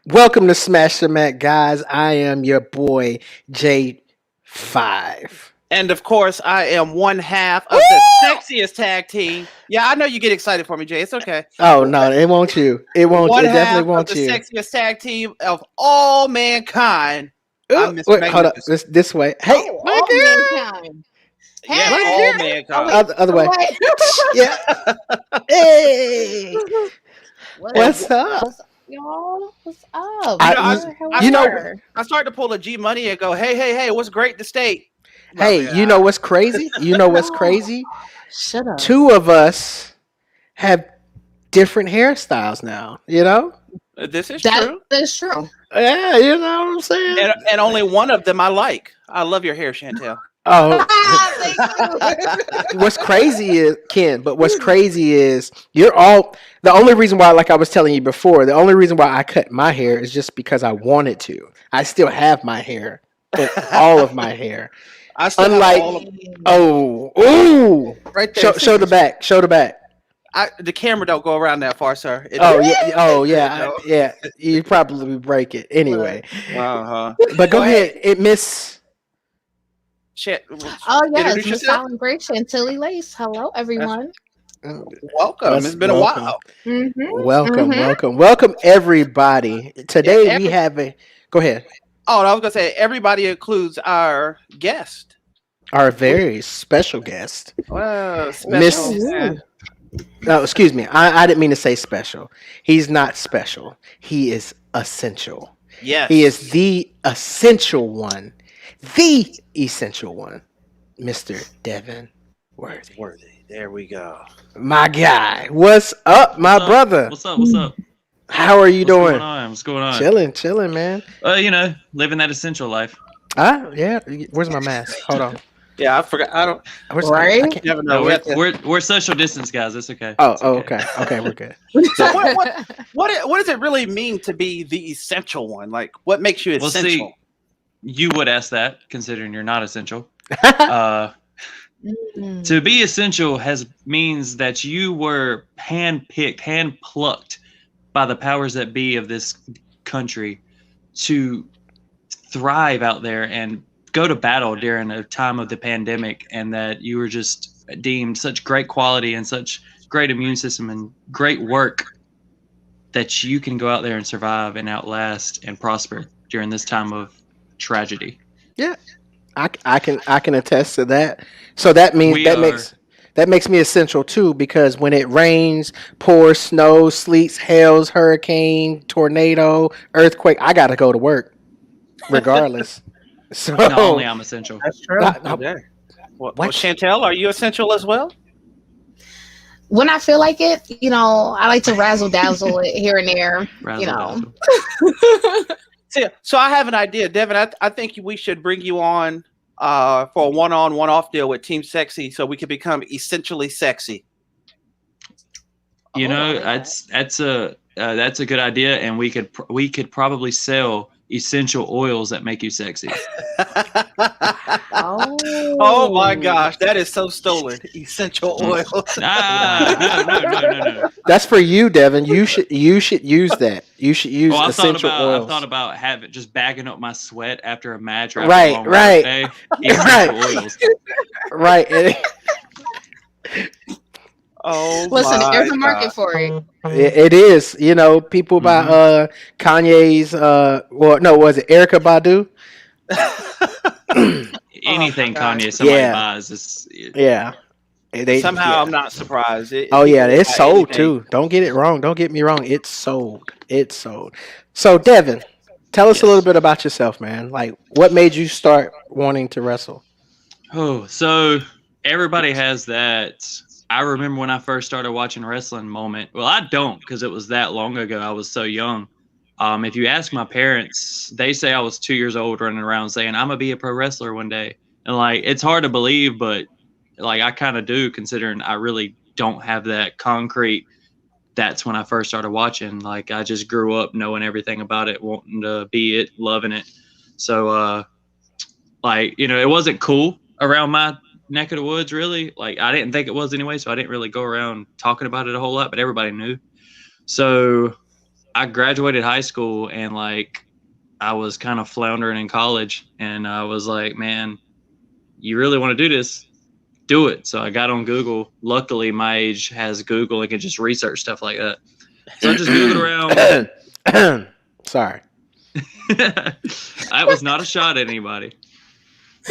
Welcome to Smash the Mat, guys. I am your boy J5. And of course, I am one half of Woo! the sexiest tag team. Yeah, I know you get excited for me, Jay. It's okay. Oh no, it won't you. It won't. One It half definitely of won't the you. sexiest tag team of all mankind. Ooh, I'm Miss wait, hold up. Magnificent. This way. Hey, Oh, my all girl. mankind. Yes, My Hey. all girl. Oh mankind. wait. Other way. Wait. Yeah. Hey. And What's up? What's up, y'all? What's up? you I, know, I, I you know, started, I started to pull a G Money and go, hey, what's great the state? hey, you know what's crazy? You know what's crazy? Shut up. Two of us have different hairstyles now. You know? This is That true. is true. Yeah, you know what I'm saying? And only one of them I like. I love your hair, Chantel. Oh, Thank you. what's crazy is Ken, but what's crazy is you're all the only reason why, like I was telling you before, the only reason why I cut my hair is just because I wanted to. I still have my hair, and all of my hair. I still Unlike, have all of ooh, right there. show the back, show the back. The camera don't go around that far, sir. Yeah. You probably break it anyway. Uh-huh. But go ahead, it miss. Shit. Oh yes, Introduce Miss yourself. Silent Grace Chantilly Lace. Hello, everyone. Welcome. It's been a while. Welcome, everybody. Today we have a. Go ahead. Oh, I was gonna say everybody includes our guest. Our very special guest, Well, Miss. special. No, excuse me. I didn't mean to say special. He's not special. He is essential. Yes. He is the essential one. The essential one. Mr. Devin Worthy. There we go. My guy. What's up, my brother? What's up? What's up? How are you doing? What's going on? Chilling, man. Living that essential life. Yeah. Where's my mask? Hold on. Yeah, I forgot. I don't. Right? I can't. Never No, know. we're social distance guys. It's okay. Oh, It's okay. okay, we're good. So what does it really mean to be the essential one? Like, what makes you Well, essential? see, you would ask that, considering you're not essential. To be essential means that you were handpicked, hand-plucked by the powers that be of this country to thrive out there and go to battle during a time of the pandemic, and that you were just deemed such great quality and such great immune system and great work that you can go out there and survive and outlast and prosper during this time of tragedy. Yeah, I can attest to that. So that means that makes me essential too, because when it rains, pours, snows, sleets, hails, hurricane, tornado, earthquake, I gotta go to work, regardless. So Not only I'm essential. That's true. Well, Chantel, are you essential as well? When I feel like it, I like to razzle dazzle it here and there. Razzle-dazzle. So I have an idea, Devin. I think we should bring you on for a one-on, one-off deal with Team Sexy, so we can become essentially sexy. That's a good idea, and we could probably sell essential oils that make you sexy. Oh my gosh, that is so stolen. Essential oils. No. that's for you, Devin. You should use that. You should use essential oils. I've thought about just bagging up my sweat after a match. Or after Right, a long right. work day. Essential oils. Right. Oh, Listen, my there's a market God. for it. It is. People buy Kanye's. Was it Erica Badu? Anything God. Kanye somebody Yeah. buys. Yeah. Somehow I'm not surprised. It's sold anything. too. Don't get it wrong. Don't get me wrong. It's sold. So Devin, tell us a little bit about yourself, man. Like, what made you start wanting to wrestle? Oh, so everybody has that. I remember when I first started watching wrestling moment. Well, I don't, because it was that long ago. I was so young. If you ask my parents, they say I was 2 years old running around saying I'm gonna be a pro wrestler one day. And like, it's hard to believe, but like, I kind of do, considering I really don't have that concrete. That's when I first started watching. Like, I just grew up knowing everything about it, wanting to be it, loving it. So, it wasn't cool around my neck of the woods, really. Like, I didn't think it was anyway, so I didn't really go around talking about it a whole lot, but everybody knew. So I graduated high school and like I was kind of floundering in college, and I was like, man, you really want to do this? Do it. So I got on Google. Luckily, my age has Google and can just research stuff like that. So I just Googled around. Sorry. I was not a shot at anybody.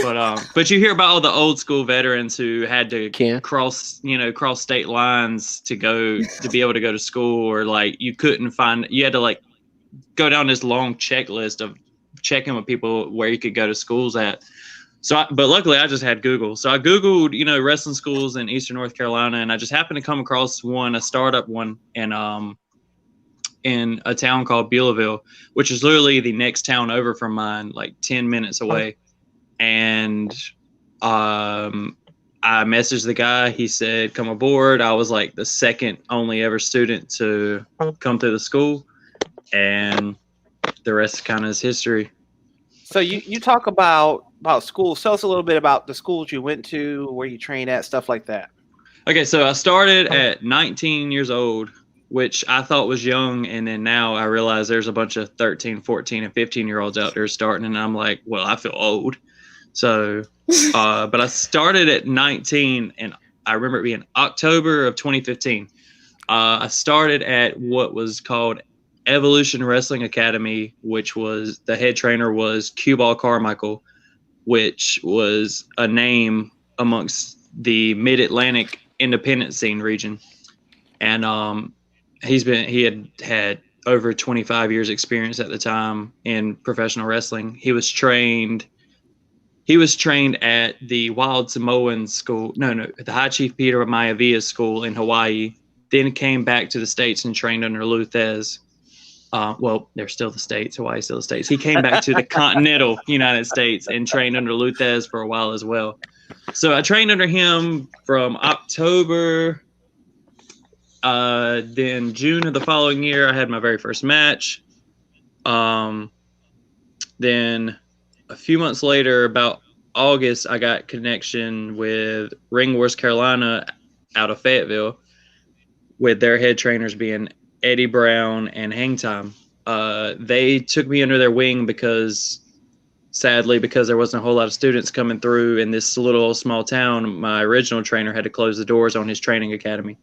But you hear about all the old school veterans who had to cross state lines to be able to go to school, or like you had to like go down this long checklist of checking with people where you could go to schools at. But luckily I just had Google. So I Googled, wrestling schools in Eastern North Carolina, and I just happened to come across a startup one in a town called Beulahville, which is literally the next town over from mine, like 10 minutes away. And I messaged the guy. He said, come aboard. I was like the second only ever student to come through the school, and the rest kind of is history. So you talk about schools. Tell us a little bit about the schools you went to, where you trained at, stuff like that. Okay, so I started at 19 years old, which I thought was young, and then now I realize there's a bunch of 13, 14, and 15-year-olds out there starting, and I'm like, well, I feel old. So, but I started at 19, and I remember it being October of 2015. I started at what was called Evolution Wrestling Academy, which was the head trainer was Cue Ball Carmichael, which was a name amongst the Mid-Atlantic independent scene region. And he had over 25 years experience at the time in professional wrestling. He was trained at the Wild Samoan school. The High Chief Peter Maivia school in Hawaii. Then came back to the States and trained under Lou Thez. Well, they're still the States. Hawaii's still the States. He came back to the continental United States and trained under Lou Thez for a while as well. So I trained under him from October. Then June of the following year, I had my very first match. Then a few months later, about August, I got connection with Ring Wars Carolina out of Fayetteville, with their head trainers being Eddie Brown and Hang Time. They took me under their wing because there wasn't a whole lot of students coming through in this little small town. My original trainer had to close the doors on his training academy.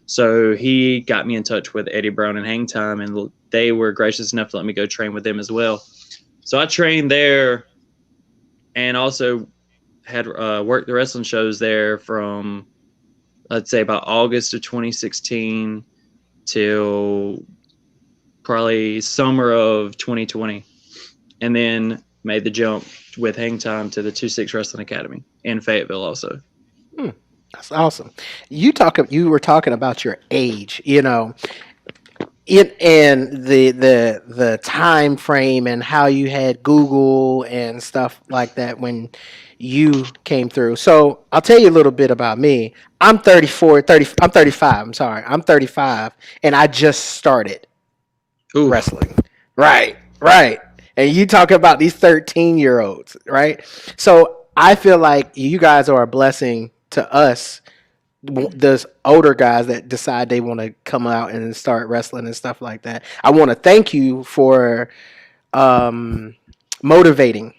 So he got me in touch with Eddie Brown and Hang Time, and they were gracious enough to let me go train with them as well. So I trained there, and also had worked the wrestling shows there from, let's say, about August of 2016 till probably summer of 2020, and then made the jump with Hang Time to the 2-6 Wrestling Academy in Fayetteville also. That's awesome. You were talking about your age, and the time frame and how you had Google and stuff like that when you came through. So I'll tell you a little bit about me. I'm 35. I'm sorry. I'm 35, and I just started wrestling. Right. And you talk about these 13-year-olds, right? So I feel like you guys are a blessing to us, those older guys that decide they want to come out and start wrestling and stuff like that. I want to thank you for being motivating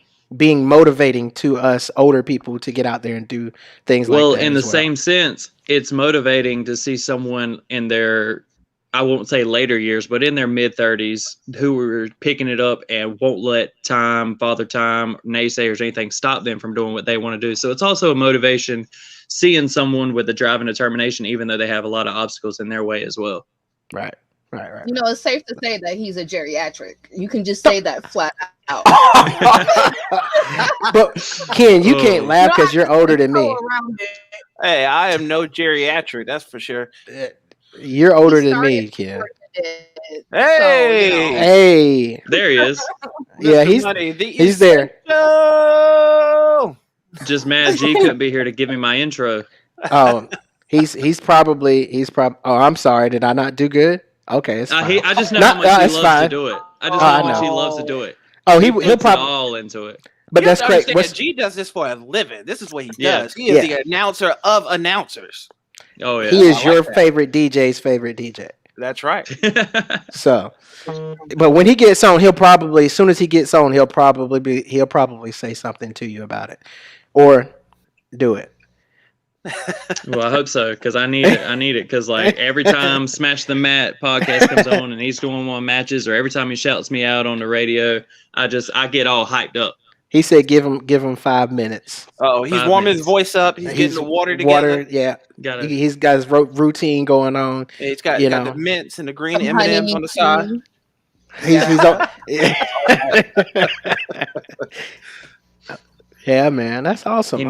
to us older people to get out there and do things like that. Well, in the same sense, it's motivating to see someone in their, I won't say later years, but in their mid-30s who were picking it up and won't let father time, naysayers, anything stop them from doing what they want to do. So it's also a motivation seeing someone with the drive and determination, even though they have a lot of obstacles in their way as well. Right. It's safe to say that he's a geriatric. You can just say that flat out. But Ken, you can't laugh because you're older than me. Hey, I am no geriatric, that's for sure. You're older than me, Ken. Hey, there he is. Yeah, he's there. Just mad G couldn't be here to give me my intro. Oh, he's probably. Oh, I'm sorry. Did I not do good? Okay, it's fine. I just know how much he loves to do it. I just know how much he loves to do it. Oh, he'll probably all into it. But that's great. G does this for a living. This is what he does. He is the announcer of announcers. Oh yeah, he is your favorite DJ's favorite DJ. That's right. So, but when he gets on, as soon as he gets on, he'll probably say something to you about it, or do it. Well, I hope so, because I need it, because like every time Smash the Mat podcast comes on and he's doing one matches, or every time he shouts me out on the radio, I get all hyped up. He said, "Give him 5 minutes." Oh, he's warming his voice up. He's getting the water together. Yeah, he's got his routine going on. Yeah, he's got the mints and the green Some M&Ms on the side. He's on. Yeah, man, that's awesome. He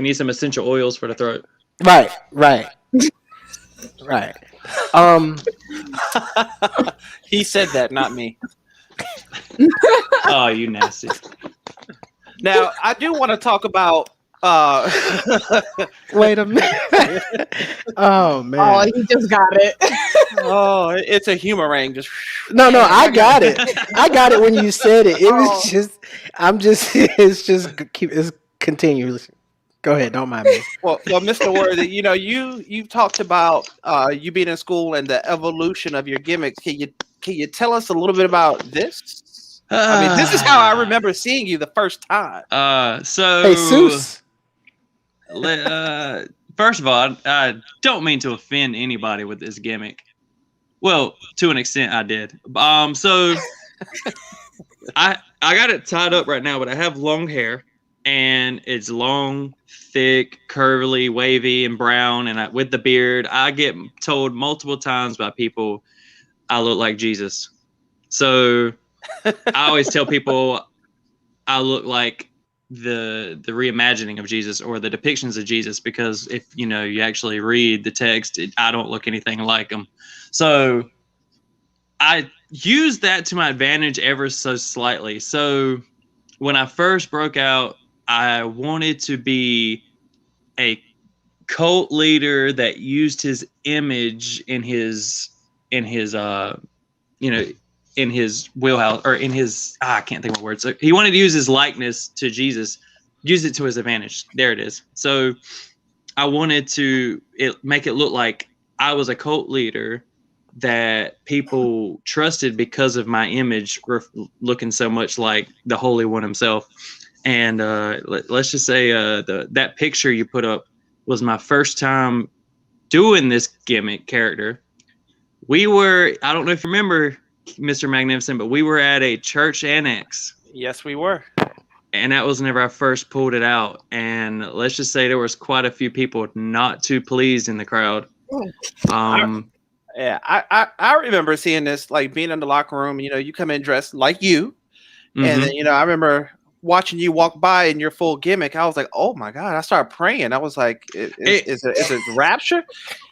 needs some essential oils for the throat. Right. He said that, not me. Oh, you nasty. Now, I do want to talk about. Wait a minute. Oh man. Oh, he just got it. Oh, it's a humorang. Just no. I got it. I got it when you said it. It was just. It's continuous. Go ahead. Don't mind me. Well, Mr. Worthy, you've talked about you being in school and the evolution of your gimmicks. Can you tell us a little bit about this? I mean, this is how I remember seeing you the first time. So hey, Seuss. First of all, I don't mean to offend anybody with this gimmick. Well, to an extent, I did. So I got it tied up right now, but I have long hair, and it's long, thick, curly, wavy, and brown. And with the beard, I get told multiple times by people I look like Jesus. So I always tell people I look like the reimagining of Jesus, or the depictions of Jesus, because if you actually read the text, I don't look anything like him. So I use that to my advantage ever so slightly. So when I first broke out, I wanted to be a cult leader that used his image in his wheelhouse, or in his, I can't think of what word. So he wanted to use his likeness to Jesus, use it to his advantage. There it is. So I wanted to make it look like I was a cult leader that people trusted because of my image looking so much like the Holy One himself. And let's just say that picture you put up was my first time doing this gimmick character. I don't know if you remember, Mr. Magnificent, but we were at a church annex. Yes, we were. And that was whenever I first pulled it out. And let's just say there was quite a few people not too pleased in the crowd. Yeah, I remember seeing this, like being in the locker room. You come in dressed like you, and then I remember watching you walk by in your full gimmick. I was like, oh my god! I started praying. I was like, is it rapture?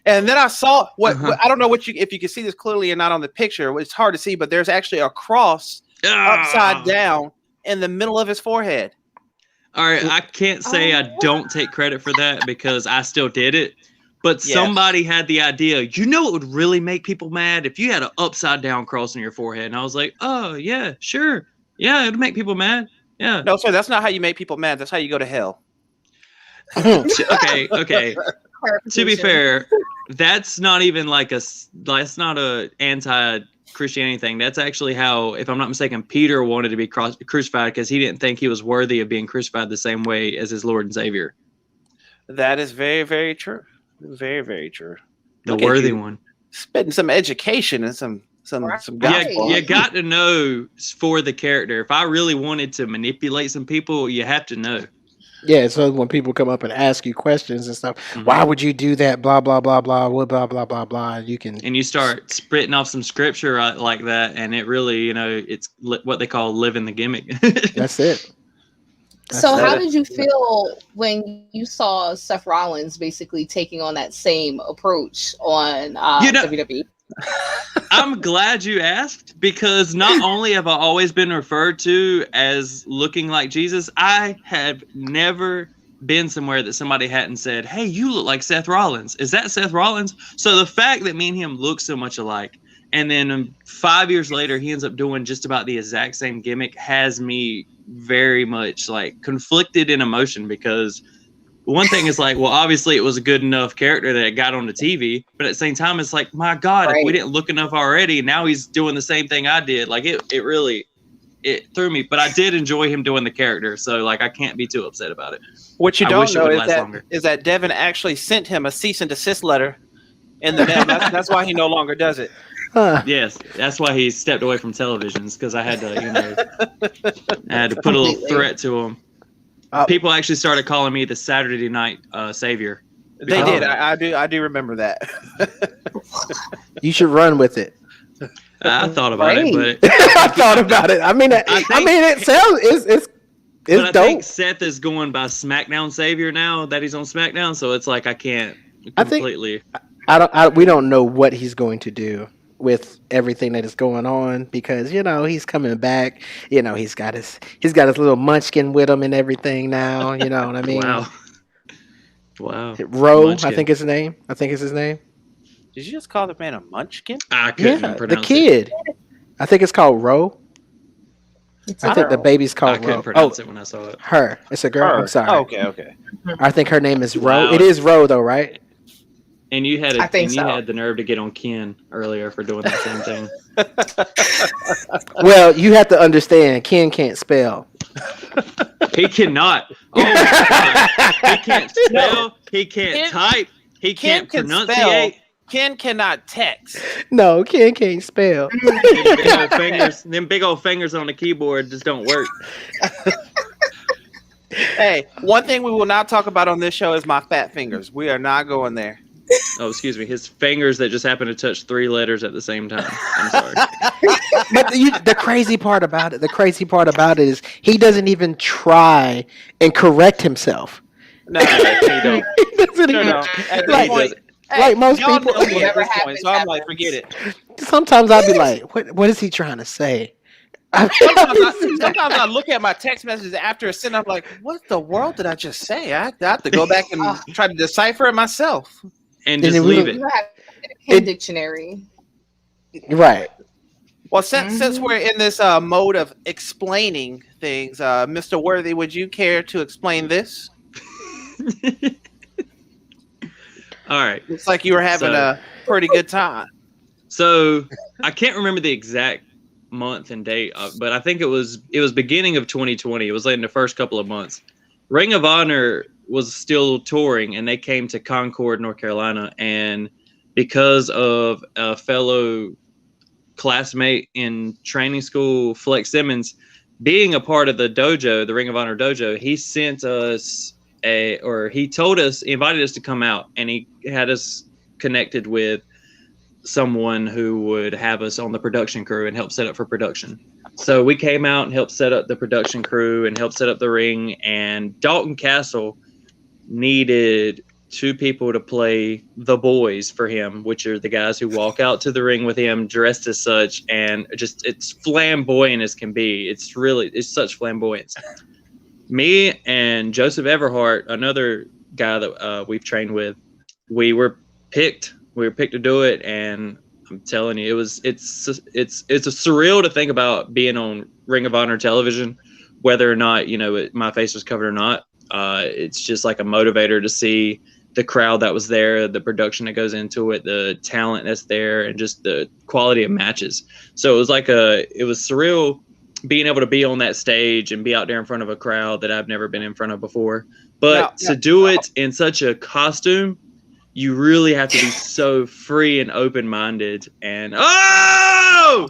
And then I saw what I don't know if you can see this clearly and not on the picture. It's hard to see, but there's actually a cross upside down in the middle of his forehead. All right, I can't say I don't take credit for that, because I still did it. But somebody had the idea. It would really make people mad if you had an upside down cross on your forehead. And I was like, oh yeah, sure, yeah, it'd make people mad. Yeah. No, sir, that's not how you make people mad. That's how you go to hell. Okay. To be fair, that's not even that's not a anti-Christianity thing. That's actually how, if I'm not mistaken, Peter wanted to be crucified because he didn't think he was worthy of being crucified the same way as his Lord and Savior. That is very, very true. Very, very true. The worthy one. Spitting some education and some gospel. Yeah, you got to know for the character. If I really wanted to manipulate some people, you have to know. Yeah, so when people come up and ask you questions and stuff, why would you do that? Blah blah blah blah blah blah blah blah. And you start spitting off some scripture like that, and it really, it's what they call living the gimmick. That's it. How did you feel when you saw Seth Rollins basically taking on that same approach on WWE? I'm glad you asked, because not only have I always been referred to as looking like Jesus, I have never been somewhere that somebody hadn't said, hey, you look like Seth Rollins. Is that Seth Rollins? So the fact that me and him look so much alike, and then 5 years later he ends up doing just about the exact same gimmick, has me very much conflicted in emotion, because one thing is like, well, obviously it was a good enough character that it got on the TV, but at the same time, it's like, my God, if we didn't look enough already, now he's doing the same thing I did. Like it really threw me, but I did enjoy him doing the character, so like I can't be too upset about it. What you don't know is that Devin actually sent him a cease and desist letter in the mail. That's why he no longer does it. Huh. Yes, that's why he stepped away from televisions, because I had to, put a little threat to him. People actually started calling me the Saturday Night Savior. They did. I do remember that. You should run with it. I thought about it, but I thought about it. I mean, it sounds it's dope. I think Seth is going by SmackDown Savior now that he's on SmackDown, so it's like I can't completely. We don't know what he's going to do with everything that is going on, because he's coming back. He's got his little munchkin with him and everything now. You know what I mean? Wow. Ro, Munchkin. I think it's his name. Did you just call the man a munchkin? I couldn't pronounce the kid. I think it's called Ro. I think the baby's called I couldn't Ro. pronounce it when I saw it. Her. It's a girl. I'm sorry. Oh, okay. I think her name is Ro. Wow. It is Ro though, right? And you had so. had the nerve to get on Ken earlier for doing the same thing. Well, you have to understand, Ken can't spell. He cannot. Oh my God. He can't spell. He can't type. He can't pronunciate. Ken cannot text. No, Ken can't spell. Them big old fingers on the keyboard just don't work. Hey, one thing we will not talk about on this show is my fat fingers. We are not going there. Oh, excuse me. His fingers that just happen to touch 3 letters at the same time. I'm sorry. But the crazy part about it is he doesn't even try and correct himself. No, he don't. He doesn't even. At this point, Like most y'all people, know me at this point, so I'm like, forget it. Sometimes I'll be like, what is he trying to say? Sometimes I look at my text messages after a send. I'm like, what the world did I just say? I have to go back and try to decipher it myself. And just leave it. You have a dictionary. Right. Well, since we're in this mode of explaining things, Mr. Worthy, would you care to explain this? All right. Looks like you were having a pretty good time. So I can't remember the exact month and date, but I think it was beginning of 2020. It was like in the first couple of months. Ring of Honor was still touring, and they came to Concord, North Carolina, and because of a fellow classmate in training school, Flex Simmons, being a part of the dojo, the Ring of Honor dojo, he sent us he invited us to come out, and he had us connected with someone who would have us on the production crew and help set up for production. So we came out and helped set up the production crew and helped set up the ring, and Dalton Castle needed 2 people to play the boys for him, which are the guys who walk out to the ring with him dressed as such, and just it's flamboyant as can be. It's such flamboyance. Me and Joseph Everhart, another guy that we've trained with, we were picked to do it, and I'm telling you, it's a surreal to think about being on Ring of Honor television, whether or not my face was covered or not. It's just like a motivator to see the crowd that was there, the production that goes into it, the talent that's there, and just the quality of matches. So it was surreal being able to be on that stage and be out there in front of a crowd that I've never been in front of before. But to do it in such a costume, you really have to be so free and open-minded. And my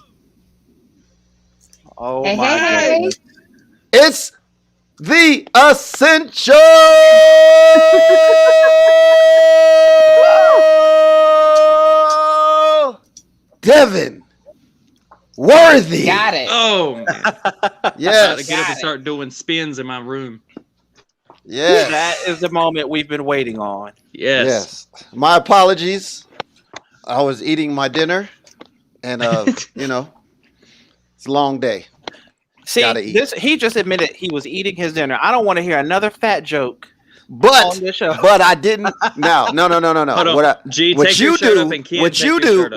goodness. It's the Ascension! Devin! Worthy! Got it. Oh, man. Yes. I gotta get up and start doing spins in my room. Yes. That is the moment we've been waiting on. Yes. My apologies. I was eating my dinner, and it's a long day. See, he just admitted he was eating his dinner. I don't want to hear another fat joke. But I didn't. No. Hold on. What you do?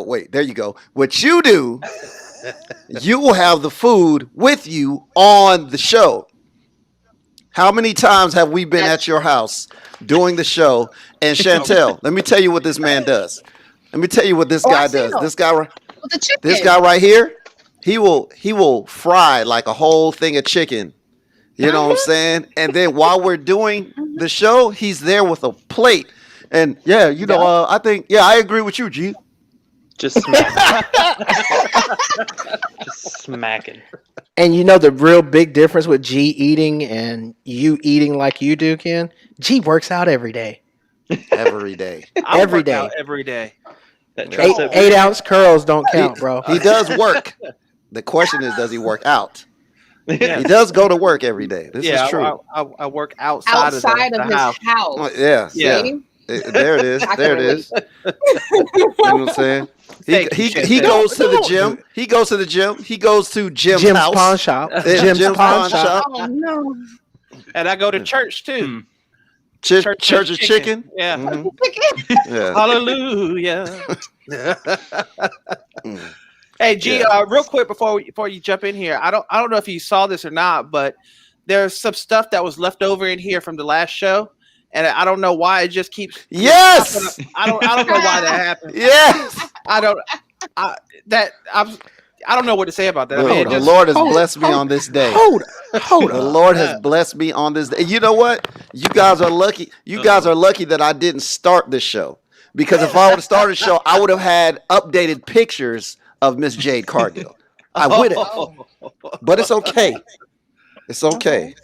Wait. There you go. What you do? You will have the food with you on the show. How many times have we been at your house doing the show? And Chantel, let me tell you what this man does. Let me tell you what this guy does. This guy right here, he will fry like a whole thing of chicken. You know what I'm saying? And then while we're doing the show, he's there with a plate. And I think I agree with you, G. Just smacking. Just smacking. And you know the real big difference with G eating and you eating like you do, Ken? G works out every day. Every day. Every day. Every day. 8-ounce curls don't count, bro. He does work. The question is, does he work out? Yeah. He does go to work every day. This is true. I work outside of his house. Oh, yeah. There it is. There it is. You know what I'm saying? He goes to the gym. He goes to the gym. He goes to Jim's house. Pawn shop. Jim's pawn shop. Oh no! And I go to church too. Church of chicken. Yeah. Mm-hmm. Yeah. Hallelujah. Hey G, real quick before you jump in here, I don't know if you saw this or not, but there's some stuff that was left over in here from the last show. And I don't know why it just keeps. Yes. I don't know why that happened. Yes. I don't know what to say about that. The Lord has blessed me on this day. Hold on. The Lord has blessed me on this day. You know what? You guys are lucky. You guys are lucky that I didn't start this show, because if I would have started the show, I would have had updated pictures of Miss Jade Cargill. I would have. But it's okay. It's okay.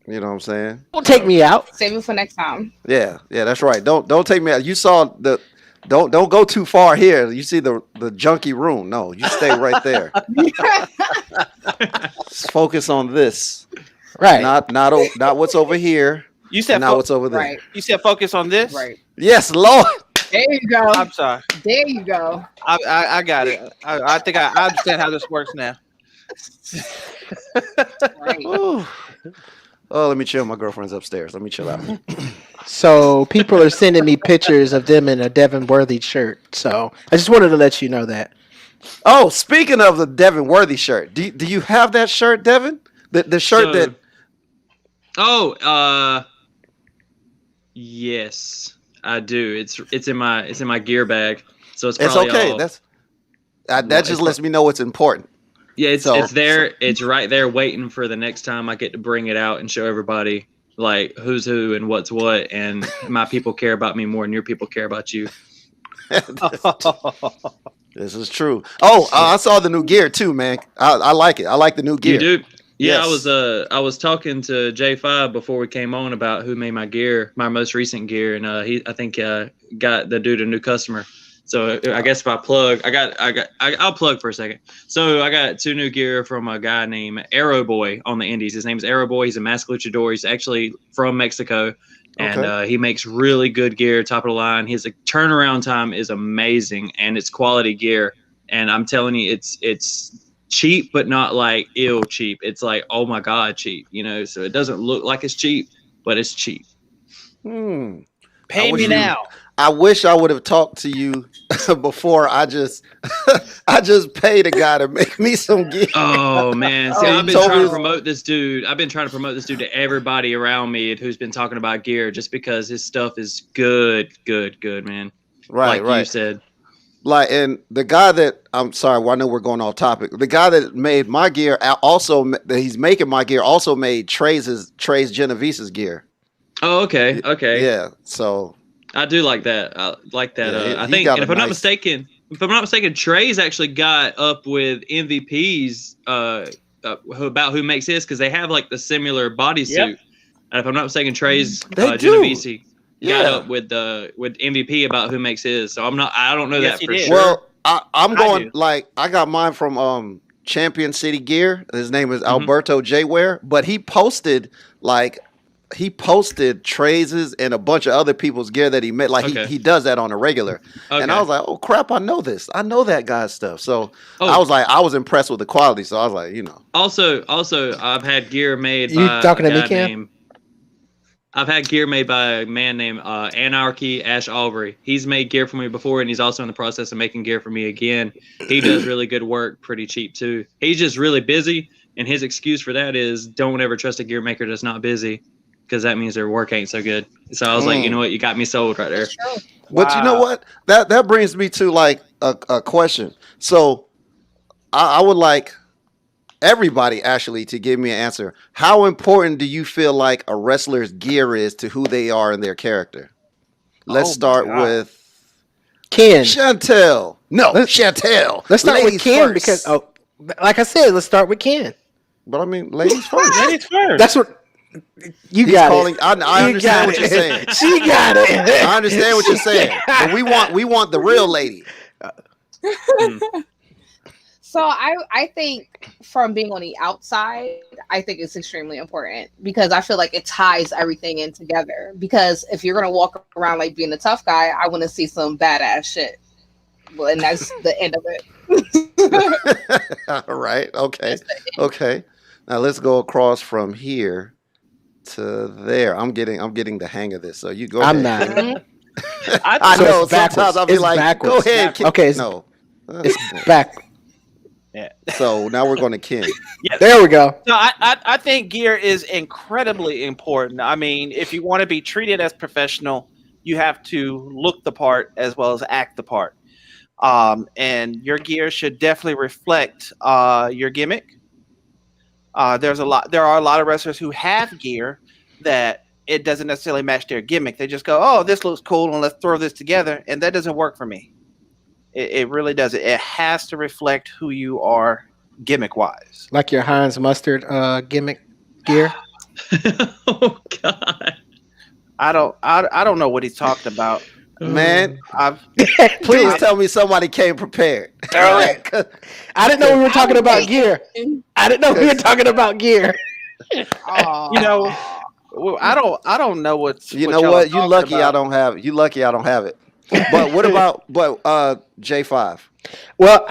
You know what I'm saying? Don't take me out. Save it for next time. Yeah, that's right. Don't take me out. You saw the don't go too far here. You see the junky room. No, you stay right there. Just focus on this. Right. Not what's over here. You said not what's over there. Right. You said focus on this? Right. Yes, Lord. There you go. I'm sorry. There you go. I got it. I think I understand how this works now. Right. Oh, let me chill. My girlfriend's upstairs. Let me chill out. So people are sending me pictures of them in a Devin Worthy shirt. So I just wanted to let you know that. Oh, speaking of the Devin Worthy shirt, do you have that shirt, Devin? The shirt that. Oh, yes, I do. It's in my gear bag, so it's okay. That just lets me know it's important. Yeah, it's there. It's right there, waiting for the next time I get to bring it out and show everybody like who's who and what's what. And my people care about me more than your people care about you. This is true. Oh, I saw the new gear too, man. I like it. I like the new gear. You do? Yeah, Yes. I was talking to J5 before we came on about who made my gear, my most recent gear, and I think got the dude a new customer. So I guess if I plug, I'll plug for a second. So I got 2 new gear from a guy named Arrow Boy on the Indies. His name is Arrow Boy. He's a masked luchador. He's actually from Mexico, and he makes really good gear, top of the line. His turnaround time is amazing, and it's quality gear. And I'm telling you, it's cheap, but not like ill cheap. It's like, oh my God, cheap. You know, so it doesn't look like it's cheap, but it's cheap. Pay me now. I wish I would have talked to you before I just paid a guy to make me some gear. Oh man. See, I've been trying to promote this dude. I've been trying to promote this dude to everybody around me who's been talking about gear, just because his stuff is good, man. Right. You said. Like, and the guy that, I'm sorry, well, I know we're going off topic. The guy that made my gear also, that he's making my gear, also made Trey's Genovese's gear. Oh, okay. Yeah, so I do like that. I like that. Yeah, I think, and if I'm not mistaken, Trey's actually got up with MVP's about who makes his, because they have like the similar bodysuit. Yep. And if I'm not mistaken, Trey's Genovese got up with MVP about who makes his. So I don't know that for sure. Well, I'm going like I got mine from Champion City Gear. His name is Alberto J. Ware, but he posted Trey's and a bunch of other people's gear that he made. Like he does that on a regular. And I was like, oh crap, I know this. I know that guy's stuff. So I was like, I was impressed with the quality. So I was like, you know. Also, I've had gear made by you talking to me, Cam? I've had gear made by a man named Anarchy Ash Aubrey. He's made gear for me before, and he's also in the process of making gear for me again. He does really good work, pretty cheap too. He's just really busy, and his excuse for that is don't ever trust a gear maker that's not busy. because that means their work ain't so good. So I was like, you know what, you got me sold right there. But you know what? That brings me to like a question. So I would like everybody actually to give me an answer. How important do you feel like a wrestler's gear is to who they are and their character? Let's start with Ken. Chantel. No, Chantel. Let's start with Ken first. because, like I said, let's start with Ken. But I mean, ladies first. Ladies first. That's what you He's got. Calling, I understand what you're saying. She got it. I understand what you're saying. But we want the real lady. So I think from being on the outside, I think it's extremely important because I feel like it ties everything in together. Because if you're gonna walk around like being a tough guy, I want to see some badass shit. Well, and that's the end of it. All right. Okay. Okay. Now let's go across from here to there. I'm getting the hang of this. So you go. I'm ahead. not. I So know. it's backwards. Sometimes I'll be It's like, backwards. go ahead. Ken. Okay, No. It's back. Yeah. So now we're going to Ken. Yes. There we go. No, I think gear is incredibly important. I mean, if you want to be treated as professional, you have to look the part as well as act the part. And your gear should definitely reflect your gimmick. There are a lot of wrestlers who have gear that it doesn't necessarily match their gimmick. They just go, "Oh, this looks cool, and let's throw this together," and that doesn't work for me. It really doesn't. It has to reflect who you are gimmick-wise. Like your Heinz mustard gimmick gear. Oh God. I don't know what he's talking about. Man, I've please tell me somebody came prepared. I didn't know we were talking about gear. I didn't know we were talking about gear. you know, I don't know what's. You know what? You lucky I don't have. You lucky I don't have it. But what about J5? Well,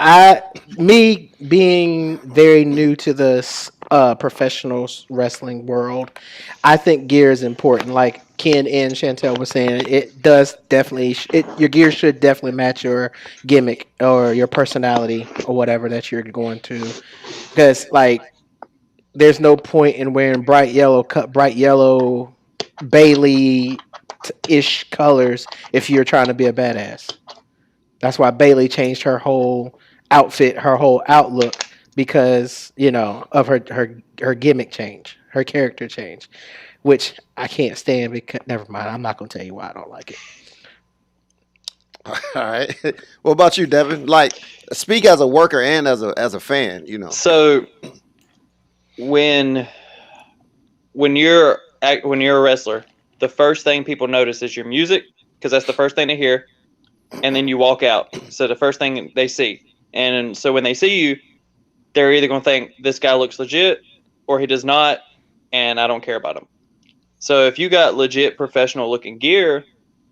me being very new to the professional wrestling world, I think gear is important. Like Ken and Chantel was saying, it does definitely. Your gear should definitely match your gimmick or your personality or whatever that you're going to. Because like, there's no point in wearing bright yellow Bailey-ish colors if you're trying to be a badass. That's why Bailey changed her whole outfit, her whole outlook, because of her gimmick change, her character change, which I can't stand. Because never mind, I'm not gonna tell you why I don't like it. All right. What about you, Devin? Like, speak as a worker and as a fan. So when you're a wrestler, the first thing people notice is your music, because that's the first thing they hear, and then you walk out. So the first thing they see, and so when they see you, they're either going to think this guy looks legit or he does not, and I don't care about him. So if you got legit professional looking gear,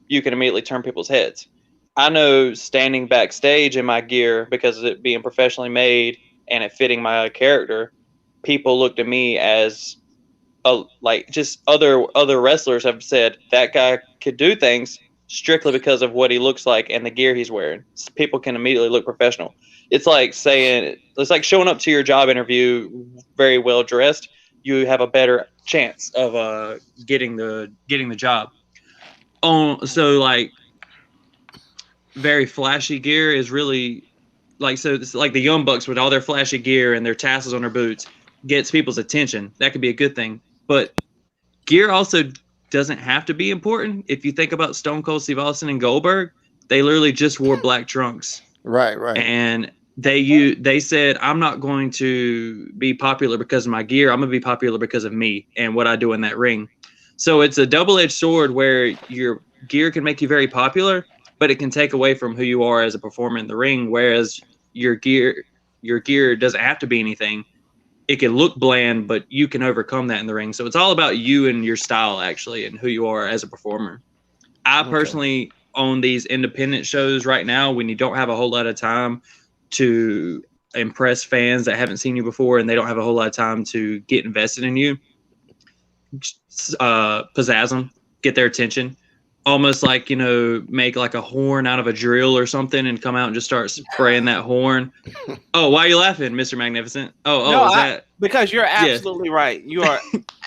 you can immediately turn people's heads. I know standing backstage in my gear, because of it being professionally made and it fitting my character, people looked at me as just other wrestlers have said that guy could do things strictly because of what he looks like and the gear he's wearing. So people can immediately look professional. It's like showing up to your job interview very well dressed. You have a better chance of getting the job. So like very flashy gear is really it's like the Young Bucks with all their flashy gear and their tassels on their boots gets people's attention. That could be a good thing. But gear also doesn't have to be important. If you think about Stone Cold Steve Austin and Goldberg, they literally just wore black trunks. Right. And they said, I'm not going to be popular because of my gear. I'm going to be popular because of me and what I do in that ring. So it's a double-edged sword where your gear can make you very popular, but it can take away from who you are as a performer in the ring, whereas your gear doesn't have to be anything. It can look bland, but you can overcome that in the ring. So it's all about you and your style, actually, and who you are as a performer. I personally own these independent shows right now when you don't have a whole lot of time to impress fans that haven't seen you before and they don't have a whole lot of time to get invested in you. Pizzazz them, get their attention. almost like, make like a horn out of a drill or something and come out and just start spraying that horn. Oh, why are you laughing, Mr. Magnificent? No, is that because you're absolutely right. You are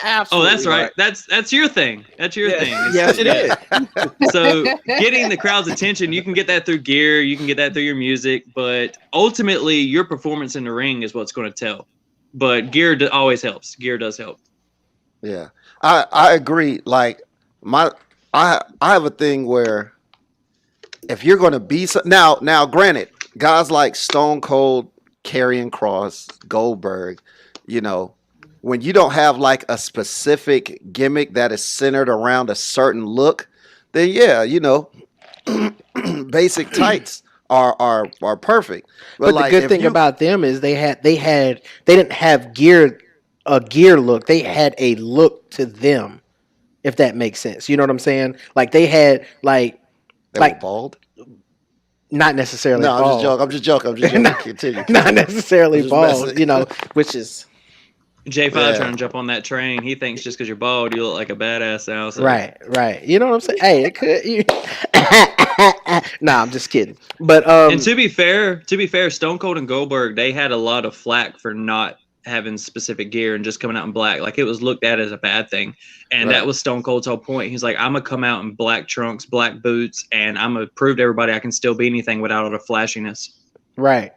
absolutely that's right. That's your thing. That's your thing. Yes, it is. So getting the crowd's attention, you can get that through gear, you can get that through your music, but ultimately your performance in the ring is what's going to tell. But gear always helps. Gear does help. Yeah, I agree. Like I have a thing where if you're going to be now, granted, guys like Stone Cold, Karrion Kross, Goldberg, when you don't have like a specific gimmick that is centered around a certain look, then yeah, basic tights are perfect. But like, the good thing about them is they didn't have a gear look. They had a look to them, if that makes sense. You know what I'm saying? Like they had they were bald. Not necessarily. No, bald. I'm just joking. Continue. Not necessarily bald. Which is J5 trying to jump on that train. He thinks just because you're bald, you look like a badass now. So. Right. You know what I'm saying? Hey, it could. Nah, I'm just kidding. But and to be fair, Stone Cold and Goldberg, they had a lot of flack for not having specific gear and just coming out in black. Like it was looked at as a bad thing. And that was Stone Cold's whole point. He's like, I'm gonna come out in black trunks, black boots, and I'm gonna prove to everybody I can still be anything without all the flashiness. Right.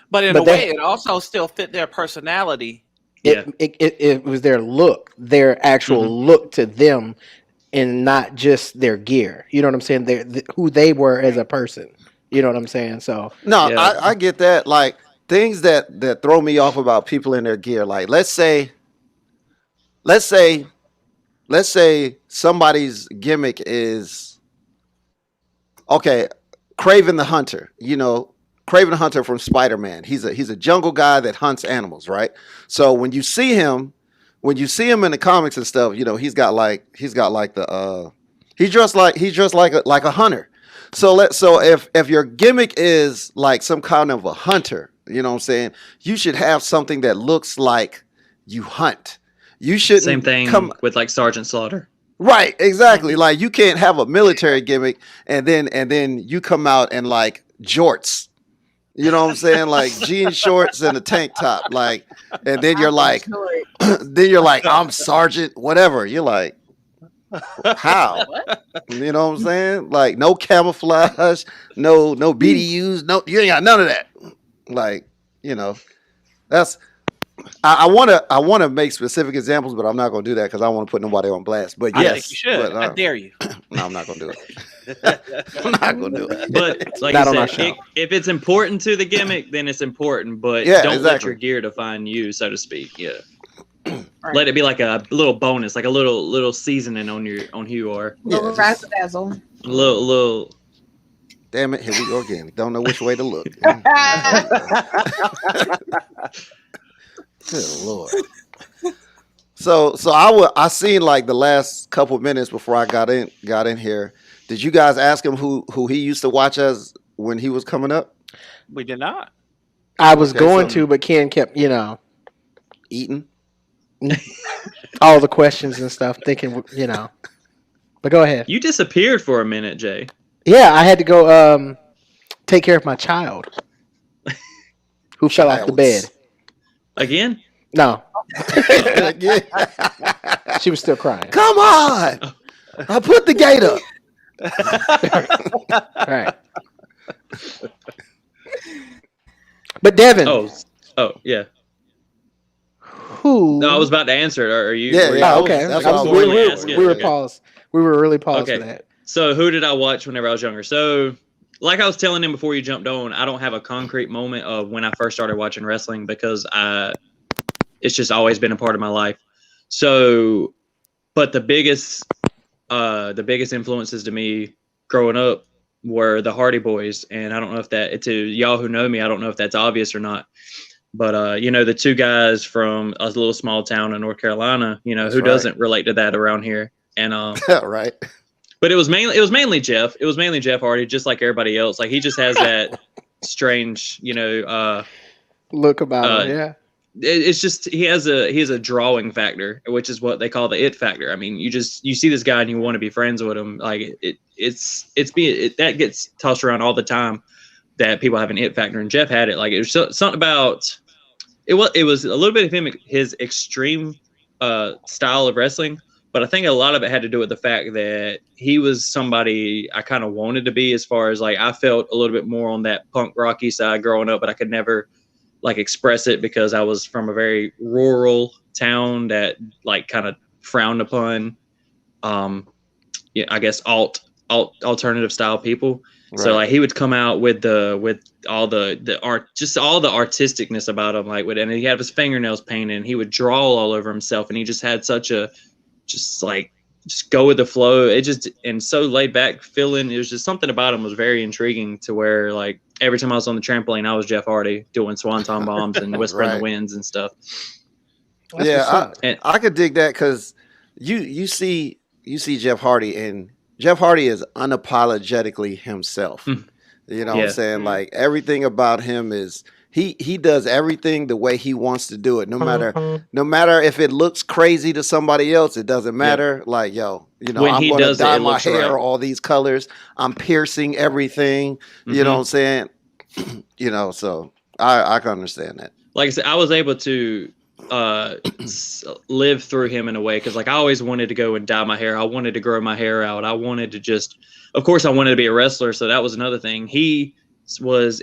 But in a way, it also still fit their personality. It was their look, their actual look to them, and not just their gear. You know what I'm saying? Who they were as a person. You know what I'm saying? So I get that. Like things that throw me off about people in their gear. Like let's say somebody's gimmick is Kraven the Hunter. Kraven the Hunter from Spider-Man. He's a jungle guy that hunts animals, right? So when you see him in the comics and stuff, he's dressed like a hunter. So if your gimmick is like some kind of a hunter, you know what I'm saying? You should have something that looks like you hunt. You shouldn't same thing with like Sergeant Slaughter. Right, exactly. Like you can't have a military gimmick and then you come out in like jorts. You know what I'm saying? Like jean shorts and a tank top. Like, and then you're like, I'm Sergeant, whatever. You're like, how? You know what I'm saying? Like no camouflage, no BDUs, no, you ain't got none of that. Like, that's I want to make specific examples, but I'm not going to do that because I don't want to put nobody on blast. But yes, I think you should. I dare you. No, I'm not going to do it. I'm not going to do it. But like you said, if it's important to the gimmick, then it's important. But don't let your gear define you, so to speak. Yeah. Right. Let it be like a little bonus, like a little seasoning on who you are. Little razzle dazzle. Little. Damn it! Here we go again. Don't know which way to look. Good Lord. So I seen like the last couple minutes before I got in here. Did you guys ask him who he used to watch as when he was coming up? We did not. I was going to, but Ken kept eating all the questions and stuff, thinking But go ahead. You disappeared for a minute, Jay. Yeah, I had to go take care of my child who fell off the bed. Again? No. She was still crying. Come on! I put the gate up. Right. But Devin. Oh, yeah. Who? No, I was about to answer it. Are you? Yeah. Okay. We were paused. We were really paused for that. So who did I watch whenever I was younger? So like I was telling him before you jumped on, I don't have a concrete moment of when I first started watching wrestling because it's just always been a part of my life. So, but the biggest influences to me growing up were the Hardy Boys. And I don't know if to y'all who know me, I don't know if that's obvious or not. But, the two guys from a little small town in North Carolina, who doesn't relate to that around here. And, right. But it was mainly Jeff. It was mainly Jeff Hardy, just like everybody else. Like he just has that strange, look about him. Yeah. it's just he has a drawing factor, which is what they call the it factor. I mean, you see this guy and you want to be friends with him. Like that gets tossed around all the time that people have an it factor, and Jeff had it. Like it was something about it was a little bit of him, his extreme style of wrestling, but I think a lot of it had to do with the fact that he was somebody I kind of wanted to be, as far as like I felt a little bit more on that punk rocky side growing up, but I could never like express it because I was from a very rural town that like kind of frowned upon I guess alternative style people. Right. So like he would come out with all the art, just all the artisticness about him, like and he had his fingernails painted and he would draw all over himself, and he just had such a just go with the flow. It just, and so laid back feeling. It was just something about him was very intriguing, to where like every time I was on the trampoline, I was Jeff Hardy doing swanton bombs and whispering the winds and stuff. I could dig that, because you see Jeff Hardy, and Jeff Hardy is unapologetically himself. You know what I'm saying? Like everything about him is he does everything the way he wants to do it. No matter if it looks crazy to somebody else, it doesn't matter. Like, I'm going to dye my hair all these colors. I'm piercing everything. You know what I'm saying? So I can understand that. Like I said, I was able to live through him in a way, because like I always wanted to go and dye my hair. I wanted to grow my hair out. I wanted to of course I wanted to be a wrestler, so that was another thing. He was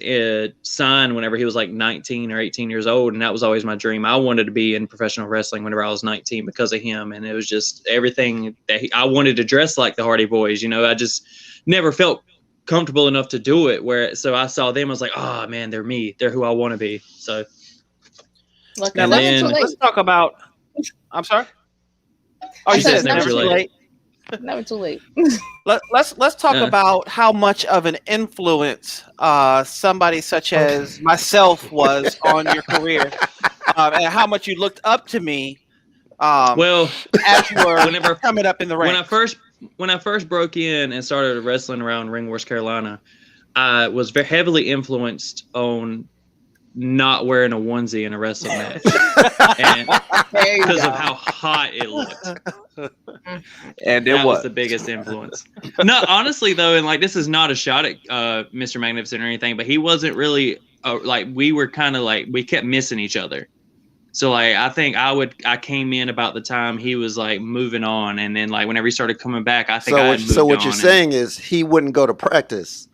signed whenever he was like 19 or 18 years old, and that was always my dream. I wanted to be in professional wrestling whenever I was 19 because of him, and it was just everything that I wanted to dress like the Hardy Boys. I just never felt comfortable enough to do it. So I saw them, I was like, oh man, they're me. They're who I want to be. So now let's talk about. I'm sorry. Oh, you said it's never too late. Never too late. Let's talk about how much of an influence somebody such as myself was on your career, and how much you looked up to me. Well, as you were coming up in the ranks. When I first broke in and started wrestling around Ring Wars Carolina, I was very heavily influenced on not wearing a onesie in a wrestling match, and because of how hot it looked. And that was the biggest influence. No, honestly though, and like this is not a shot at Mr. Magnificent or anything, but he wasn't really like, we were kind of like, we kept missing each other. So like I think I came in about the time he was like moving on, and then like whenever he started coming back, I think so what you're saying is he wouldn't go to practice.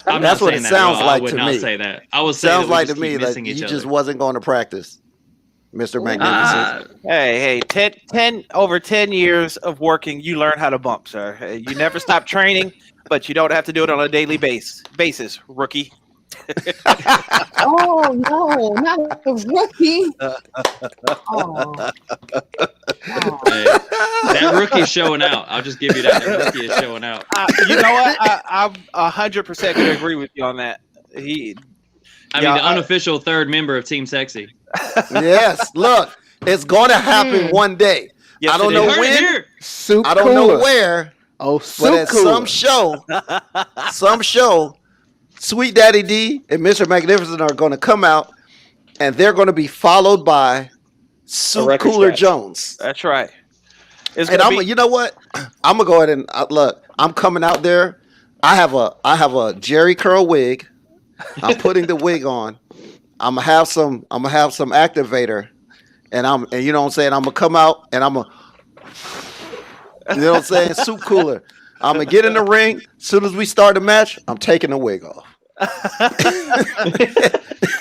That's what it sounds like to me. I would not say that. I would say sounds like to me that you just wasn't going to practice, Mr. Magnificent. Hey, 10 years of working, you learn how to bump, sir. You never stop training, but you don't have to do it on a daily basis, rookie. Oh no, not the rookie. Hey, that rookie's showing out. I'll just give you that. The rookie is showing out. You know what? I'm 100% going to agree with you on that. The unofficial third member of Team Sexy. Yes, look, it's going to happen one day. Yes, I don't know when. I don't know where. But at some show, Sweet Daddy D and Mr. Magnificent are going to come out, and they're going to be followed by Soup Cooler Jones. That's right. You know what? I'm gonna go ahead and look. I'm coming out there. I have a Jerry curl wig. I'm putting the wig on. I'm gonna have some activator, and you know what I'm saying. I'm gonna come out and you know what I'm saying. Soup Cooler. I'm gonna get in the ring. As soon as we start the match, I'm taking the wig off.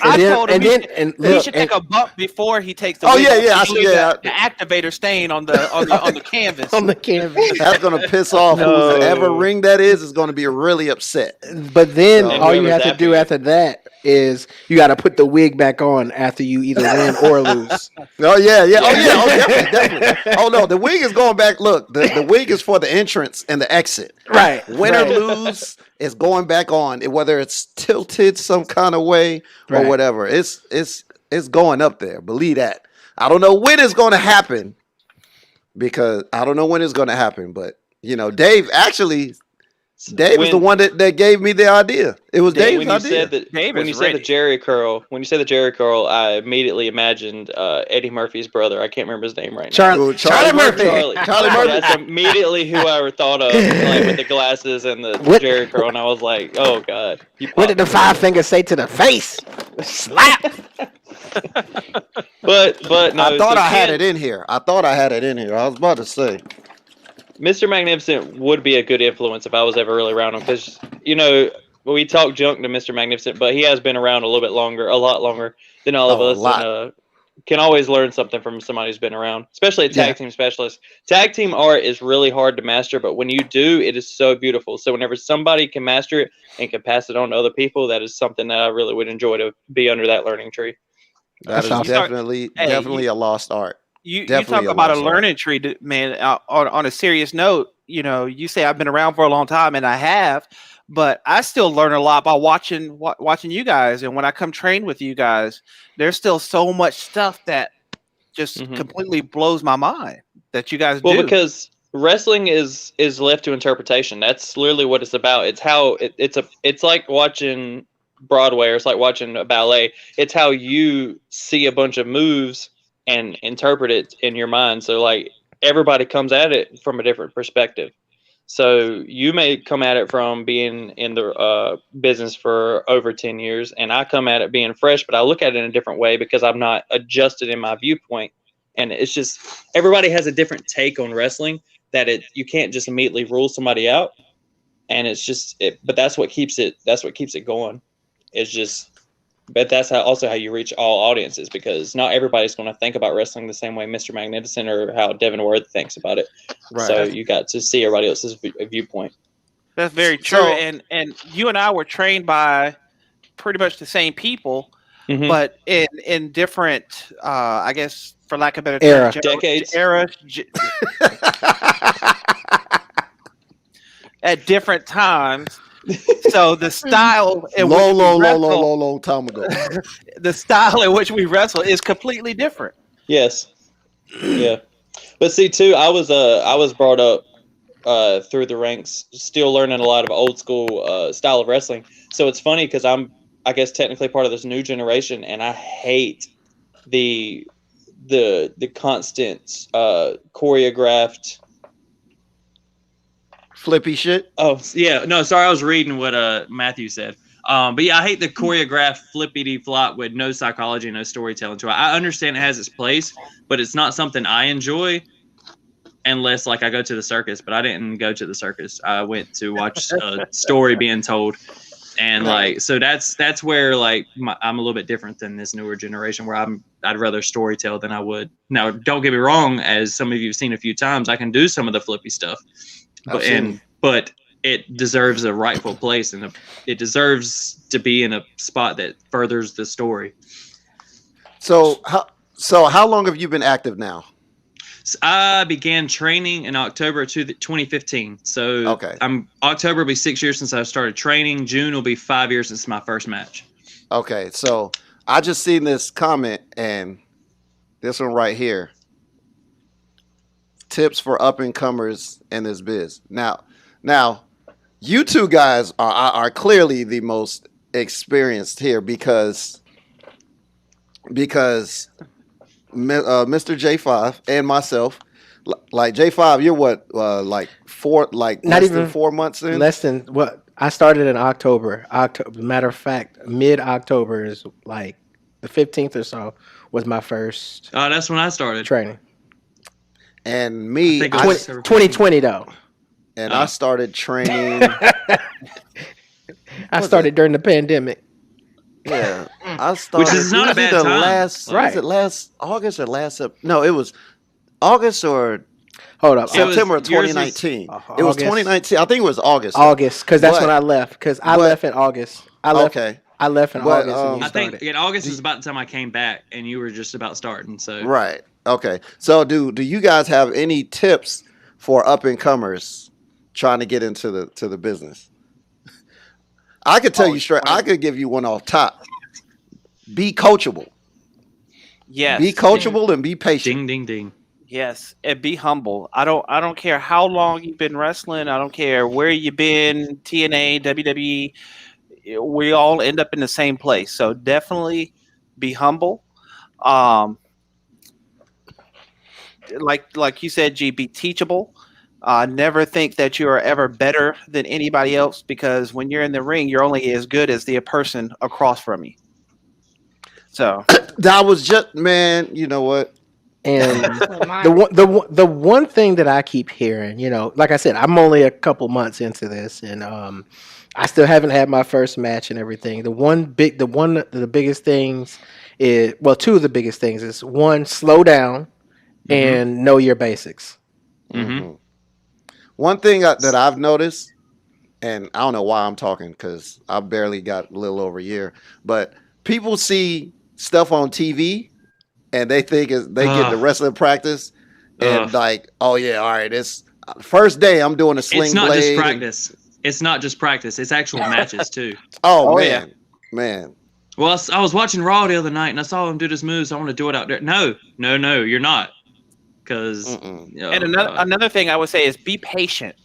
I told him he should take a bump before he takes the wig off. The activator stain on the canvas. On the canvas. That's gonna piss off whoever ring that is gonna be really upset. But then all you have to do after that is you got to put the wig back on after you either win or lose. Definitely. Oh no, the wig is going back. Look, the wig is for the entrance and the exit. Right. Win or lose, is going back on. Whether it's tilted some kind of way or whatever, it's going up there. Believe that. I don't know when it's going to happen, but Dave actually Dave was the one that gave me the idea. It was Dave's idea. When you said the Jerry curl, I immediately imagined Eddie Murphy's brother. I can't remember his name right now. Charlie Murphy. Charlie Murphy. That's immediately who I thought of, like with the glasses and the Jerry curl, and I was like, oh god. What did the 5 fingers say to the face? Slap. But no, I thought I had it in here. I was about to say. Mr. Magnificent would be a good influence if I was ever really around him, because we talk junk to Mr. Magnificent, but he has been around a lot longer than all of us, and can always learn something from somebody who's been around, especially a tag team specialist. Tag team art is really hard to master, but when you do, it is so beautiful. So whenever somebody can master it and can pass it on to other people, that is something that I really would enjoy to be under that learning tree. That is definitely a lost art. You talk about a learning tree, man. On a serious note, you say I've been around for a long time, and I have, but I still learn a lot by watching you guys. And when I come train with you guys, there's still so much stuff that just completely blows my mind that you guys do. Well, because wrestling is left to interpretation. That's literally what it's about. It's how it's like watching Broadway, or it's like watching a ballet. It's how you see a bunch of moves and interpret it in your mind. So like everybody comes at it from a different perspective. So you may come at it from being in the business for over 10 years, and I come at it being fresh, but I look at it in a different way because I'm not adjusted in my viewpoint. And it's just, everybody has a different take on wrestling, that you can't just immediately rule somebody out. And it's just, but that's what keeps it going. It's just, but that's also how you reach all audiences, because not everybody's going to think about wrestling the same way Mr. Magnificent or how Devin Worth thinks about it. Right. So you got to see everybody else's viewpoint. That's very true. So, and you and I were trained by pretty much the same people, but in different, I guess, for lack of a better term, decades. At different times. So the style long time ago. The style in which we wrestle is completely different. Yes. Yeah. But see too, I was brought up through the ranks, still learning a lot of old school style of wrestling. So it's funny because I'm, I guess, technically part of this new generation, and I hate the constant choreographed flippy shit. Oh yeah, no, sorry, I was reading what Matthew said. But yeah, I hate the choreographed flippity flop with no psychology, no storytelling to it. I understand it has its place, but it's not something I enjoy unless like I go to the circus. But I didn't go to the circus. I went to watch a story being told, and like so that's where like I'm a little bit different than this newer generation, where I'd rather storytell than I would. Now, don't get me wrong, as some of you have seen a few times, I can do some of the flippy stuff. But it deserves a rightful place, and it deserves to be in a spot that furthers the story. So how long have you been active now? So I began training in October 2015. So okay. October will be 6 years since I started training. June will be 5 years since my first match. Okay, so I just seen this comment, and this one right here. Tips for up and comers in this biz. Now, you two guys are clearly the most experienced here because Mr. J5 and myself, like J5, you're what, like not even 4 months in? Less than what I started in October. Matter of fact, mid-October is like the 15th or so was my first. Oh, that's when I started training. And me, 2020 though. And I started training. I started during the pandemic. Yeah, I started. Which is not a bad time. Was it last August or last? No, it was August or. Hold up, September of 2019. It was 2019. I think it was August. August, because that's when I left. Because I left in August. I left in August. I think in August is about the time I came back, and you were just about starting. So right. Okay. So do you guys have any tips for up and comers trying to get into the business? I could tell you straight. I could give you one off top. Be coachable. Yes. Be coachable and be patient. Ding ding ding. Yes, and be humble. I don't care how long you've been wrestling. I don't care where you've been, TNA, WWE. We all end up in the same place. So definitely be humble. Um, like you said, G, be teachable. Never think that you are ever better than anybody else, because when you're in the ring, you're only as good as the person across from you. So That was just, man. You know what? And Mine. the one thing that I keep hearing, like I said, I'm only a couple months into this, and I still haven't had my first match and everything. The biggest things is, well, two of the biggest things is, one, slow down and know your basics. Mm-hmm. One thing that I've noticed, and I don't know why I'm talking because I barely got a little over a year, but people see stuff on TV and they think they get the wrestling practice and like, oh yeah, all right, it's first day I'm doing a sling It's not blade. just practice. It's not just practice. It's actual matches too. Oh yeah. man. Well, I was watching Raw the other night and I saw him do this move, so I want to do it out there. No, you're not. Because and another thing I would say is be patient.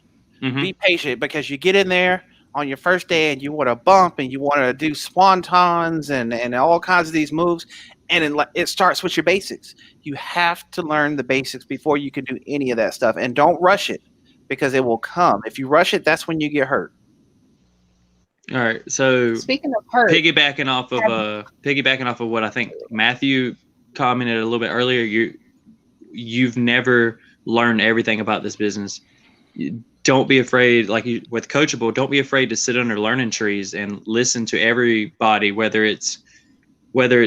Be patient, because you get in there on your first day and you want to bump and you want to do swantons and all kinds of these moves, and it starts with your basics. You have to learn the basics before you can do any of that stuff, and don't rush it, because it will come. If you rush it, that's when you get hurt. All right, so Speaking of hurt, piggybacking off of what I think Matthew commented a little bit earlier, you've never learned everything about this business. Don't be afraid, with Coachable, don't be afraid to sit under learning trees and listen to everybody, whether it's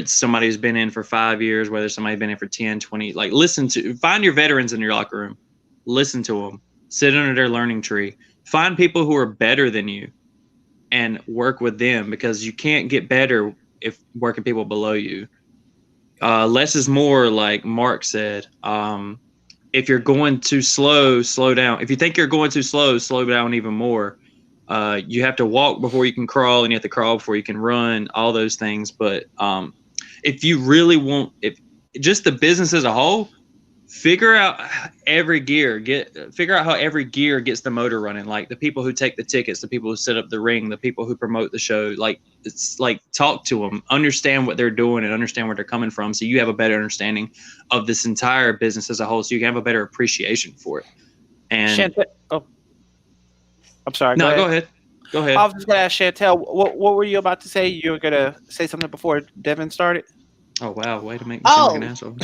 somebody who's been in for 5 years, whether somebody's been in for 10, 20, find your veterans in your locker room, listen to them, sit under their learning tree, find people who are better than you and work with them, because you can't get better if working people below you. Less is more, like Mark said. If you're going too slow down. If you think you're going too slow down even more. You have to walk before you can crawl, and you have to crawl before you can run, all those things. But if you really want, if just the business as a whole, figure out how every gear gets the motor running. Like the people who take the tickets, the people who set up the ring, the people who promote the show, talk to them, understand what they're doing and understand where they're coming from, so you have a better understanding of this entire business as a whole, so you can have a better appreciation for it. And I'm sorry. No, go ahead. I was just gonna ask Chantel, what were you about to say? You were gonna say something before Devin started? Oh wow, way to make me sound like an asshole.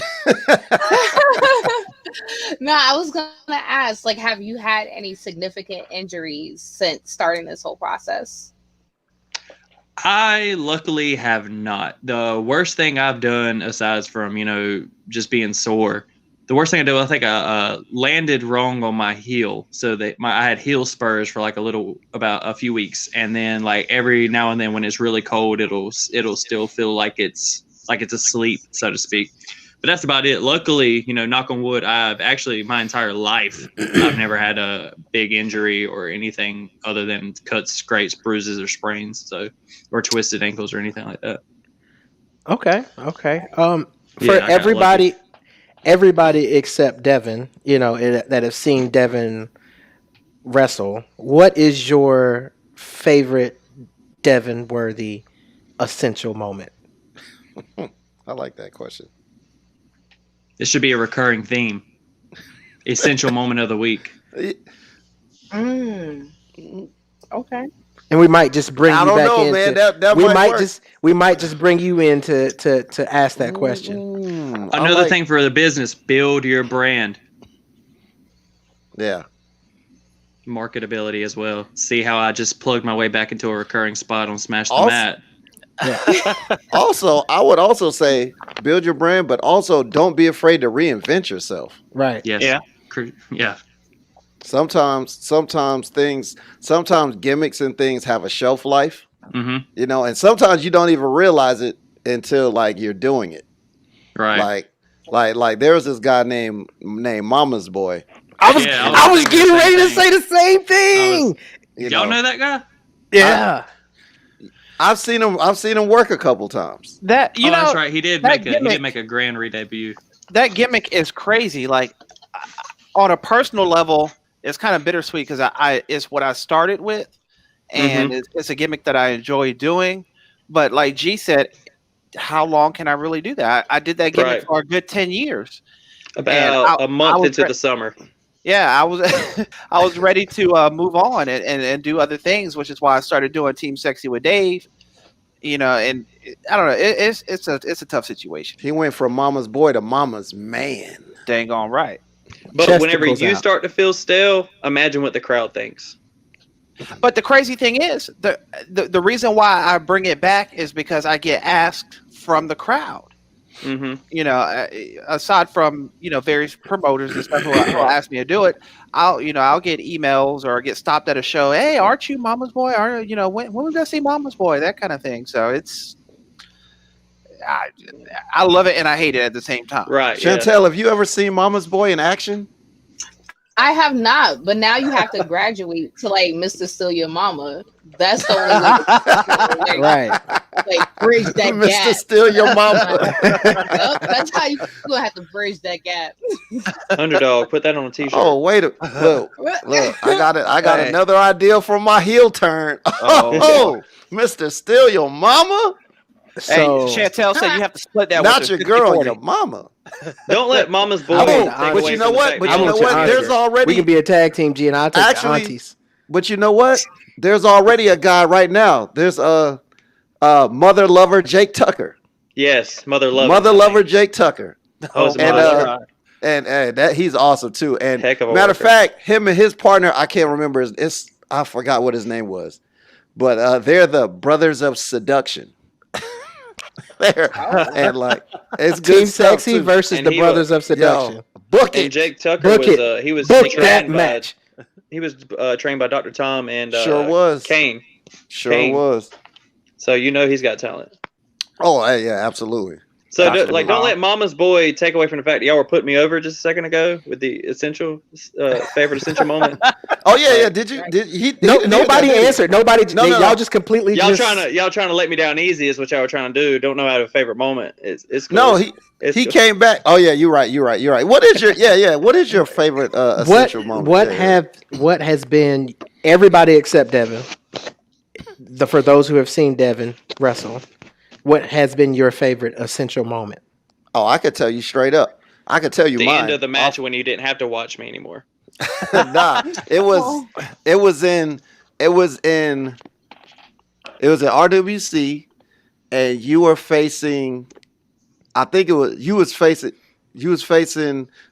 No, I was gonna ask, have you had any significant injuries since starting this whole process? I luckily have not. The worst thing I've done, aside from just being sore, the worst thing I did, I think I landed wrong on my heel, so that I had heel spurs for about a few weeks, and then every now and then when it's really cold, it'll still feel like it's asleep, so to speak. But that's about it. Luckily, knock on wood, I've actually my entire life I've never had a big injury or anything other than cuts, scrapes, bruises, or sprains, or twisted ankles or anything like that. Okay. For everybody except Devin, that have seen Devin wrestle, what is your favorite Devin-worthy essential moment? I like that question. This should be a recurring theme. Essential moment of the week. Okay. And we might just bring you back in. Man. That we might just bring you in to ask that question. Another thing for the business: build your brand. Yeah. Marketability as well. See how I just plugged my way back into a recurring spot on Smash the Mat. Yeah. Also, I would also say build your brand, but also don't be afraid to reinvent yourself. Right. Yes. Yeah. Sometimes gimmicks and things have a shelf life. Mm-hmm. And sometimes you don't even realize it until you're doing it. Right. Like there was this guy named Mama's Boy. I was getting ready to say the same thing. Y'all know that guy? Yeah. I've seen him work a couple times. That's right. He did make a grand re-debut. That gimmick is crazy. on a personal level, it's kind of bittersweet because it's what I started with, and it's a gimmick that I enjoy doing. But like G said, how long can I really do that? I did that gimmick for a good 10 years. About a month into the summer. Yeah, I was I was ready to move on and do other things, which is why I started doing Team Sexy with Dave. You know, and I don't know, it's a tough situation. He went from mama's boy to mama's man. Dang on right. But whenever you start to feel stale, imagine what the crowd thinks. But the crazy thing is, the reason why I bring it back is because I get asked from the crowd. Mm-hmm. You know, aside from various promoters and stuff who ask me to do it, I'll get emails or get stopped at a show. Hey, aren't you Mama's Boy? When we gonna see Mama's Boy? That kind of thing. So it's I love it and I hate it at the same time. Right. Chantel, have you ever seen Mama's Boy in action? I have not, but now you have to graduate to like Mr. Still Your Mama. That's the only way. Right. Like bridge that gap. Mr. Still Your Mama. Yep, that's how you're gonna have to bridge that gap. Underdog, put that on a t-shirt. Oh, wait a look. I got it. I got another idea for my heel turn. Oh, Mr. Still Your Mama. So, hey, Chantel said you have to split that. Not with your girl, your mama. Don't let Mama's Boy. But you know what? But you know what? There's already we can be a tag team, G, and I'll take the aunties. But you know what? There's already a guy right now. There's a mother lover Jake Tucker. Yes, mother lover Jake Tucker. Oh, and that he's awesome too. And matter of fact, him and his partner, I can't remember. I forgot what his name was, but they're the Brothers of Seduction. There and like it's good. Team Sexy versus the Brothers of Seduction. Book it. And Jake Tucker was that match. He was trained by Dr. Tom and sure was Kane. Sure was. So he's got talent. Oh yeah, absolutely. So don't let Mama's Boy take away from the fact that y'all were putting me over just a second ago with the favorite essential moment. Oh yeah. Did nobody answered. Nobody. Y'all just completely. Y'all trying to let me down easy is what y'all were trying to do. Don't know how to have a favorite moment. It's cool. No. He came back. Oh yeah, you're right. What is your What is your favorite essential moment? What has been everybody except Devin? For those who have seen Devin wrestle. What has been your favorite essential moment? Oh, I could tell you straight up. I could tell you the mine. end of the match when you didn't have to watch me anymore. Nah, it was in RWC, and you were facing. I think you was facing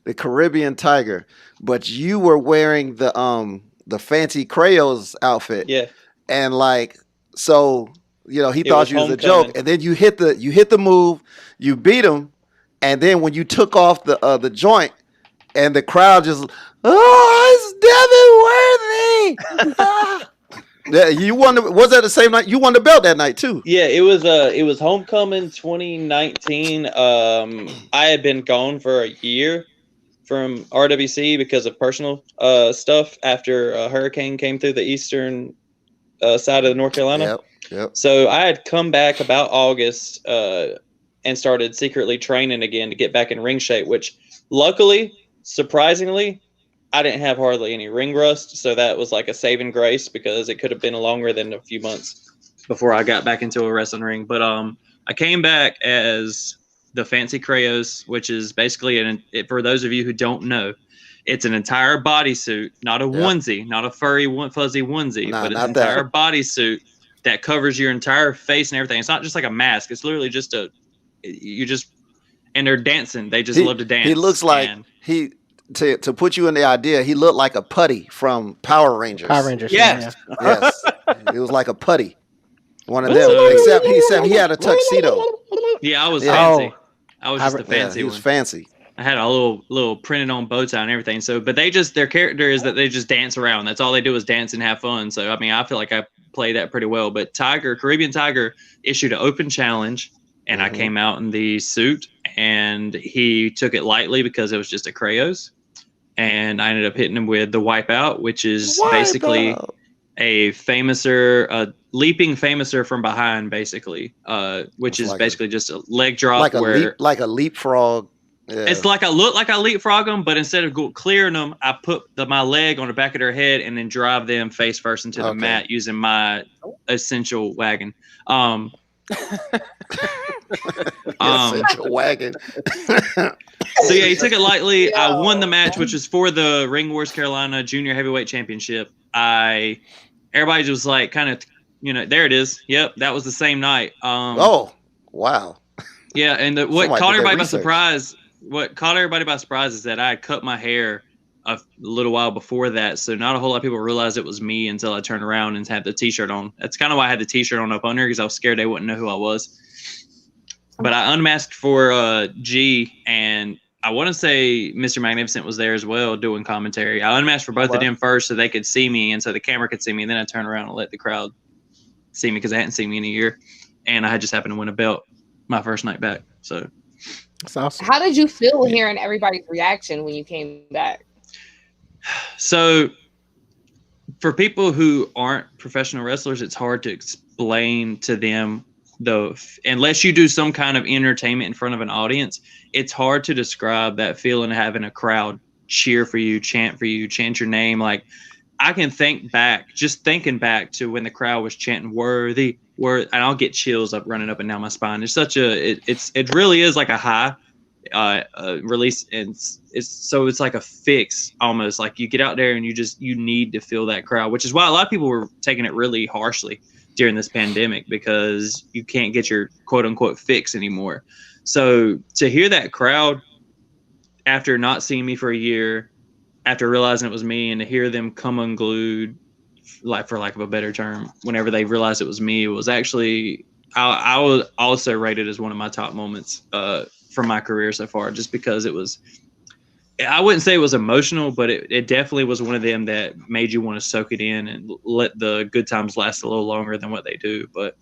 the Caribbean Tiger, but you were wearing the fancy Crayola outfit. Yeah, and like so. He thought you was a joke, and then you hit the move, you beat him, and then when you took off the joint, and the crowd just, it's Devin Worthy. Yeah, you won. Was that the same night? You won the belt that night too. Yeah, it was Homecoming 2019. I had been gone for a year from RWC because of personal stuff after a hurricane came through the eastern side of North Carolina. Yep. So I had come back about August and started secretly training again to get back in ring shape, which luckily, surprisingly, I didn't have hardly any ring rust. So that was like a saving grace because it could have been longer than a few months before I got back into a wrestling ring. But I came back as the Fancy Crayos, which is basically, for those of you who don't know, it's an entire bodysuit, not a onesie, not a furry, fuzzy onesie, but it's an entire bodysuit that covers your entire face and everything. It's not just like a mask. It's literally just and they're dancing. They just love to dance. He looks like to put you in the idea, he looked like a putty from Power Rangers. Yes. Yes. It was like a putty. One of them. Except he had a tuxedo. Yeah, I was fancy. I was just a fancy he was fancy. I had a little printed on bow tie and everything. So, but their character is that they just dance around. That's all they do is dance and have fun. So, I mean, I feel like I play that pretty well. But Caribbean Tiger issued an open challenge, and I came out in the suit, and he took it lightly because it was just a Crayos. And I ended up hitting him with the Wipeout, which is basically a leaping famouser from behind, basically, which is basically just a leg drop like a leapfrog. It's like I look like I leapfrog them, but instead of clearing them, I put my leg on the back of their head and then drive them face first into the mat using my essential wagon. Essential wagon. So yeah, he took it lightly. I won the match, which was for the Ring Wars Carolina Junior Heavyweight Championship. Everybody was like, kind of, there it is. Yep, that was the same night. Oh, wow. Yeah, and what caught everybody by surprise is that I had cut my hair a little while before that, so not a whole lot of people realized it was me until I turned around and had the T-shirt on. That's kind of why I had the T-shirt on up under, because I was scared they wouldn't know who I was. But I unmasked for G, and I want to say Mr. Magnificent was there as well doing commentary. I unmasked for both of them first so they could see me and so the camera could see me, and then I turned around and let the crowd see me because they hadn't seen me in a year, and I had just happened to win a belt my first night back. So that's awesome. How did you feel hearing everybody's reaction when you came back? So for people who aren't professional wrestlers, it's hard to explain to them, though, unless you do some kind of entertainment in front of an audience. It's hard to describe that feeling of having a crowd cheer for you, chant your name. Like, I can thinking back to when the crowd was chanting "worthy," and I'll get chills running up and down my spine. It's it really is like a high release, and it's like a fix almost. Like, you get out there and you need to feel that crowd, which is why a lot of people were taking it really harshly during this pandemic, because you can't get your quote unquote fix anymore. So to hear that crowd after not seeing me for a year, after realizing it was me, and to hear them come unglued, like, for lack of a better term, whenever they realized it was me, it was actually, I would also rate it as one of my top moments from my career so far, just because it was, I wouldn't say it was emotional, but it definitely was one of them that made you want to soak it in and let the good times last a little longer than what they do. But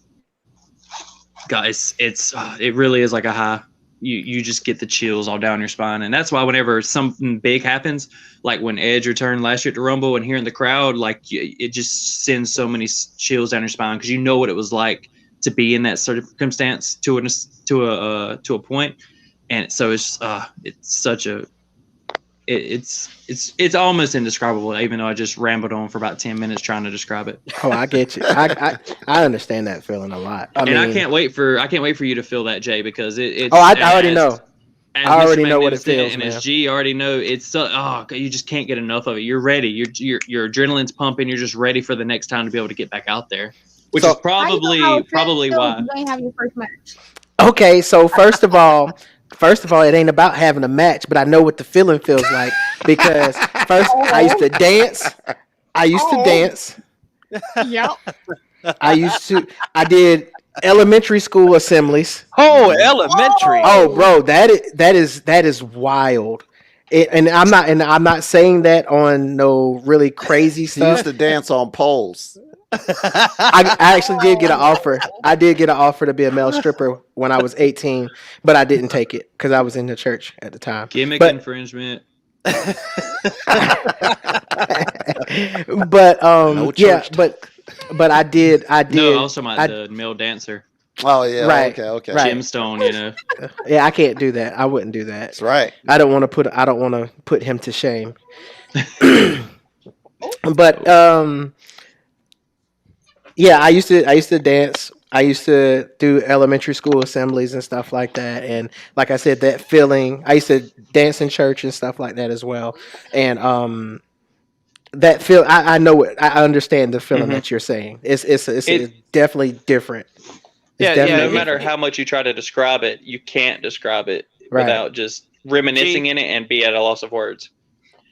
guys, it really is like a high. You just get the chills all down your spine. And that's why whenever something big happens, like when Edge returned last year to Rumble, and hearing the crowd, like, it just sends so many chills down your spine, because you know what it was like to be in that circumstance to a point. And so it's such a, it's almost indescribable, even though I just rambled on for about 10 minutes trying to describe it. Oh, I get you. I understand that feeling a lot. I can't wait for you to feel that, Jay, because it's. Oh, I already know. I already know what it feels, and man. as G already know, it's you just can't get enough of it. You're ready. Your adrenaline's pumping. You're just ready for the next time to be able to get back out there, which is probably why. You ain't have your first match. Okay, so first of all, it ain't about having a match, but I know what the feeling feels like, because first I used to dance. Yep. I did elementary school assemblies. Oh, elementary. Oh, bro, that is wild. And I'm not saying that on no really crazy He stuff. used to dance on poles. I actually did get an offer. I did get an offer to be a male stripper when I was 18, but I didn't take it because I was in the church at the time. Gimmick infringement. But No church. but I did. No, also the male dancer. Oh yeah, right, okay. right. Gemstone, Yeah, I can't do that. I wouldn't do that. That's right. I don't want to put him to shame. But yeah, I used to dance. I used to do elementary school assemblies and stuff like that. And like I said, that feeling, I used to dance in church and stuff like that as well. And that feel, I know it. I understand the feeling that you're saying. It's definitely different. No matter how much you try to describe it, you can't describe it without just reminiscing in it and be at a loss of words.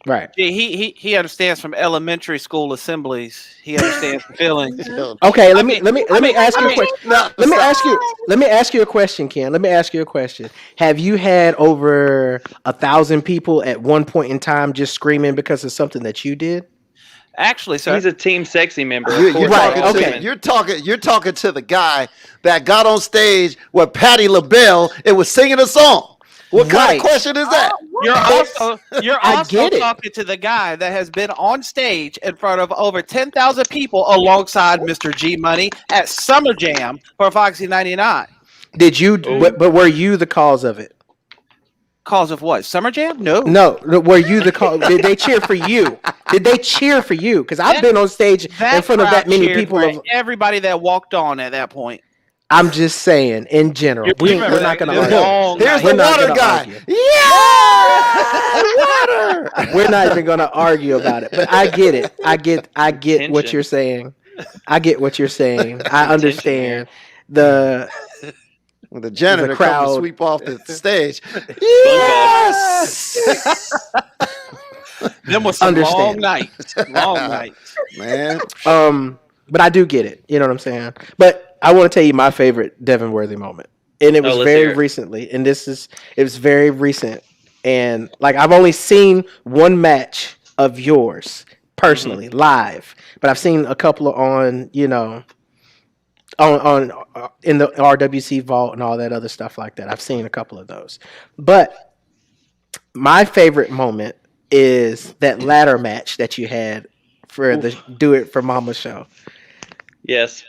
Right. Yeah, he understands from elementary school assemblies. He understands the feelings. Okay, let me ask you a question. Let me ask you a question, Ken. Let me ask you a question. Have you had over 1,000 people at one point in time just screaming because of something that you did? Actually, sir, he's a Team Sexy member. You're talking to the guy that got on stage with Patti LaBelle and was singing a song. What kind of question is that? You're also talking to the guy that has been on stage in front of over 10,000 people alongside Mr. G Money at Summer Jam for Foxy 99. Did you? But were you the cause of it? Cause of what? Summer Jam? No. No, were you the call? Did they cheer for you? Did they cheer for you? Because I've been on stage in front of that many people. Everybody that walked on at that point. I'm just saying, in general, we're not going to argue. Here's the water guy. Yeah, water. We're not even going to argue about it. But I get it. I get what you're saying. I get what you're saying. I understand the janitor crowd comes to sweep off the stage. Yes. Them was some long nights. Long nights, man. But I do get it. You know what I'm saying? But I want to tell you my favorite Devin Worthy moment. And it was very recently. And it was very recent. And like I've only seen one match of yours personally live, but I've seen a couple on, on in the RWC vault and all that other stuff like that. I've seen a couple of those. But my favorite moment is that ladder match that you had for the Do It for Mama show. Yes.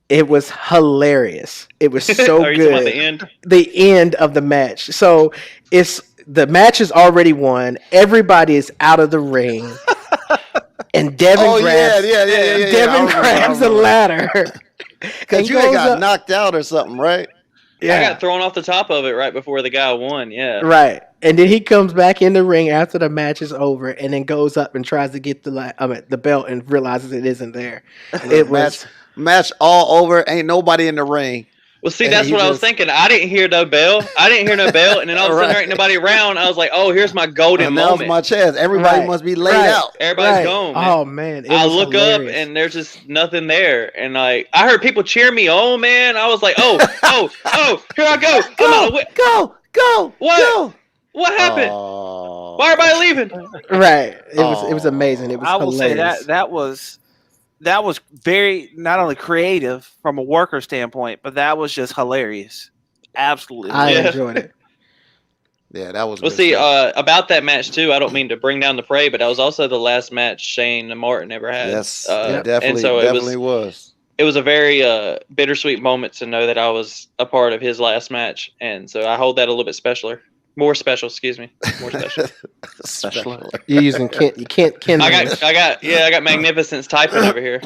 It was hilarious. It was so Are you good. talking about the end? The end of the match. So the match is already won. Everybody is out of the ring. And Devin grabs the ladder. Because you got knocked out or something, right? Yeah. I got thrown off the top of it right before the guy won. Yeah. Right. And then he comes back in the ring after the match is over and then goes up and tries to get the belt and realizes it isn't there. It was match all over. Ain't nobody in the ring. Well, see, that's what I was thinking. I didn't hear no bell. And then all of a sudden there ain't nobody around. I was like, oh, here's my golden moment. That was my chance. Everybody must be laid out. Everybody's gone. Man. Oh, man. I look up and there's just nothing there. And I heard people cheer me on, man. I was like, oh, here I go. Go. What? Go. What happened? Why everybody leaving? Right. It was amazing. It was hilarious. I will say that was very not only creative from a worker standpoint, but that was just hilarious. Absolutely. I enjoyed it. Yeah, that was well. See, about that match too. I don't mean to bring down the parade, but that was also the last match Shane and Martin ever had. Yes, definitely. And so definitely was. It was a very bittersweet moment to know that I was a part of his last match, and so I hold that a little bit more special. Excuse me, more special. You're using you can't. I got Magnificence typing over here.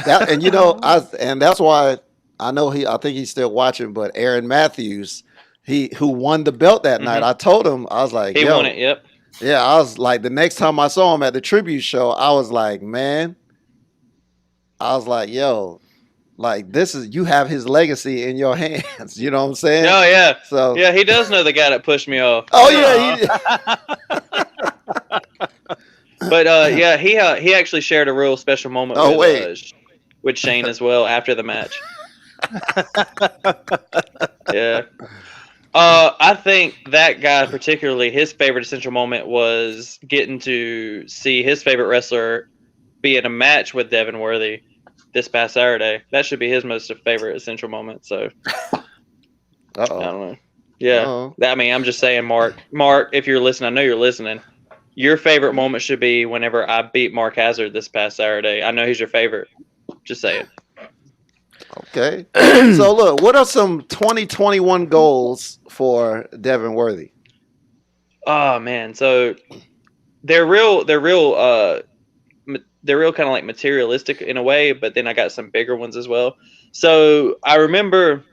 And that's why I know I think he's still watching. But Aaron Matthews, who won the belt that night, I told him, I was like, he won it. Yep. Yeah, I was like, the next time I saw him at the tribute show, I was like, man, yo, like you have his legacy in your hands. You know what I'm saying? Oh yeah. So yeah, he does know the guy that pushed me off. Oh yeah. But he actually shared a real special moment with Shane as well after the match. Yeah. I think that guy particularly, his favorite Essential moment was getting to see his favorite wrestler be in a match with Devin Worthy this past Saturday. That should be his most favorite Essential moment. So, I don't know. Yeah. I mean, I'm just saying, Mark, if you're listening, I know you're listening. Your favorite moment should be whenever I beat Mark Hazard this past Saturday. I know he's your favorite. Just saying. Okay. So look, what are some 2021 goals for Devin Worthy? Oh man, so they're real kind of like materialistic in a way, but then I got some bigger ones as well. So I remember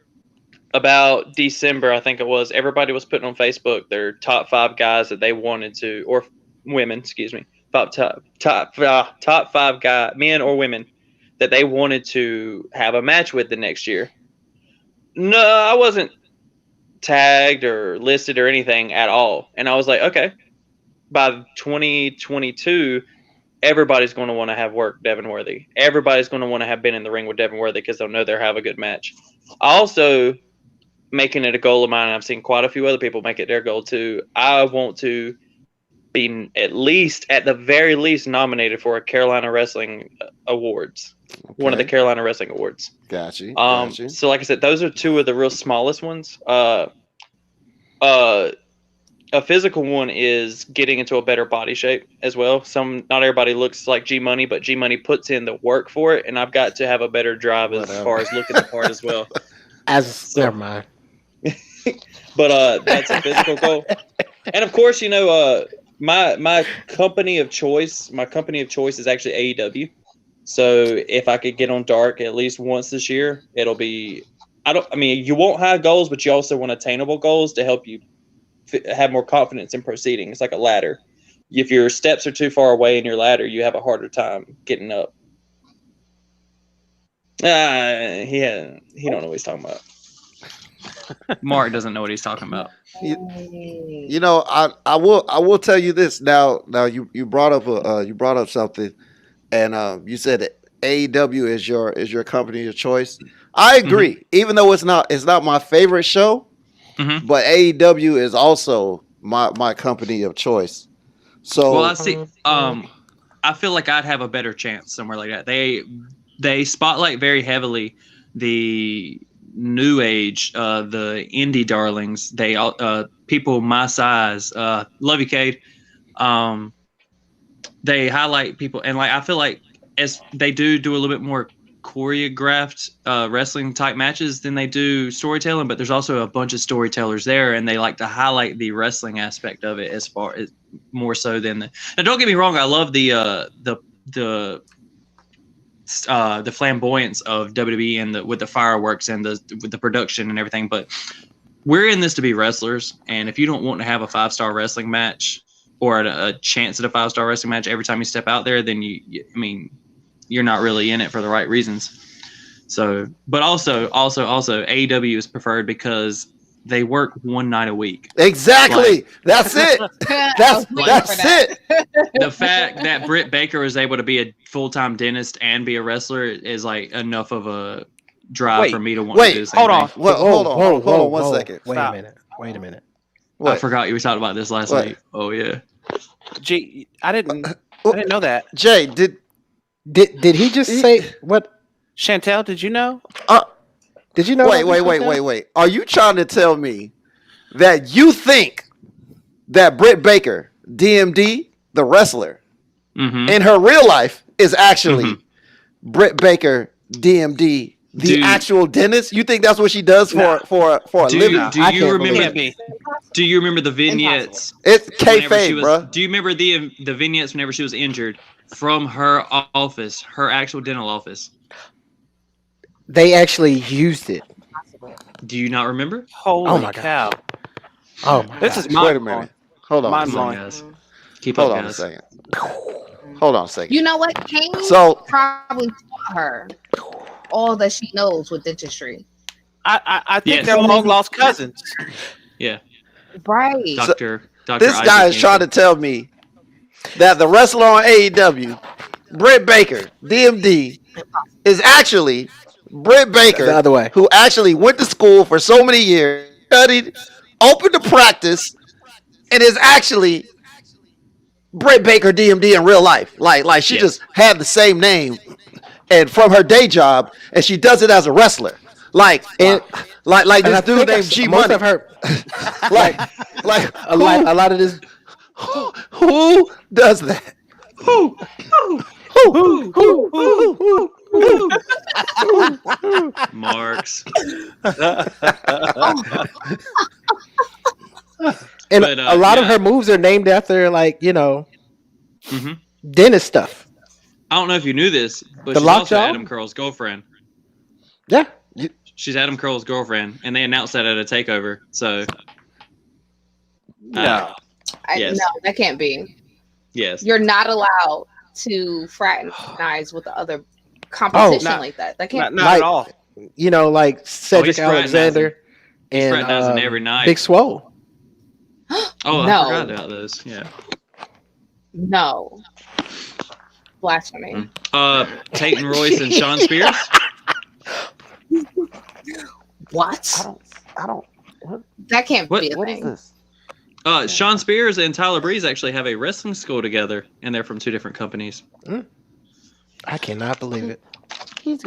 about December, I think it was, everybody was putting on Facebook their top 5 guys that they wanted to, or women, excuse me, top 5 guys, men or women, that they wanted to have a match with the next year. No, I wasn't tagged or listed or anything at all. And I was like, okay, by 2022, everybody's going to want to have worked Devin Worthy. Everybody's going to want to have been in the ring with Devin Worthy because they'll know they'll have a good match. Also, making it a goal of mine, and I've seen quite a few other people make it their goal too, I want to be at the very least nominated for a Carolina Wrestling Awards. Okay. One of the Carolina Wrestling Awards. Gotcha. So like I said, those are 2 of the real smallest ones. A physical one is getting into a better body shape as well. Not everybody looks like G Money, but G Money puts in the work for it, and I've got to have a better drive as far as looking the part as well. Never mind. But that's a physical goal. And of course, my company of choice is actually AEW. So if I could get on Dark at least once this year, it'll be. You won't have goals, but you also want attainable goals to help you have more confidence in proceeding. It's like a ladder. If your steps are too far away in your ladder, you have a harder time getting up. He don't know what he's talking about. Mark doesn't know what he's talking about. I will tell you this now. You brought up something, and you said that AEW is your company of choice. I agree, even though it's not my favorite show, but AEW is also my company of choice. So, well, I see. I feel like I'd have a better chance somewhere like that. They spotlight very heavily the new age, the indie darlings. They people my size. Love you, Cade. They highlight people, and I feel like as they do a little bit more choreographed wrestling type matches than they do storytelling, but there's also a bunch of storytellers there, and they like to highlight the wrestling aspect of it as far as more so than the. Now, don't get me wrong, I love the flamboyance of WWE and with the fireworks and with the production and everything, but we're in this to be wrestlers, and if you don't want to have a 5-star wrestling match or a chance at a 5-star wrestling match every time you step out there, then you're not really in it for the right reasons. So, but also AEW is preferred because they work one night a week. Exactly. That's it. That's it. The fact that Britt Baker was able to be a full-time dentist and be a wrestler is enough of a drive for me to want to do the same thing. Hold on 1 second. Wait a minute. I forgot you were talking about this last week. Oh yeah. Gee, I didn't know that. Jay, did he just say what? Chantel, did you know? Did you know? Wait. Are you trying to tell me that you think that Britt Baker, DMD, the wrestler, in her real life is actually Britt Baker, DMD, the actual dentist? You think that's what she does for a living? Do you remember the vignettes? It's kayfabe, bro. Do you remember the vignettes whenever she was injured from her office, her actual dental office? They actually used it. Do you not remember? Holy cow! Oh my this God. is mind Wait a minute. Hold on. Mind blowing. Hold on a second. Hold on a second. You know what? Kane probably taught her all that she knows with dentistry. I think they're long lost cousins. Yeah. Right. Doctor. This guy is trying to tell me that the wrestler on AEW, Britt Baker, DMD, is actually Britt Baker, the other way, who actually went to school for so many years, studied, opened a practice, and is actually Britt Baker, DMD in real life. Like she just had the same name, and from her day job, and she does it as a wrestler. Like this dude named G Money. Of her, a lot of this. Who does that? Who? Marks. And a lot of her moves are named after dentist stuff. I don't know if you knew this, but she's also Adam Curl's girlfriend. Yeah. She's Adam Curl's girlfriend, and they announced that at a takeover. So no. Yes. No, that can't be. Yes. You're not allowed to fraternize with the other competition like that. That can't not at all. Like Cedric Alexander and every night. Big Swole. Oh, no. I forgot about those. Yeah. No. Blasphemy. Peyton Royce and Sean Spears. What? I don't. What? That can't be a what thing. Is this? Sean Spears and Tyler Breeze actually have a wrestling school together, and they're from two different companies. I cannot believe it.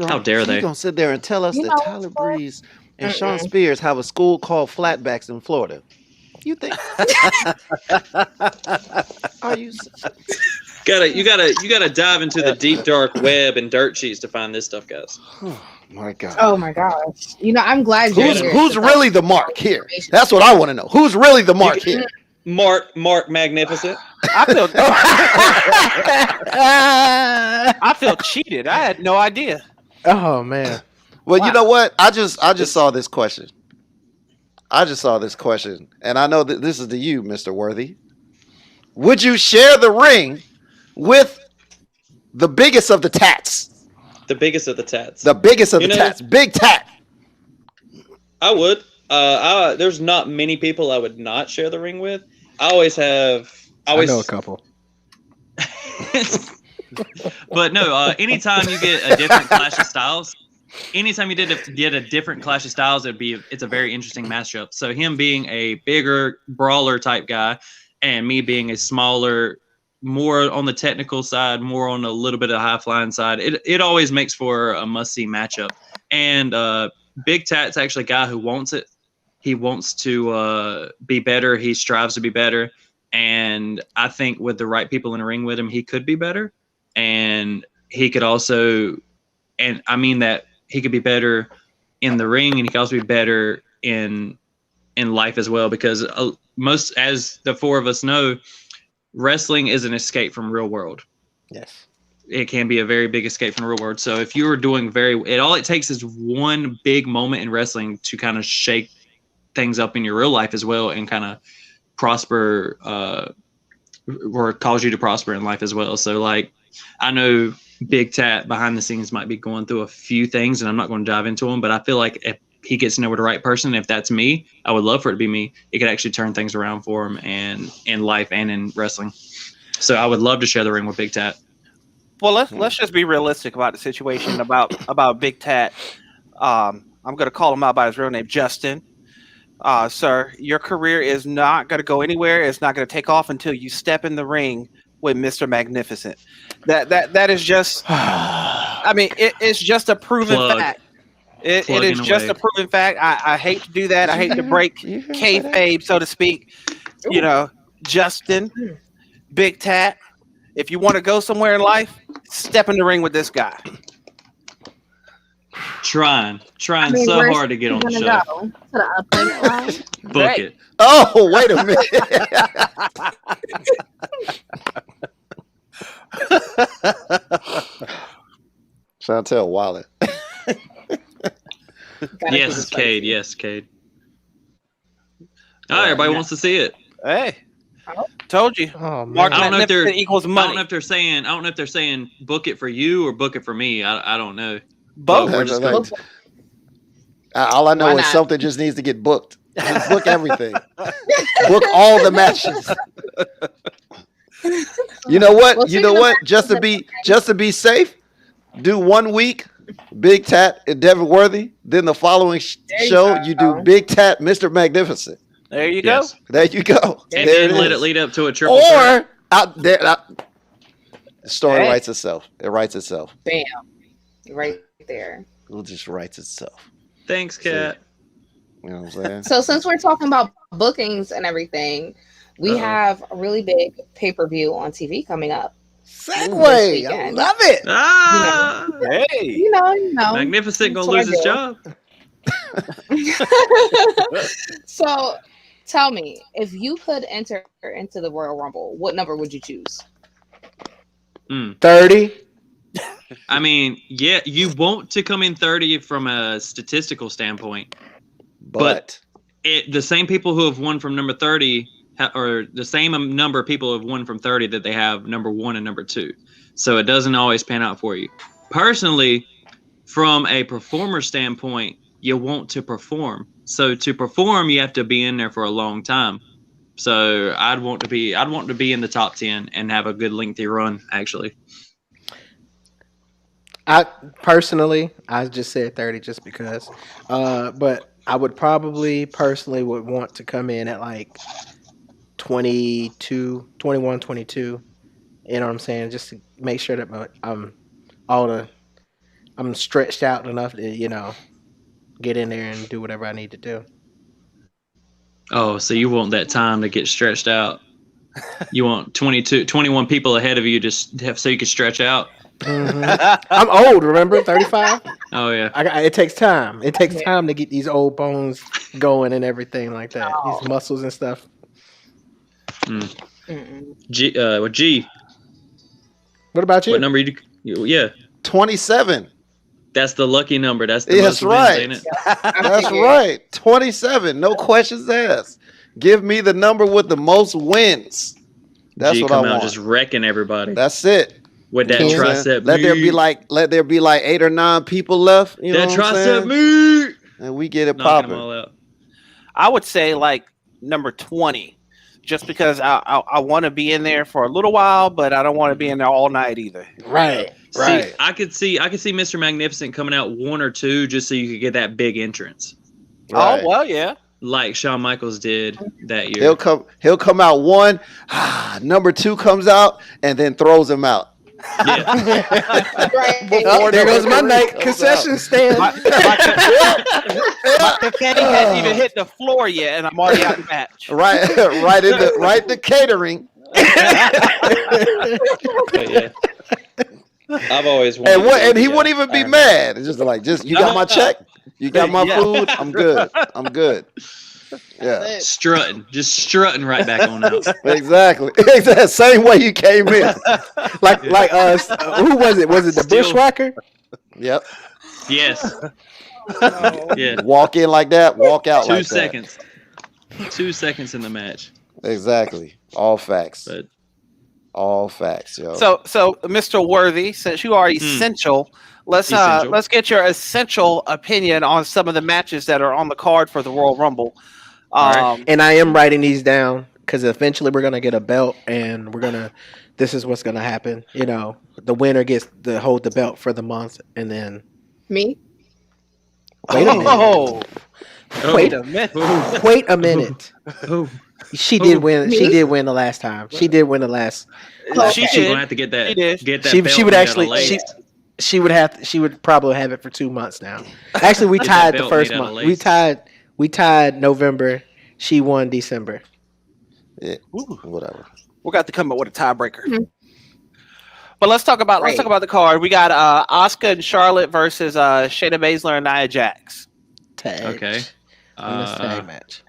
How dare they? He's gonna sit there and tell us that Tyler Breeze and Sean Spears have a school called Flatbacks in Florida. You think? Are you? You gotta dive into the deep dark web and dirt sheets to find this stuff, guys. My God. Oh my gosh. I'm glad you're here. Who's really the mark here? That's what I want to know. Who's really the mark here? Mark Magnificent. I feel cheated. I had no idea. Oh man. Well, you know what? I just saw this question. And I know that this is to you, Mr. Worthy. Would you share the ring with the biggest of the tats? The biggest of the tats. The biggest of the tats. Big tat. I would. There's not many people I would not share the ring with. I know a couple. But no, anytime you get a different clash of styles, anytime you get a different clash of styles, it's a very interesting matchup. So him being a bigger brawler type guy, and me being a smaller, more on the technical side, more on a little bit of high flying side, it always makes for a must see matchup. And Big Tat's actually a guy who wants it. He wants to be better. He strives to be better. And I think with the right people in the ring with him, he could be better. And he could also, and I mean that he could be better in the ring, and he could also be better in life as well. Because as the four of us know, wrestling is an escape from real world. Yes. It can be a very big escape from the real world. So if you were doing all it takes is one big moment in wrestling to kind of shake things up in your real life as well, and kind of prosper or cause you to prosper in life as well. So like, I know Big Tat behind the scenes might be going through a few things, and I'm not going to dive into them, but I feel like if he gets to know the right person, if that's me, I would love for it to be me. It could actually turn things around for him, and in life and in wrestling. So I would love to share the ring with Big Tat. Well, let's just be realistic about the situation about Big Tat. I'm going to call him out by his real name, Justin. Sir, your career is not going to go anywhere. It's not going to take off until you step in the ring with Mr. Magnificent. That is just. I mean, it's just a proven fact. It is just a proven fact. I hate to do that. I hate to break kayfabe, so to speak. You know, Justin, Big Tat. If you want to go somewhere in life, step in the ring with this guy. Trying so hard to get on the show. To the appointment line? Book it. Oh, wait a minute. Chantel Wallet. Yes, Cade. Yes, Cade. Oh, everybody wants to see it. Hey, told you. Oh, Mark man. I don't know if they're equals money. I don't know if they're saying book it for you or book it for me. I don't know. Both. We're just going All I know is something just needs to get booked. Just book everything. Book all the matches. You know what? Just to be safe, do 1 week Big Tat and Devin Worthy. Then the following show you do Big Tat, Mr. Magnificent. There you go. There you go. And then let it lead up to a triple. Or out there, the story writes itself. It writes itself. Bam. Right there. It just writes itself. Thanks, Kat. You know what I'm saying? So since we're talking about bookings and everything, we have a really big pay-per-view on TV coming up. Segue. I love it. Ah, Hey. You know. Magnificent gonna lose his job. So tell me, if you could enter into the Royal Rumble, what number would you choose? 30. I mean, yeah, you want to come in 30 from a statistical standpoint, but the same people who have won from number 30 or the same number of people have won from 30 that they have number 1 and number 2. So it doesn't always pan out for you. Personally, from a performer standpoint, you want to perform. So to perform, you have to be in there for a long time. So I'd want to be in the top 10 and have a good lengthy run, actually. I just said 30 just because. But I would probably personally would want to come in at like 22, 21, 22. You know what I'm saying? Just to make sure that I'm stretched out enough to, get in there and do whatever I need to do. Oh, so you want that time to get stretched out. You want 21 people ahead of you so you can stretch out. Mm-hmm. I'm old, remember? 35? Oh, yeah. It takes time. It takes time to get these old bones going and everything like that. These muscles and stuff. G. What about you? What number you? Yeah. 27. That's the lucky number. That's the That's most wins, right. ain't it? That's right. 27. No questions asked. Give me the number with the most wins. That's G what I come out want. just wrecking everybody. That's it. With that You know what I'm tricep. saying? Let there be like 8 or 9 people left. You know That what I'm tricep saying? meat. And we get it Knocking them popping. all out. I would say like number 20, just because I want to be in there for a little while, but I don't want to be in there all night either. Right. See, I could see Mr. Magnificent coming out 1 or 2 just so you could get that big entrance, Right. Oh well, yeah. like Shawn Michaels did that year. He'll come out 1. Number 2 comes out and then throws him out. Yeah. Right. Oh, there goes my number night three concession comes stand. My confetti hasn't even hit the floor yet, and I'm already out of the match. Right in the catering. But yeah. I've always wanted And he wouldn't even be mad. It's just you got my check, you got my food. I'm good. Yeah, Just strutting right back on out. exactly. Same way you came in. like who was it? Was it the Bushwhacker? Yep. Yes. Yeah. Walk in like that. Walk out 2 like seconds. 2 seconds in the match. that. Exactly. All facts. But All facts, yo. So Mr. Worthy, since you are essential, let's get your essential opinion on some of the matches that are on the card for the Royal Rumble. And I am writing these down because eventually we're gonna get a belt, and this is what's gonna happen. You know, the winner gets to hold the belt for the month, and then Me? wait a minute. Oh, Wait a minute. Wait a minute. oh, She did win. She did win the last time. She did win the last. She she's did. gonna have to get that. She did. Get that. She belt would made out actually of lace. she would probably have it for 2 months now. Actually, we Get tied that the belt first made out of month. lace. We tied November. She won December. Yeah, whatever. We're got to come up with a tiebreaker. Mhm. But let's talk about Right. the card. We got Asuka and Charlotte versus Shayna Baszler and Nia Jax. Tag. Okay. In this tag match.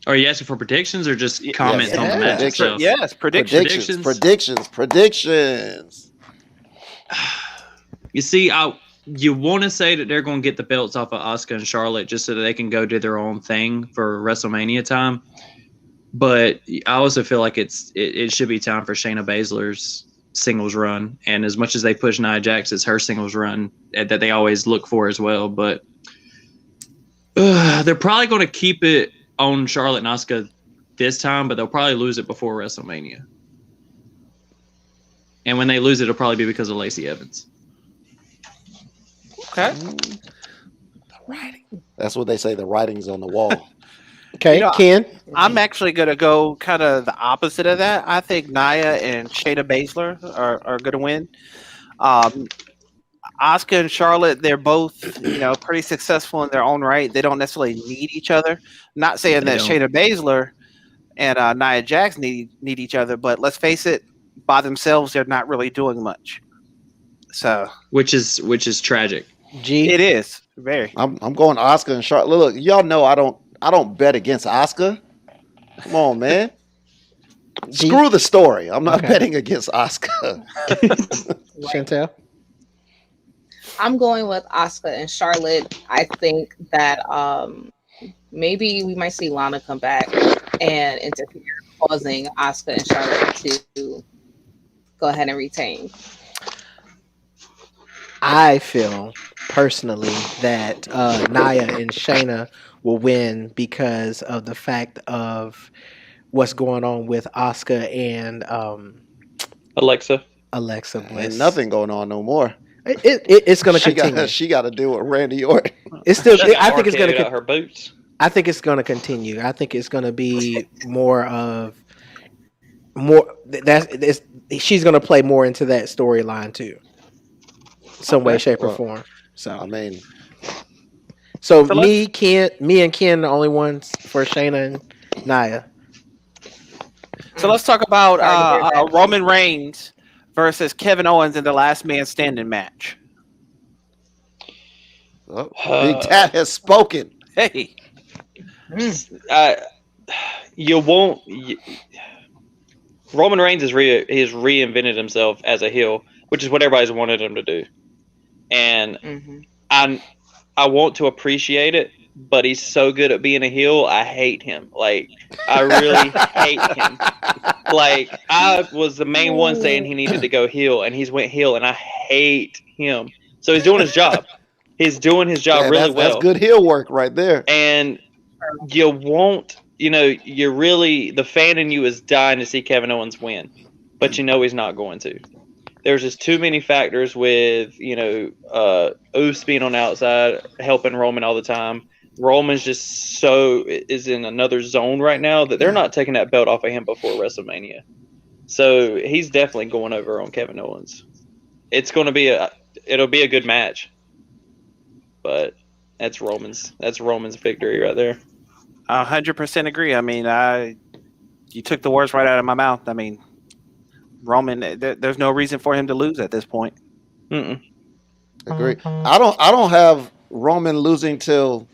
Are you asking for predictions or just comments on the yeah. match Predictions. itself? Yes, predictions. Predictions. You see, you want to say that they're going to get the belts off of Asuka and Charlotte just so that they can go do their own thing for WrestleMania time. But I also feel like it should be time for Shayna Baszler's singles run. And as much as they push Nia Jax, it's her singles run that they always look for as well. But they're probably going to keep it on Charlotte and Asuka this time, but they'll probably lose it before WrestleMania. And when they lose it, it'll probably be because of Lacey Evans. Okay. That's what they say. The writing's on the wall. Okay, You know, Ken. I'm actually going to go kind of the opposite of that. I think Nia and Shayna Baszler are going to win. Asuka and Charlotte, they're both, pretty successful in their own right. They don't necessarily need each other. Not saying They that don't. Shayna Baszler and Nia Jax need each other, but let's face it, by themselves, they're not really doing much. So Which is tragic. G. it is very. I'm going Asuka and Charlotte. Look, y'all know I don't bet against Asuka. Come on, man. G. Screw the story. I'm not Okay. betting against Asuka. Chantel. I'm going with Asuka and Charlotte. I think that maybe we might see Lana come back and interfere, causing Asuka and Charlotte to go ahead and retain. I feel personally that Nia and Shayna will win because of the fact of what's going on with Asuka and Alexa. Alexa Bliss. Ain't nothing going on no more. It's going to continue. She got to do with Randy Orton. It's still. She I think it's going RKO'd out to. her boots. I think it's going to continue. I think it's going to be more. She's going to play more into that storyline too, some way, shape, or form. So I mean, So me and Ken, the only ones for Shayna and Nia. So let's talk about Roman Reigns versus Kevin Owens in the Last Man Standing match. Big Tat has spoken. Hey, You won't. Roman Reigns has reinvented himself as a heel, which is what everybody's wanted him to do. And I want to appreciate it, but he's so good at being a heel. I hate him. Like, I really hate him. Like, I was the main one saying he needed to go heel, and he's went heel, and I hate him. So he's doing his job. He's doing his job really well. That's good heel work right there. And you won't, you're really, the fan in you is dying to see Kevin Owens win, but he's not going to. There's just too many factors with, Uso being on the outside, helping Roman all the time. Roman's just is in another zone right now that they're not taking that belt off of him before WrestleMania. So he's definitely going over on Kevin Owens. It's going to be it'll be a good match, but that's Roman's victory right there. 100% agree. I mean, you took the words right out of my mouth. I mean, Roman, there's no reason for him to lose at this point. Agree. I don't have Roman losing till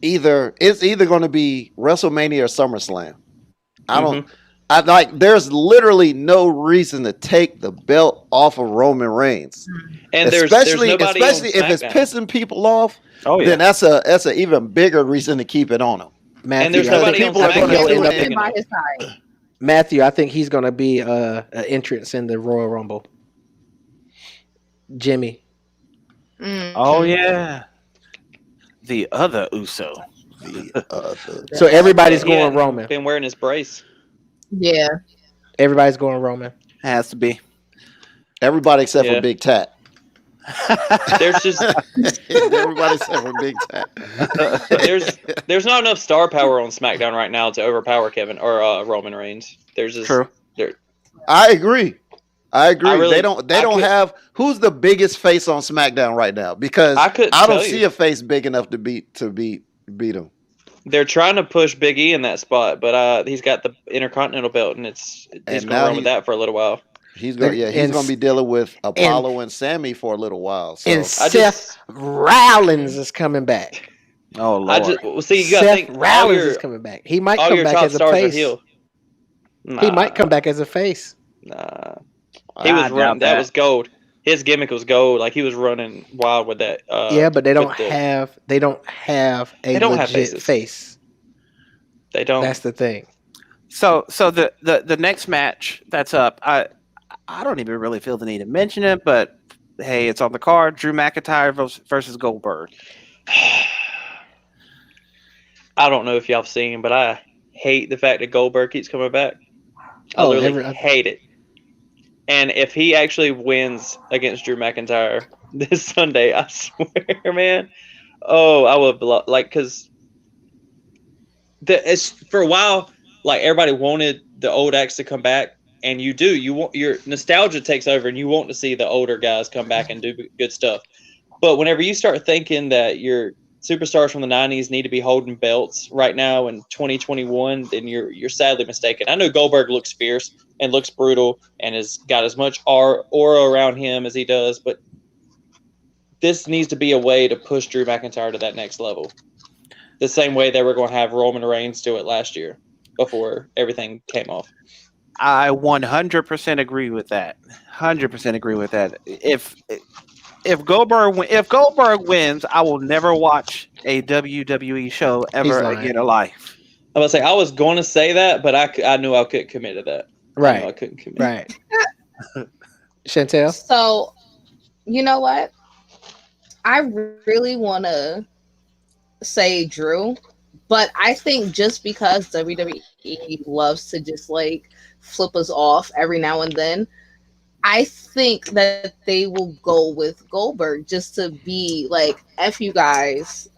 it's either going to be WrestleMania or SummerSlam. There's literally no reason to take the belt off of Roman Reigns. And especially if SmackDown. it's pissing people off, then that's an even bigger reason to keep it on him. Matthew, and there's nobody on SmackDown. Matthew, I think he's going to be an entrance in the Royal Rumble. Jimmy. Oh, yeah. The other Uso. So everybody's going Roman. Been wearing his brace. Yeah. Everybody's going Roman. Has to be. Everybody except for Big Tat. There's just everybody except for Big Tat. There's not enough star power on SmackDown right now to overpower Kevin or Roman Reigns. There's just true. I agree. They don't have who's the biggest face on SmackDown right now, because I don't see a face big enough to beat him. They're trying to push Big E in that spot, but he's got the Intercontinental belt, and he's going to run with that for a little while. He's going to be dealing with Apollo and Sammy for a little while. So. And Seth Rollins is coming back. Oh Lord! You got to think Rollins is coming back. He might come back as a face. Nah. He might come back as a face. Nah, he was running. That was gold. His gimmick was gold. Like, he was running wild with that. But they don't have a legit face. They don't. That's the thing. So the next match that's up, I don't even really feel the need to mention it, but hey, it's on the card. Drew McIntyre versus Goldberg. I don't know if y'all have seen, but I hate the fact that Goldberg keeps coming back. I literally hate it. And if he actually wins against Drew McIntyre this Sunday, I swear, man. Oh, I would because it's for a while, like, everybody wanted the old acts to come back, and you want your nostalgia takes over, and you want to see the older guys come back and do good stuff. But whenever you start thinking that your superstars from the 90s need to be holding belts right now in 2021, then you're sadly mistaken. I know Goldberg looks fierce and looks brutal and has got as much aura around him as he does, but this needs to be a way to push Drew McIntyre to that next level. The same way they were going to have Roman Reigns do it last year before everything came off. I 100% agree with that. 100% agree with that. If Goldberg wins, I will never watch a WWE show ever again in life. I was I was going to say that, but I knew I couldn't commit to that. Right. I couldn't commit. Right. Chantel? So, you know what? I really want to say Drew, but I think just because WWE loves to just flip us off every now and then, I think that they will go with Goldberg just to be F you guys,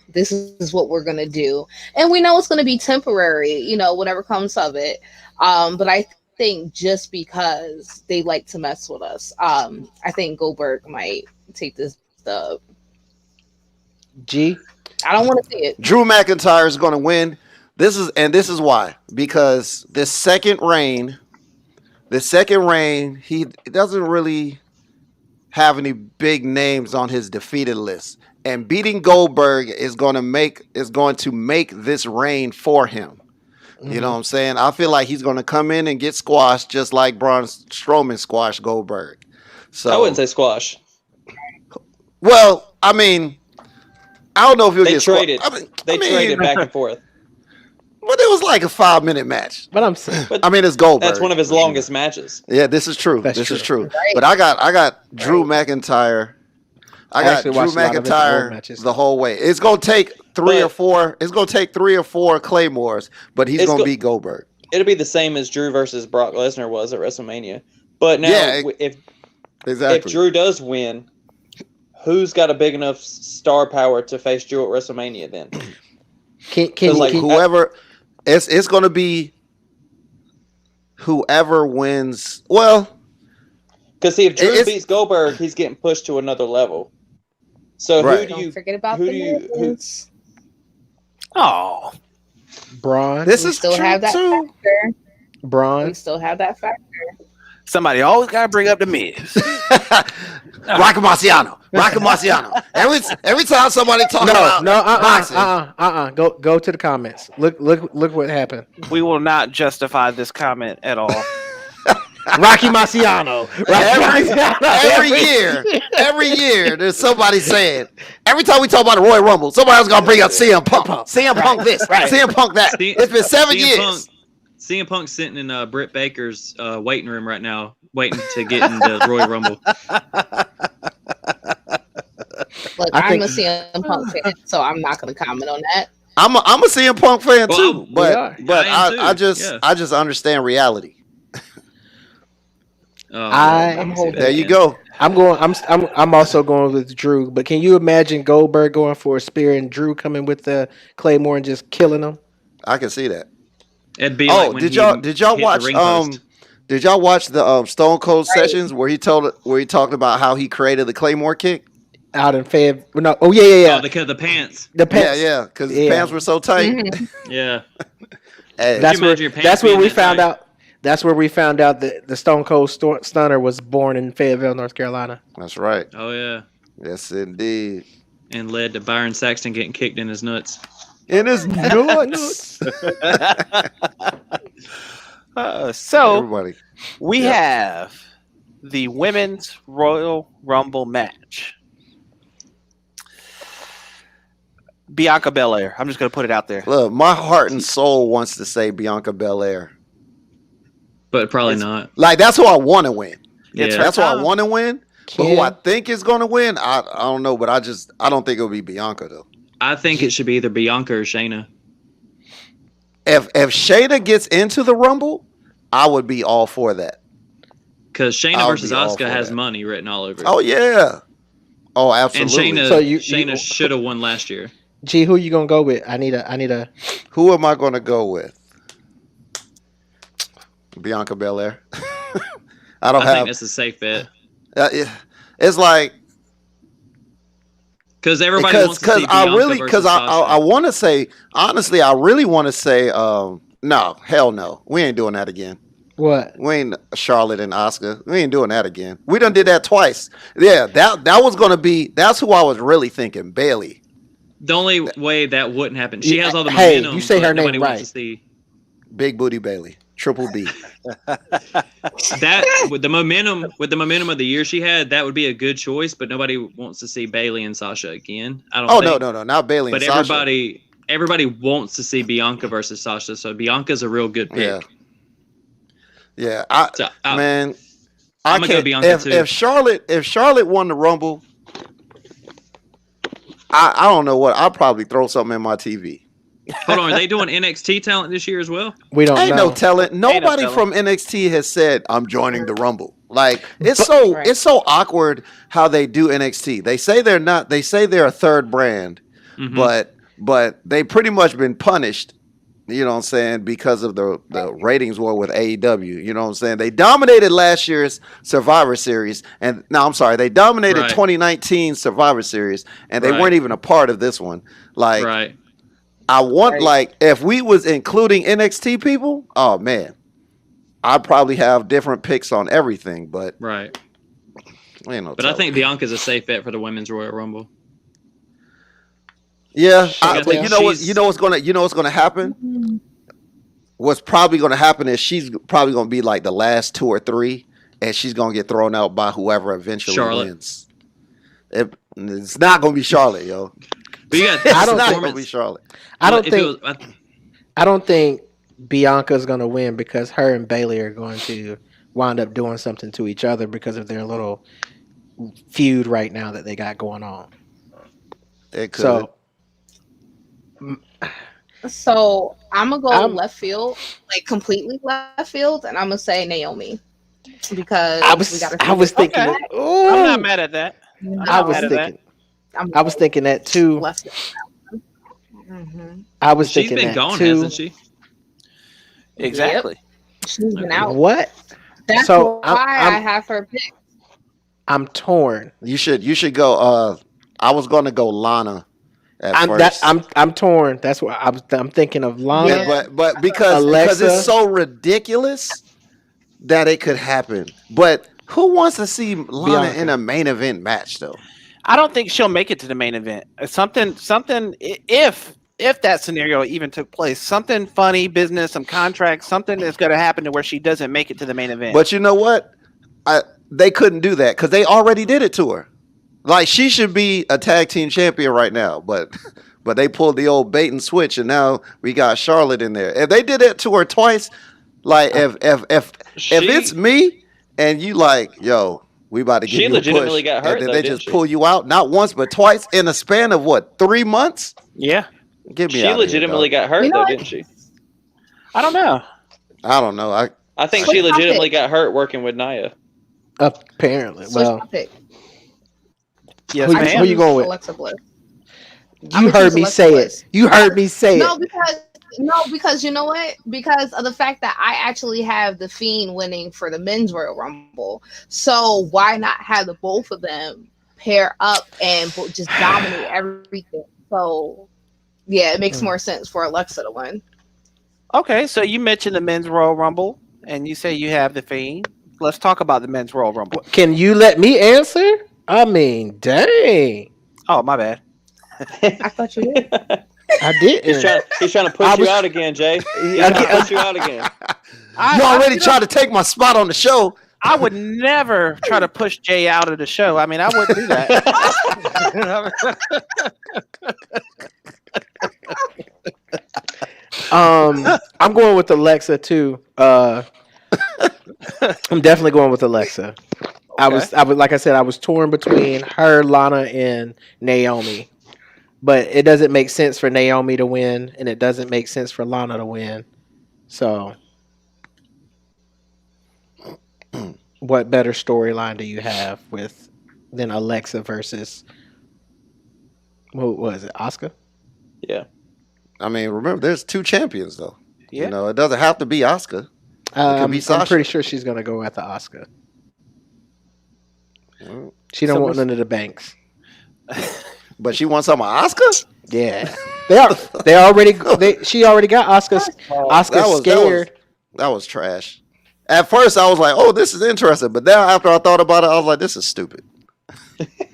this is what we're going to do. And we know it's going to be temporary, whatever comes of it. But I think just because they like to mess with us, I think Goldberg might take this dub. G? I don't want to see it. Drew McIntyre is going to win. This is why. Because the second reign, he doesn't really have any big names on his defeated list. And beating Goldberg is going to make this reign for him. You know what I'm saying? I feel like he's going to come in and get squashed just like Braun Strowman squashed Goldberg. So I wouldn't say squash. Well, I mean, I don't know if he'll get traded. They traded back and forth. But it was like a 5-minute match. But I'm saying, I mean, it's Goldberg. That's one of his longest matches. Yeah, this is true. This is true. But I got Drew McIntyre. I got Drew McIntyre the whole way. It's gonna take three or four. It's gonna take 3 or 4 Claymores, but he's gonna beat Goldberg. It'll be the same as Drew versus Brock Lesnar was at WrestleMania. But now, if Drew does win, who's got a big enough star power to face Drew at WrestleMania? Then whoever. It's going to be whoever wins. Well, because if Drew beats Goldberg, he's getting pushed to another level. So who do you forget about? Oh, Braun. This is still true have that too. factor. Braun. We still have that factor. somebody always got to bring up the Miz. Rocky Marciano. Every time somebody talks about boxing. Go to the comments. Look what happened. We will not justify this comment at all. Rocky Marciano. Every year, there's somebody saying. Every time we talk about the Royal Rumble, somebody else gonna bring up CM Punk. CM Punk this, CM Punk that. It's been 7 years. CM Punk's sitting in Britt Baker's waiting room right now, waiting to get in the Royal Rumble. Look, I'm a CM Punk fan, so I'm not going to comment on that. I'm a CM Punk fan too, but I just understand reality. There you go. I'm also going with Drew, but can you imagine Goldberg going for a spear and Drew coming with the Claymore and just killing him? I can see that. It'd be like when did y'all watch the Stone Cold sessions where he talked about how he created the Claymore kick out in Fayetteville? No, yeah. Oh, the pants. The pants. Yeah, because his pants were so tight. Yeah. Hey, that's where we found out. That's where we found out that the Stone Cold Stunner was born in Fayetteville, North Carolina. That's right. Oh yeah. Yes, indeed. And led to Byron Saxton getting kicked in his nuts. In his nuts. We have the Women's Royal Rumble match. Bianca Belair. I'm just going to put it out there. Look, my heart and soul wants to say Bianca Belair. But probably not. Like, that's who I want to win. Yeah. That's who I want to win. But who I think is going to win, I don't know. But I don't think it'll be Bianca, though. I think it should be either Bianca or Shayna. If Shayna gets into the Rumble, I would be all for that. Because Shayna versus Asuka has money written all over it. Oh, yeah. Oh, absolutely. And Shayna should have won last year. Gee, who you going to go with? I need a. Who am I going to go with? Bianca Belair. I think that's a safe bet. It's like. Because everybody wants to see Bianca versus Sasha. I want to say, honestly, I really want to say, no, hell no. We ain't doing that again. What? We ain't Charlotte and Asuka. We ain't doing that again. We done did that twice. Yeah, that was going to be, that's who I was really thinking, Bayley. The only way that wouldn't happen, she has all the momentum. Hey, you say her name right. To see. Big Booty Bayley. Triple B. That with the momentum of the year she had, that would be a good choice. But nobody wants to see Bayley and Sasha again. I don't. Oh think. No, not Bayley. But and Sasha. everybody wants to see Bianca versus Sasha. So Bianca's a real good pick. Yeah. I can't. Go Bianca too. If Charlotte won the Rumble, I don't know what. I'll probably throw something in my TV. Hold on, are they doing NXT talent this year as well? We don't know. Ain't no telling. Nobody from NXT has said I'm joining the Rumble. Like it's so awkward how they do NXT. They say they're not. They say they're a third brand, but they pretty much been punished. You know what I'm saying, because of the ratings war with AEW. You know what I'm saying. They dominated last year's Survivor Series, and they dominated 2019 Survivor Series, and they weren't even a part of this one. Like. I want if we was including NXT people, oh man, I'd probably have different picks on everything. But I think Bianca's a safe bet for the Women's Royal Rumble. Yeah, you know what's gonna happen. what's probably going to happen is she's probably going to be like the last 2 or 3, and she's going to get thrown out by whoever eventually wins. It's not going to be Charlotte, yo. But you got it's not going to be Charlotte. I don't think Bianca's going to win because her and Bayley are going to wind up doing something to each other because of their little feud right now that they got going on. It could. So I'm gonna go left field, like completely left field, and I'm gonna say Naomi because I was thinking. Okay. I'm not mad at that. I was thinking that too. Left field. I was She's thinking been that gone, too. hasn't she? Exactly. Yep. She's been out. What? That's So, why I have her pick. I'm torn. You should go. I was going to go Lana. I'm torn. That's what I'm thinking of Lana. Yeah, but because it's so ridiculous that it could happen. But who wants to see Lana in a main event match though? I don't think she'll make it to the main event. Something. If that scenario even took place, something funny, business, some contracts, something is going to happen to where she doesn't make it to the main event. But you know what? They couldn't do that because they already did it to her. Like she should be a tag team champion right now, but they pulled the old bait and switch, and now we got Charlotte in there. If they did it to her twice, like if it's me and you like, yo, we about to give you a push, got hurt, and then they just pull you out not once but twice in a span of what 3 months? Yeah, get me. She out legitimately of here, got hurt though, didn't she? I don't know. I think she legitimately got hurt working with Nia. Apparently, well. Yes, who you going with? Alexa Bliss. You heard me say it. You heard me say it. Because you know what? Because of the fact that I actually have the Fiend winning for the Men's Royal Rumble. So why not have the both of them pair up and just dominate everything? So yeah, it makes more sense for Alexa to win. Okay, so you mentioned the Men's Royal Rumble, and you say you have the Fiend. Let's talk about the Men's Royal Rumble. Can you let me answer? I mean, dang. Oh, my bad. I thought you did. I didn't. He's trying to push you out again, Jay. He's trying to push you out again. You already tried to take my spot on the show. I would never try to push Jay out of the show. I mean, I wouldn't do that. I'm going with Alexa too. I'm definitely going with Alexa. Okay. I was like I said, I was torn between her, Lana, and Naomi. But it doesn't make sense for Naomi to win, and it doesn't make sense for Lana to win. So, what better storyline do you have than Alexa versus what was it, Asuka? Yeah. I mean, remember, there's 2 champions though. Yeah. You know, it doesn't have to be Asuka. I'm pretty sure she's gonna go after Asuka. She don't want none of the banks. But she wants some of Asuka? Yeah. She already got Asuka scared. That was trash. At first I was like, oh, this is interesting. But now after I thought about it, I was like, this is stupid.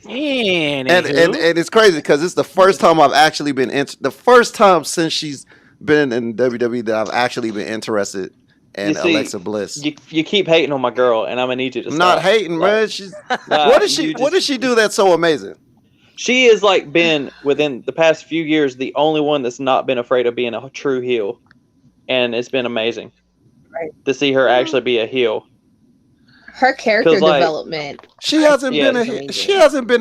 And it's crazy because it's the first time I've actually been the first time since she's been in WWE that I've actually been interested in Alexa Bliss. You keep hating on my girl, and I'm gonna need you to stop. Not hating, man. She's what did she do that's so amazing? She has been within the past few years the only one that's not been afraid of being a true heel, and it's been amazing to see her actually be a heel. Her character development. She hasn't been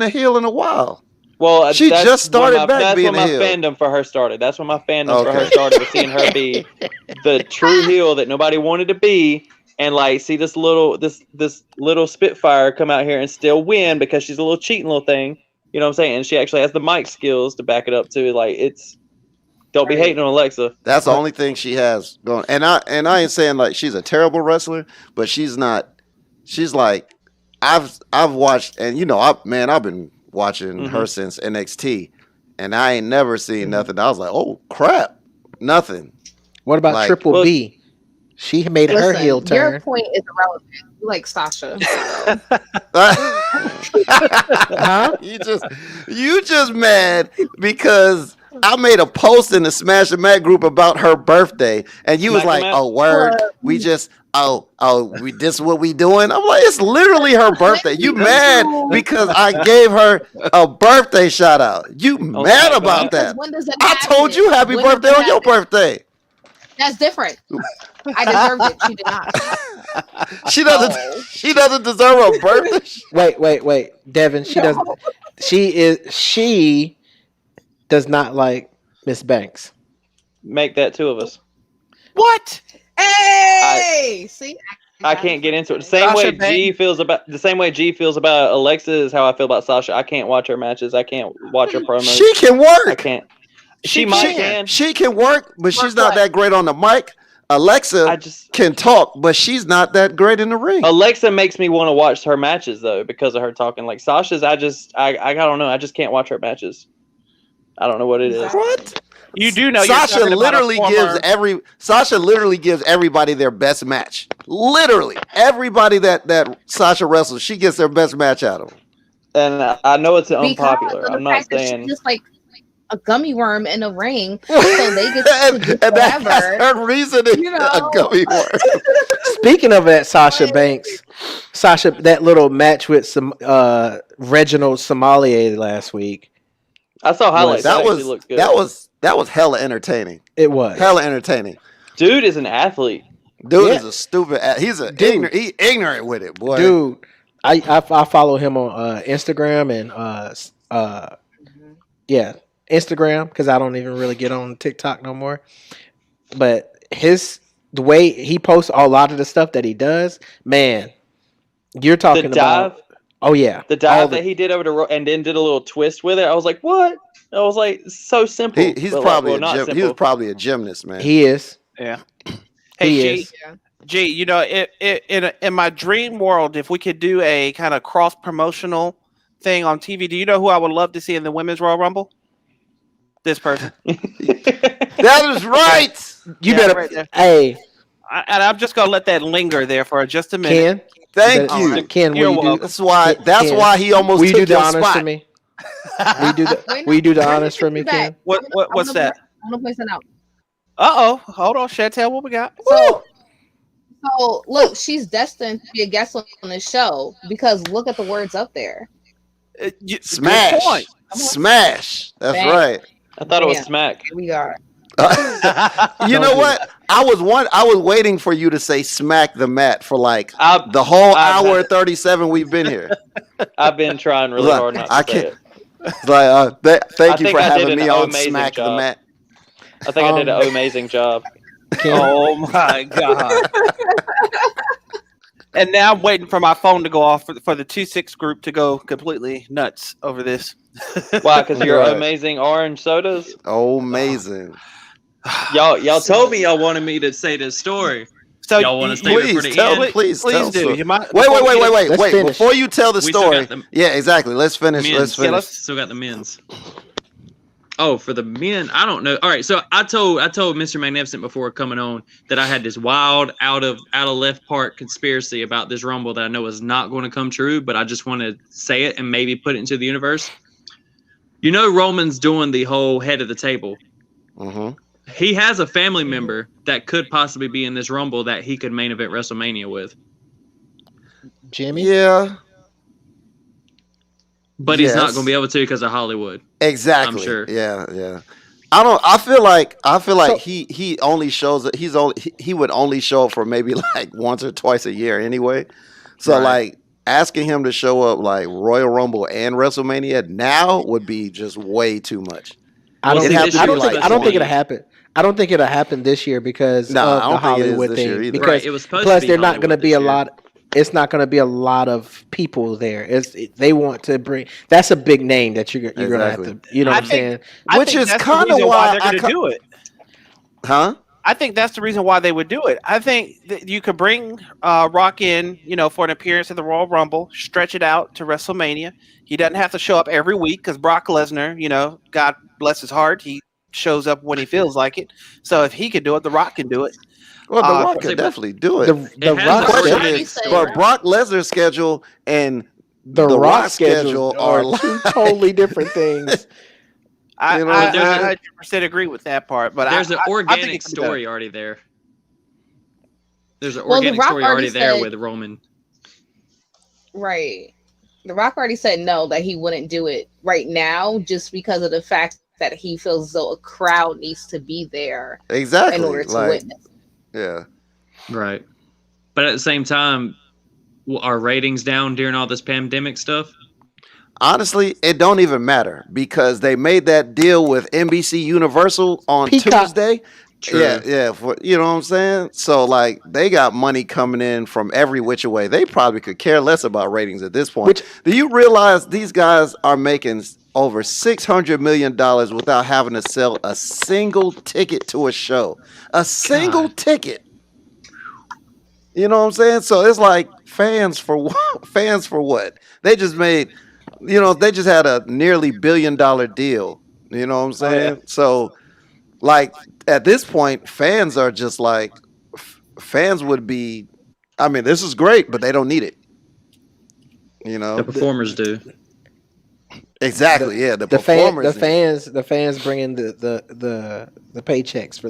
a heel in a while. Well, she just started back being a heel. That's when my fandom for her started. That's when my fandom for her started, was seeing her be the true heel that nobody wanted to be, and see this little Spitfire come out here and still win because she's a little cheating little thing. You know what I'm saying? And she actually has the mic skills to back it up too. Don't be hating on Alexa. That's the only thing she has going. And I ain't saying she's a terrible wrestler, but she's not. She's I've watched, and I've been watching her since NXT, and I ain't never seen nothing. I was like, oh crap, nothing. What about Triple B? She made her heel turn. Your point is irrelevant. You like Sasha. Huh? You just mad because I made a post in the Smash and Matt group about her birthday, and you was like, "Oh, word, we just we this is what we doing." I'm like, it's literally her birthday. You mad because I gave her a birthday shout out? You mad about that? I told you happy birthday on your birthday. That's different. I deserved it. She did not. She doesn't. She doesn't deserve a birthday. Wait, Devin. She doesn't. She does not like Miss Banks. Make that two of us. What? Hey, see, I can't get into it. The same way G feels about Alexa is how I feel about Sasha. I can't watch her matches. I can't watch her promos. She can work. I can't. She can. She can work, but she's not that great on the mic. Alexa can talk, but she's not that great in the ring. Alexa makes me want to watch her matches though because of her talking. Like Sasha's, I don't know. I just can't watch her matches. I don't know what it is. What? You do know Sasha literally gives everybody their best match. Literally, everybody that Sasha wrestles, she gets their best match out of them. And I know it's unpopular. I'm not saying just like a gummy worm in a ring, so they get to do whatever. That's her reasoning. A gummy worm. Speaking of that, Sasha Banks, that little match with some Reginald Sommelier last week. I saw highlights. Looked good. That was hella entertaining. It was hella entertaining. Dude is an athlete. Dude is a stupid. He's ignorant with it, boy. Dude, I follow him on Instagram and Instagram because I don't even really get on TikTok no more. But the way he posts a lot of the stuff that he does, man, you're talking about. Oh yeah, the dive that he did over to and then did a little twist with it. I was like, what? I was like, so simple. He's probably he was probably a gymnast, man. He is. Yeah. Hey, G, you know, in my dream world, if we could do a kind of cross promotional thing on TV, do you know who I would love to see in the Women's Royal Rumble? This person. That is right. You better. Right there. Hey. And I'm just gonna let that linger there for just a minute. Ken, thank you. Right. Ken, will you do? That's why he almost took you do the your honors spot. for me? Will you do the honors for me, Ken? What's that? I'm gonna play something out. Hold on, Chantel, what we got? So look, she's destined to be a guest on this show because look at the words up there. Smash. Smash. That's right. I thought it was smack. Here we are. You know what? I was waiting for you to say smack the mat for like the whole hour 37 we've been here. I've been trying really hard not to say it. It's like, thank you for having me on Smack the Mat. I think I did an amazing job. Oh my god! And now I'm waiting for my phone to go off for the 2-6 group to go completely nuts over this. Why? Because you're amazing orange sodas. Oh, amazing! Y'all told me y'all wanted me to say this story. So y'all want to stay for the end? Please do. Wait. Before you tell the story, yeah, exactly. Let's finish. Men's. Let's finish. Still got the men's. Oh, for the men, I don't know. All right, so I told Mr. Magnificent before coming on that I had this wild out of left part conspiracy about this Rumble that I know is not going to come true, but I just want to say it and maybe put it into the universe. You know, Roman's doing the whole head of the table. Mm-hmm. He has a family member that could possibly be in this Rumble that he could main event WrestleMania with. Jimmy? Yeah. But he's not going to be able to because of Hollywood. Exactly. I'm sure. Yeah. I feel like he only shows he would only show up for maybe like once or twice a year anyway. So like asking him to show up like Royal Rumble and WrestleMania now would be just way too much. I don't think it'll happen. I don't think it'll happen this year because of the Hollywood thing. Because it was supposed plus, to be they're not going to be a year. lot. It's not going to be a lot of people there. They want to bring. That's a big name that you're going to have to. You know what I'm saying? Which is kind of why they're going to do it. Huh? I think that's the reason why they would do it. I think that you could bring Rock in, for an appearance at the Royal Rumble, stretch it out to WrestleMania. He doesn't have to show up every week because Brock Lesnar, God bless his heart, he shows up when he feels like it. So if he could do it, The Rock can do it. Well, The Rock could definitely do it. The Rock question is, but Brock Lesnar's schedule and the Rock schedule are two totally different things. I You know, 100% agree with that part. But there's an I think organic it can be done. story already there. There's an Well, The organic Rock story already already there said- with Roman. Right. The Rock already said no, that he wouldn't do it right now just because of the fact that he feels as though a crowd needs to be there exactly. in order to like, witness. yeah. Right. But at the same time, are ratings down during all this pandemic stuff? Honestly, it don't even matter because they made that deal with NBC Universal on Peacock. Tuesday. True. Yeah, you know what I'm saying? So like they got money coming in from every which way. They probably could care less about ratings at this point. Do you realize these guys are making over $600 million without having to sell a single ticket to a show? A single ticket. You know what I'm saying? So it's like fans for what? They just made, they just had a nearly $1 billion deal. You know what I'm saying? yeah. So like at this point, fans are just like, fans would be, I mean, this is great, but they don't need it. The performers do. Exactly. The performers. The fans bring in the paychecks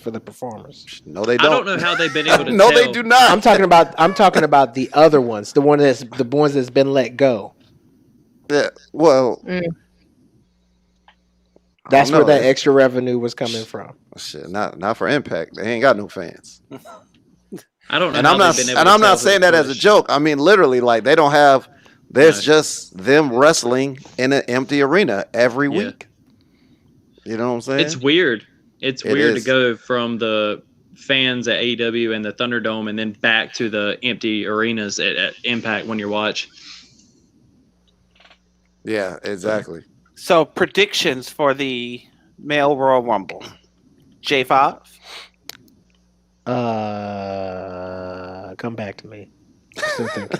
for the performers. No, they don't. I don't know how they've been able to No, tell. they do not. I'm talking about the other ones, the ones that's been let go. Yeah. Well, that's where that extra revenue was coming from. Shit, not for Impact. They ain't got no fans. I don't know. And how I'm not. they've been able And to I'm tell not saying who to that as a push. joke. I mean, literally, like they don't have. There's just them wrestling in an empty arena every week. You know what I'm saying? It's weird. It's weird to is. go from the fans at AEW and the Thunderdome and then back to the empty arenas at Impact when you watch. Yeah, exactly. So predictions for the male Royal Rumble. J5. Come back to me. Still thinking.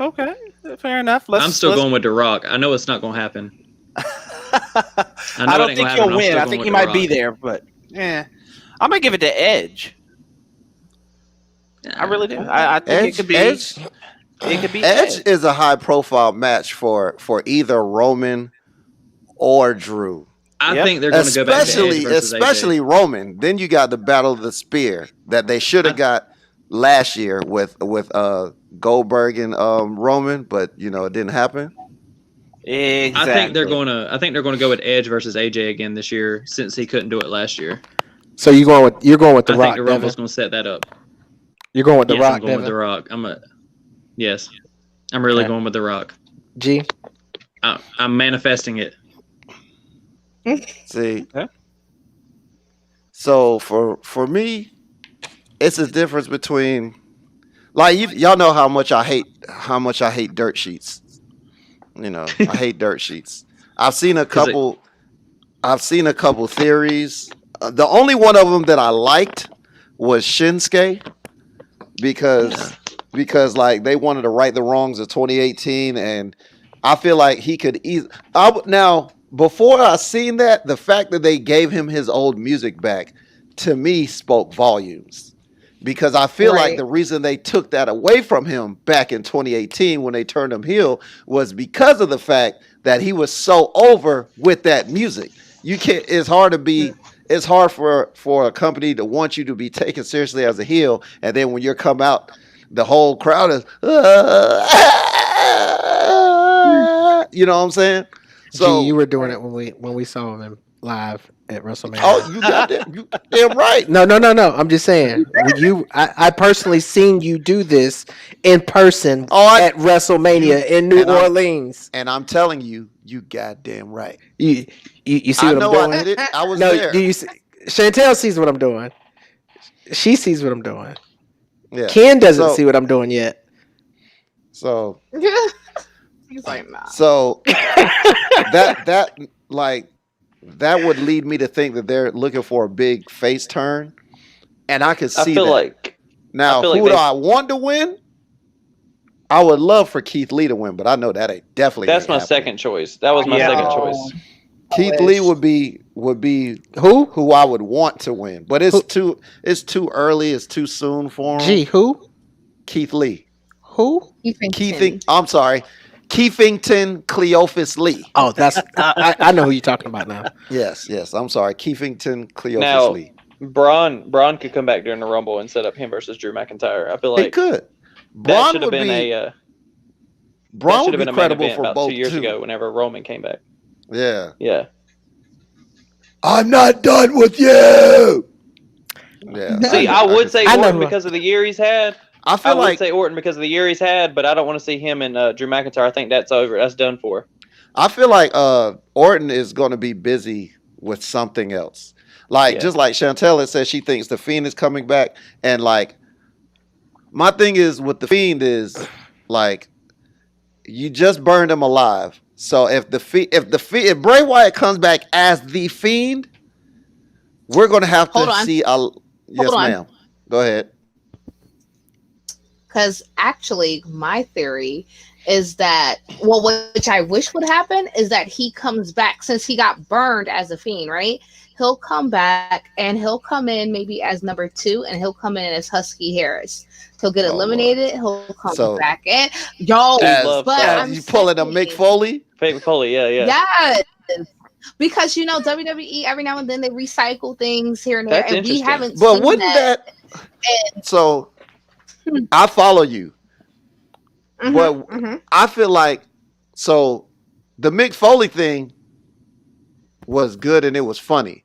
Okay, fair enough. I'm still going with The Rock. I know it's not going to happen. I don't think he'll win. I think he might be there, but I'm gonna give it to Edge. I really do. I think it could be. Edge. It could be Edge is a high-profile match for either Roman or Drew. I think they're going to go back to Edge versus especially AJ. Roman. Then you got the Battle of the Spear that they should have got last year with Goldberg and Roman, but it didn't happen. Exactly. I think they're going to go with Edge versus AJ again this year since he couldn't do it last year. So you're going with The I Rock. think the Rumble's going to set that up. You're going with The Yes, Rock. I'm going with The Rock. Yes, I'm really going with The Rock. G. I'm manifesting it. See, so for me, it's a difference between like y'all know how much I hate dirt sheets. I hate dirt sheets. I've seen a couple theories. The only one of them that I liked was Shinsuke because like they wanted to right the wrongs of 2018, and I feel like he could now. Before I seen that, the fact that they gave him his old music back, to me, spoke volumes. Because I feel like the reason they took that away from him back in 2018 when they turned him heel was because of the fact that he was so over with that music. It's hard for a company to want you to be taken seriously as a heel, and then when you come out, the whole crowd is, you know what I'm saying? So G, you were doing it when we saw him live at WrestleMania. Oh, you got that? You damn right. No. I'm just saying. I personally seen you do this in person at WrestleMania in New Orleans. And I'm telling you, you goddamn right. You see what I'm doing? I did it. I was there. Do you see? Chantel sees what I'm doing. She sees what I'm doing. Yeah. Ken doesn't see what I'm doing yet. So He's like, nah. So that would lead me to think that they're looking for a big face turn, and I could see that. Now, who do I want to win? I would love for Keith Lee to win, but I know that ain't definitely. That's my second choice. That was my second choice. Keith Lee would be who I would want to win, but it's too early. It's too soon for him. Gee, who? Keith Lee. Who? I'm sorry. Keefington Cleophas Lee. Oh, that's I know who you're talking about now. Yes. I'm sorry, Keefington Cleophas Now, Lee. Braun could come back during the Rumble and set up him versus Drew McIntyre. I feel He like could. that Braun should have would been be. that Braun should would have be been a main credible event for about both 2 years too. ago whenever Roman came back. Yeah. Yeah. I'm not done with you. Yeah. See, I would say I know Orton who- because of the year he's had. I I feel would like say Orton because of the year he's had, but I don't want to see him and Drew McIntyre. I think that's over. That's done for. Orton is going to be busy with something else. Like just like Chantel had said, she thinks the Fiend is coming back, and like my thing is with the Fiend is like you just burned him alive. So if Bray Wyatt comes back as the Fiend, we're going to have to see a yes, ma'am. Go ahead. Because actually, my theory is that, well, which I wish would happen, is that he comes back since he got burned as a Fiend, right? He'll come back and he'll come in maybe as number 2, and he'll come in as Husky Harris. He'll get eliminated. He'll come back in. Yo, you pulling a Mick Foley? Mick Foley, yeah. Yes. Because WWE every now and then they recycle things here and there, and we haven't. But wouldn't that? So I follow you, but I feel like so the Mick Foley thing was good and it was funny,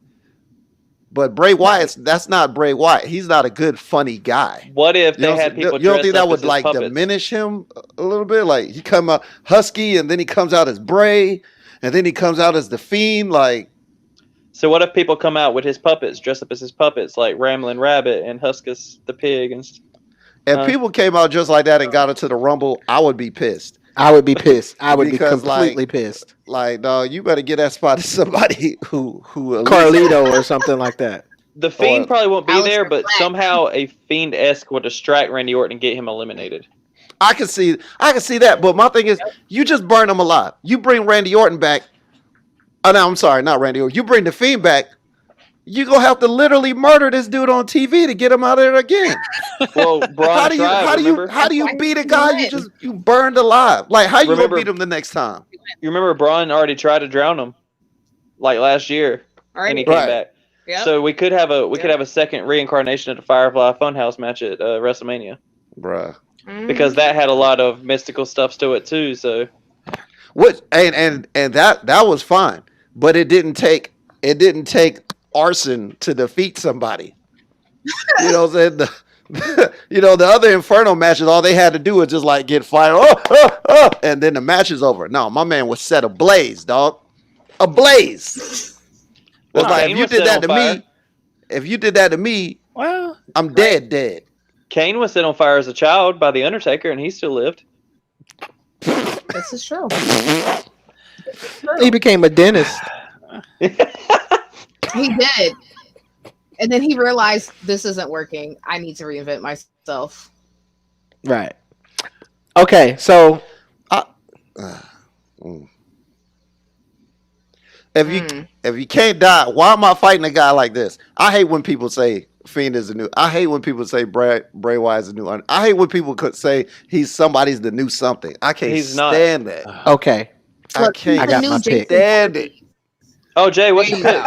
but Bray Wyatt, that's not Bray Wyatt. He's not a good funny guy. What if they had people? You don't think that would like puppets? diminish him a little bit? Like he come out Husky and then he comes out as Bray and then he comes out as the Fiend, like. So what if people come out with his puppets, dress up as his puppets, like Ramblin' Rabbit and Huskus the pig and? If people came out just like that and got into the Rumble, I would be pissed. I would be pissed. I would be completely pissed. Like, no, you better get that spot to somebody who Carlito or something like that. The Fiend probably won't be there, but somehow a Fiend-esque will distract Randy Orton and get him eliminated. I can see that, but my thing is, you just burn him alive. You bring Randy Orton back. Oh no, I'm sorry, not Randy Orton. You bring the Fiend back. You're going to have to literally murder this dude on TV to get him out of there again. Well, Braun how do you beat a guy you burned alive? Like, how you going to beat him the next time? You remember Braun already tried to drown him like last year, and he came back. Yep. So we could have a second reincarnation of the Firefly Funhouse match at WrestleMania. Bruh. Because that had a lot of mystical stuff to it too, so and that was fine, but it didn't take arson to defeat somebody. You know what I'm saying? The other Inferno matches, all they had to do was just like get fired, and then the match is over. No, my man was set ablaze, dog. Ablaze. Well, like, if you did that to me, well, I'm dead. Kane was set on fire as a child by the Undertaker, and he still lived. This is true. He became a dentist. He did. And then he realized this isn't working. I need to reinvent myself. Right. Okay, so if you can't die, why am I fighting a guy like this? I hate when people say Fiend is the new. I hate when people say Bray Wyatt is the new. I hate when people could say somebody's the new something. I can't stand that. Okay. I can't. I got my pick. Stand it. Oh, Jay, what's your pick?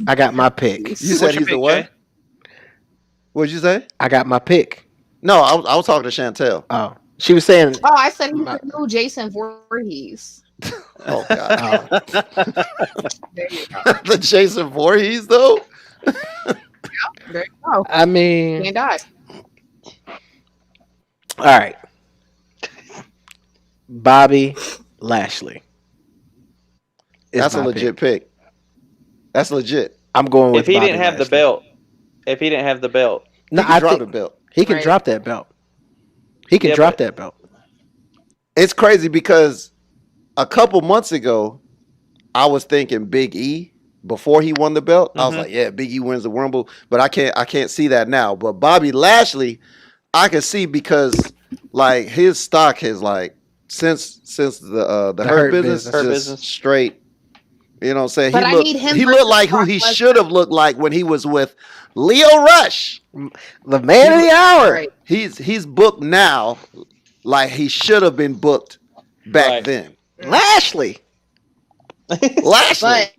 I got my pick. You said he's the what? What'd you say? I got my pick. No, I was talking to Chantel. Oh, she was saying. Oh, I said he's the new Jason Voorhees. Oh God. There you go. The Jason Voorhees, though. There you go. I mean, Can't die. All right. Bobby Lashley. That's a legit pick. That's legit. I'm going with. If he didn't have the belt. If he didn't have the belt. No, I drop the belt. He can drop that belt. He can drop that belt. It's crazy because a couple months ago, I was thinking Big E before he won the belt. I was like, yeah, Big E wins the Rumble, but I can't see that now. But Bobby Lashley, I can see because like his stock has like since the Hurt business straight. You know what I'm saying? He looked like who he should have looked like when he was with Leo Rush, the man of the hour. He's booked now like he should have been booked back then. Lashley. But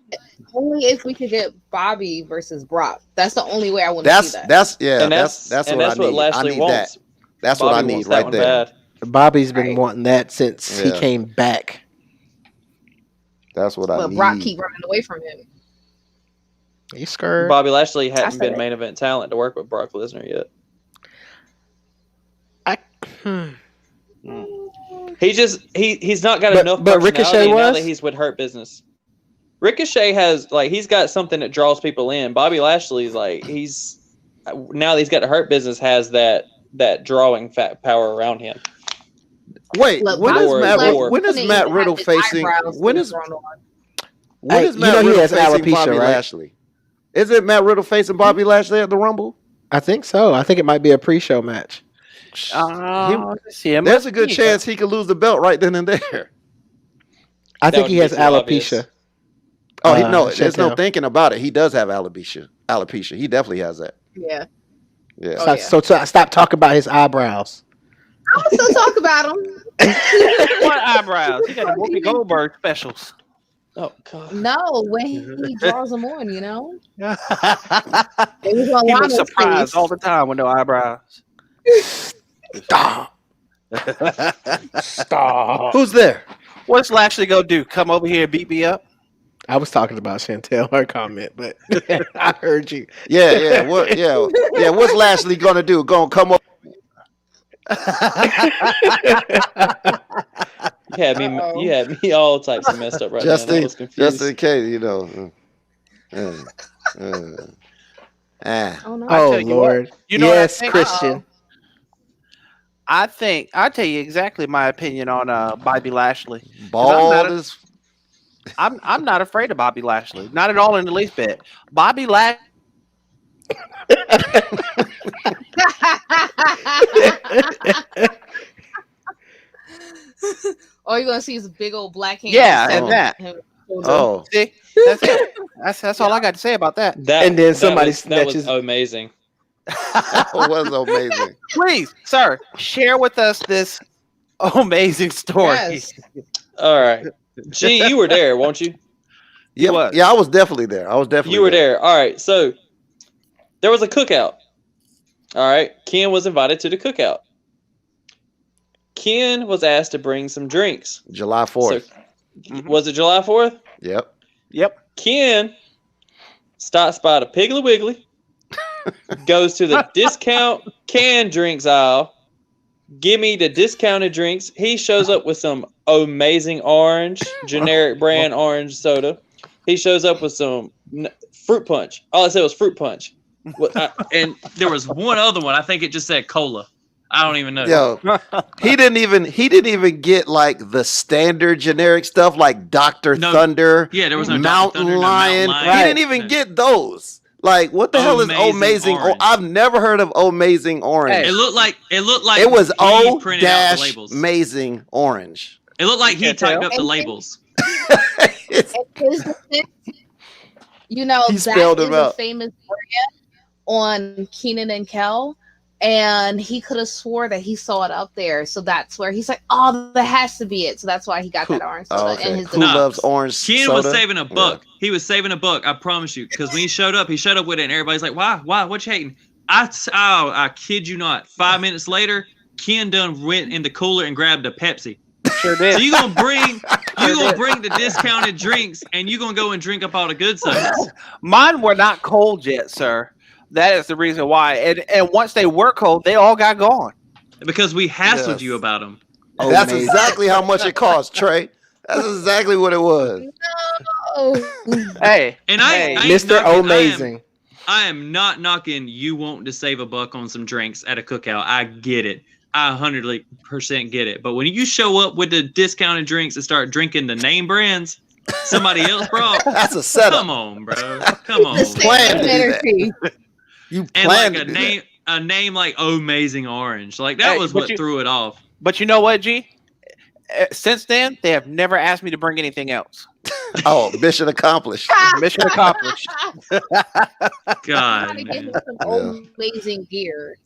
only if we could get Bobby versus Brock. That's the only way I want to see that. That's that's what I need. Lashley I need wants. that. That's Bobby what I need wants right that there. bad. Bobby's been wanting that since he came back. That's what I but need. Brock keep running away from him. He's scared. Bobby Lashley hadn't been main event talent to work with Brock Lesnar yet. He's not got enough but personality Ricochet now was? that he's with Hurt Business. Ricochet has he's got something that draws people in. Bobby Lashley's now that he's got the Hurt Business has that drawing power around him. Wait, Look, when is Matt Riddle his facing? When is Hey, Matt he Riddle has facing alopecia, Bobby right? Lashley? Is it Matt Riddle facing Bobby Lashley at the Rumble? I think so. I think it might be a pre-show match. There's a good chance he could lose the belt right then and there. I think he has alopecia. Oh, there's no thinking about it. He does have alopecia. He definitely has that. Yeah. Yeah. So stop talking about his eyebrows. I'll still talk about him. What eyebrows? He got the Whoopi Goldberg specials. Oh God. No, when he draws them on, He was was surprised all the time with no eyebrows. Stop. Who's there? What's Lashley gonna do? Come over here and beat me up? I was talking about Chantel, her comment, but I heard you. Yeah. What's Lashley gonna do? Gonna come up? You had me all types of messed up right now. I was confused. Just in case, Oh Lord! Yes, Christian. I'll tell you exactly my opinion on Bobby Lashley. Bald I'm not afraid of Bobby Lashley. Not at all in the least bit. Bobby Lashley. All you're gonna see is a big old black hand. Yeah, and that. Oh, see, that's it. That's all I got to say about that. And then somebody that was snatches. amazing. that was amazing. Please, sir, share with us this amazing story. Yes. All right, G, you were there, weren't you? Yeah, I was definitely there. You were there. All right, so there was a cookout. All right, Ken was invited to the cookout. Ken was asked to bring some drinks. July 4th. Was it July 4th? Yep. Ken stops by the Piggly Wiggly, goes to the discount canned drinks aisle, give me the discounted drinks. He shows up with some amazing orange, generic brand orange soda. He shows up with some fruit punch. All I said was fruit punch. And there was one other one. I think it just said cola. I don't even know. Yo, he didn't even get like the standard generic stuff like Dr. Thunder. Yeah, there was no Mountain Lion. He didn't even get those. Like, what the hell is Amazing? I've never heard of Amazing Orange. It looked like it was O Amazing Orange. It looked like he typed up the labels. You know, he that spelled is them a out. famous brand on Keenan and Kel, and he could have swore that he saw it up there. So that's where he's like, "Oh, that has to be it." So that's why he got that orange soda in his. Who loves orange Ken soda? was saving a buck. Yeah. He was saving a buck. I promise you. Because when he showed up with it, and everybody's like, "Why? What you hating?" I kid you not. 5 minutes later, Ken done went in the cooler and grabbed a Pepsi. Sure did. So you gonna bring the discounted drinks, and you gonna go and drink up all the good sodas. Mine were not cold yet, sir. That is the reason why. And once they were cold, they all got gone. Because we hassled you about them. That's exactly how much it cost, Trey. That's exactly what it was. No. Hey, and I Mr. Amazing. I am not knocking you wanting to save a buck on some drinks at a cookout. I get it. I 100% get it. But when you show up with the discounted drinks and start drinking the name brands somebody else brought, that's a setup. Come on, bro. Come on. You and planned like a name like Amazing Orange. Like that was what threw it off. But you know what, G? Since then, they have never asked me to bring anything else. Oh, mission accomplished. Mission accomplished. God, Amazing gear.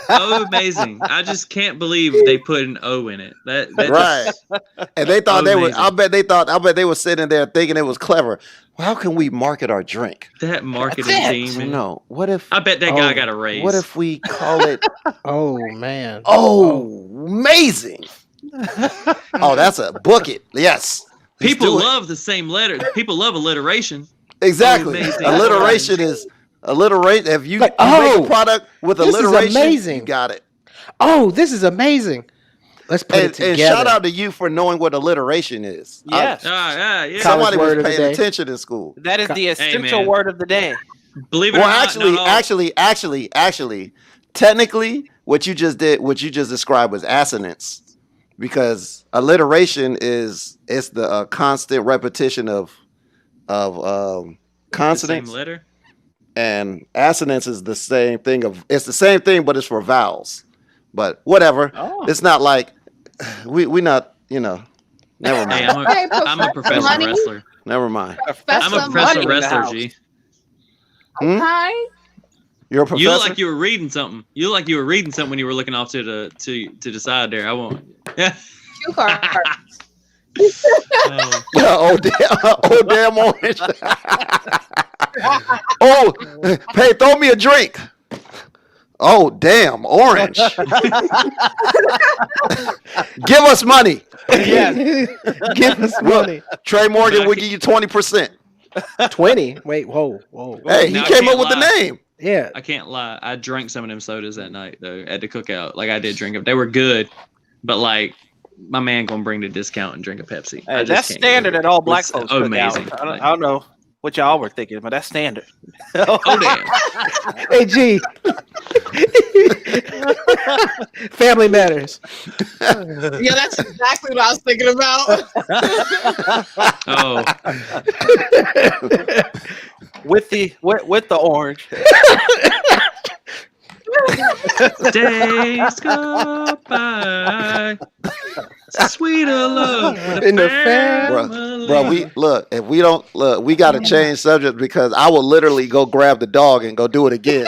Amazing. I just can't believe they put an O in it. That Right. And they thought they were. Amazing. I bet they were sitting there thinking it was clever. Well, how can we market our drink? that marketing team. Man. No. What if? I bet that guy got a raise. What if we call it? Oh man. Oh, amazing. Oh, that's a book it. Yes. Let's people do it. love the same letter? People love alliteration. Exactly. Amazing. Alliteration is alliteration. If you, Like, you make oh, a product with this is alliteration, amazing. you got it. Oh, this is amazing. Let's put it together. And shout out to you for knowing what alliteration is. Yes. Yeah. Somebody was word of the paying day. attention in school. That is the essential man. word of the day. Believe it Well, or not, actually, technically, what you just described was assonance, because alliteration is the constant repetition of the consonants, same letter. and assonance is the same thing it's the same thing, but it's for vowels. But whatever, it's not like we not never mind. Hey, I'm a professional Money? wrestler. Never mind. I'm a professional wrestler, G. Okay. You're a professor. You look like you were reading something. You look like you were reading something when you were looking off to the side there. I won't. Yeah. Cue card. Oh. Oh damn orange. Oh, hey, throw me a drink. Oh damn orange. Give us money. Yes. Give us money. Trey Morgan will give you 20%. 20. Wait, whoa. Hey, he Now, I came can't up with the lie. name. Yeah. I can't lie. I drank some of them sodas that night though at the cookout. Like I did drink them. They were good, but like my man gonna bring the discount and drink a Pepsi. I just That's can't standard do it. at all black It's folks. amazing. I don't know what y'all were thinking, but that's standard. Oh damn. Hey, G. Family matters. Yeah, that's exactly what I was thinking about. Oh. with the orange. Days go by. Sweeter love In the family. Bro, if we don't look, we gotta change subject, because I will literally go grab the dog and go do it again.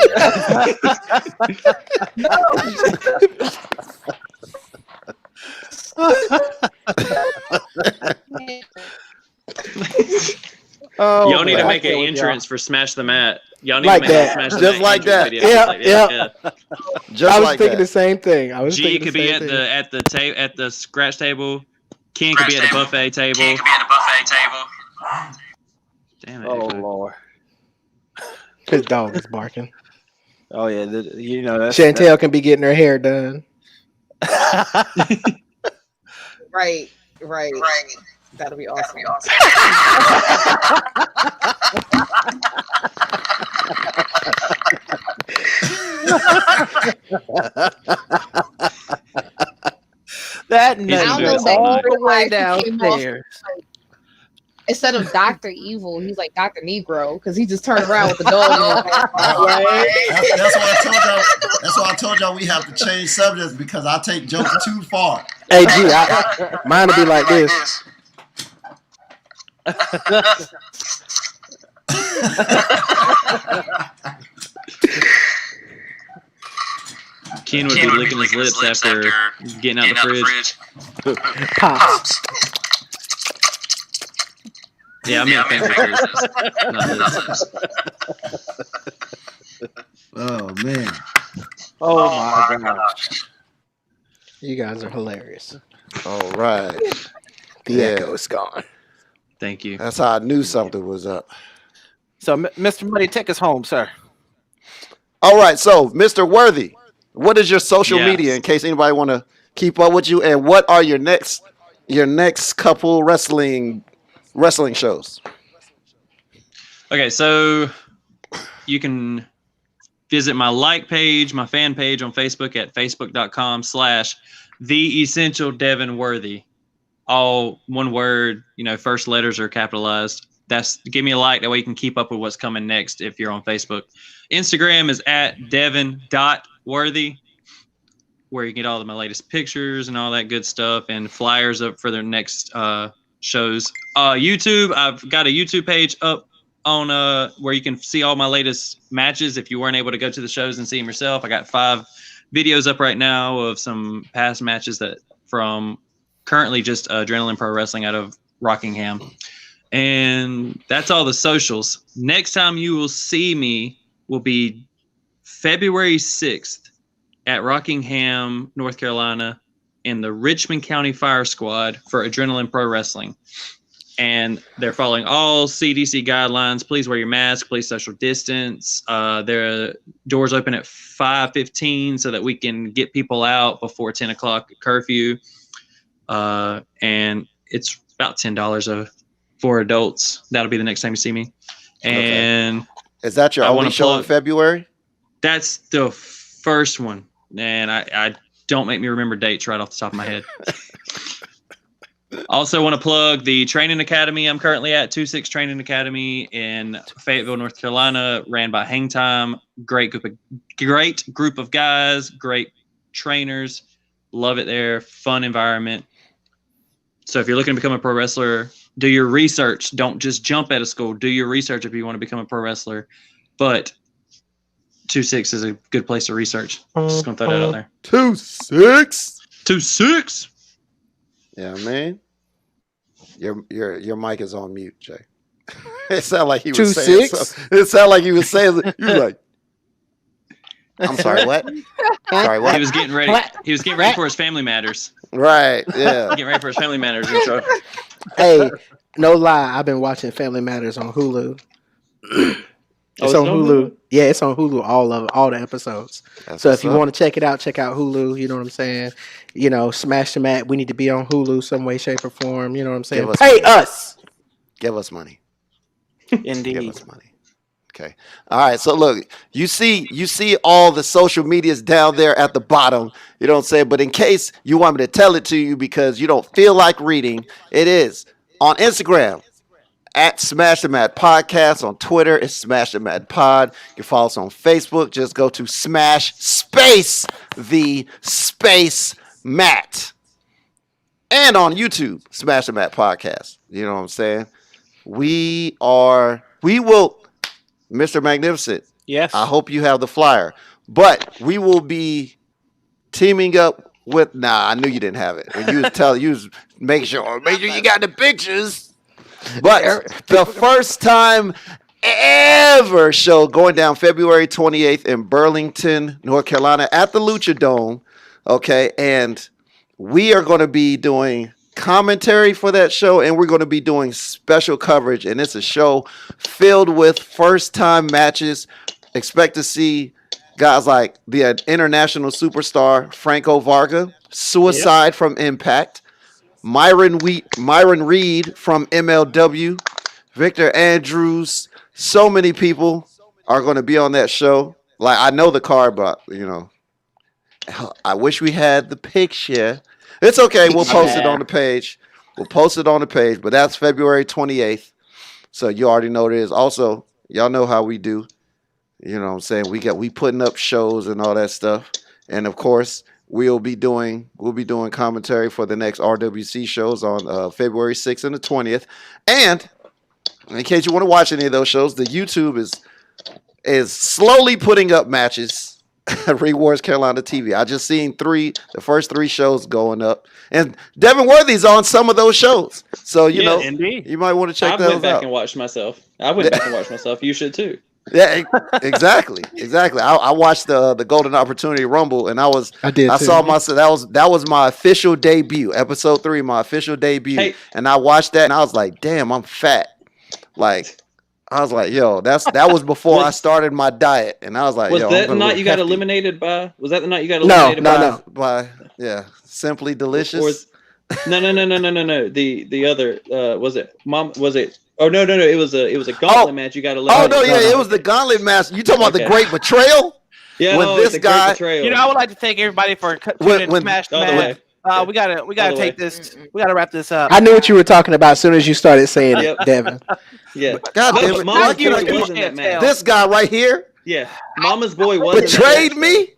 Oh, Y'all need to man. make I an feel entrance for Smash the Mat. Y'all need Like to make that. a Smash the Just Mat like entrance that. video. Yeah, Like yeah. Just I was like thinking that. the same thing. G could be at the scratch table. Ken could be at the buffet table. Damn it. Oh Echo. Lord. His dog is barking. Oh yeah. That's Chantel can be getting her hair done. Right. That'll be awesome. that He's nut gonna do is it all tonight. the way Came off- downstairs. Instead of Dr. Evil, he's like Dr. Negro because he just turned around with the dog. That's why I told y'all we have to change subjects, because I take jokes too far. Hey, G, mine will be like this. Ken would be licking his lips after getting out the fridge. Pops. Yeah, I mean fancy foods. Not lips. Oh man. Oh my gosh. You guys are hilarious. All right. The Yeah. echo is gone. Thank you. That's how I knew something was up. So, Mr. Money, take us home, sir. All right, so Mr. Worthy, what is your social Yes. media in case anybody want to keep up with you, and what are your next couple wrestling shows? Okay, so you can visit my page, my fan page on Facebook at facebook.com/TheEssentialDevinWorthy. All one word, first letters are capitalized. Give me a like. That way you can keep up with what's coming next if you're on Facebook. Instagram is at Devin.Worthy, where you can get all of my latest pictures and all that good stuff and flyers up for their next shows. YouTube, I've got a YouTube page up on where you can see all my latest matches if you weren't able to go to the shows and see them yourself. I got 5 videos up right now of some past matches that from currently just Adrenaline Pro Wrestling out of Rockingham. And that's all the socials. Next time you will see me will be February 6th at Rockingham, North Carolina, in the Richmond County Fire Squad for Adrenaline Pro Wrestling. And they're following all CDC guidelines. Please wear your mask. Please social distance. Their doors open at 5:15 so that we can get people out before 10 o'clock curfew. And it's about $10 for adults. That'll be the next time you see me. And is that your only show in February? That's the first one. And I don't make me remember dates right off the top of my head. Also want to plug the training academy I'm currently at, 2-6 Training Academy in Fayetteville, North Carolina, ran by Hang Time. Great group of guys, great trainers. Love it there. Fun environment. So if you're looking to become a pro wrestler, do your research. Don't just jump out of school. Do your research if you want to become a pro wrestler. But 2-6 is a good place to research. Just gonna throw that out there. 2-6. 2-6. Yeah, man. Your mic is on mute, Jay. It sounded like he was saying something. It sounded like he was saying. You were like, I'm sorry, what? Sorry, what? He was getting ready. He was getting ready for his Family Matters. Right. Yeah. Getting ready for his Family Matters intro. Hey, no lie, I've been watching Family Matters on Hulu. It's on Hulu. Yeah, it's on Hulu. All the episodes. So if you want to check it out, check out Hulu. You know what I'm saying? You know, Smash the Mat. We need to be on Hulu some way, shape, or form. You know what I'm saying? Pay us. Give us money. Indeed. Give us money. Okay. All right. So look, you see all the social medias down there at the bottom. You know what I'm saying? But in case you want me to tell it to you because you don't feel like reading, it is on Instagram at Smash the Mat Podcast. On Twitter, it's Smash the Mat Pod. You can follow us on Facebook. Just go to Smash Space the Space Mat. And on YouTube, Smash the Mat Podcast. You know what I'm saying? We will, Mr. Magnificent. Yes. I hope you have the flyer. But we will be teaming up with. Nah, I knew you didn't have it. When you was make sure you got the pictures. But the first time ever show going down February 28th in Burlington, North Carolina at the Lucha Dome. Okay, and we are going to be doing commentary for that show, and we're going to be doing special coverage, and it's a show filled with first-time matches. Expect to see guys like the international superstar Franco Varga, Suicide from Impact, Myron Reed from MLW, Victor Andrews. So many people are going to be on that show. Like, I know the card, but you know, I wish we had the picture. It's okay. We'll post it on the page. But that's February 28th. So you already know what it is. Also, y'all know how we do. You know what I'm saying? We putting up shows and all that stuff. And of course, we'll be doing commentary for the next RWC shows on February 6th and the 20th. And in case you want to watch any of those shows, the YouTube is slowly putting up matches. Rewards Carolina TV. I just seen the first 3 shows going up, and Devin Worthy's on some of those shows. So you know, indeed. You might want to check those out. I went back and watched myself. You should too. Yeah, exactly. I watched the Golden Opportunity Rumble, and I saw myself. That was my official debut, episode 3, my official debut, Hey. and I watched that, and I was like, damn, I'm fat. Like. I was like, yo, that was before I started my diet, and I was like, was yo, that the night you got eliminated by? Was that the night you got eliminated by? No. By Simply Delicious. No. The other was it? Mom, was it? Oh no. It was a gauntlet match. You got eliminated. Oh no, it was the gauntlet match. You talking about the Great Betrayal? Yeah, with this guy. You know, I would like to thank everybody for tuning in Smash the Mat. We gotta take this. We gotta wrap this up. I knew what you were talking about as soon as you started saying it, Devin. Yeah. God damn it! This guy right here. Yeah. Mama's boy wasn't betrayed me.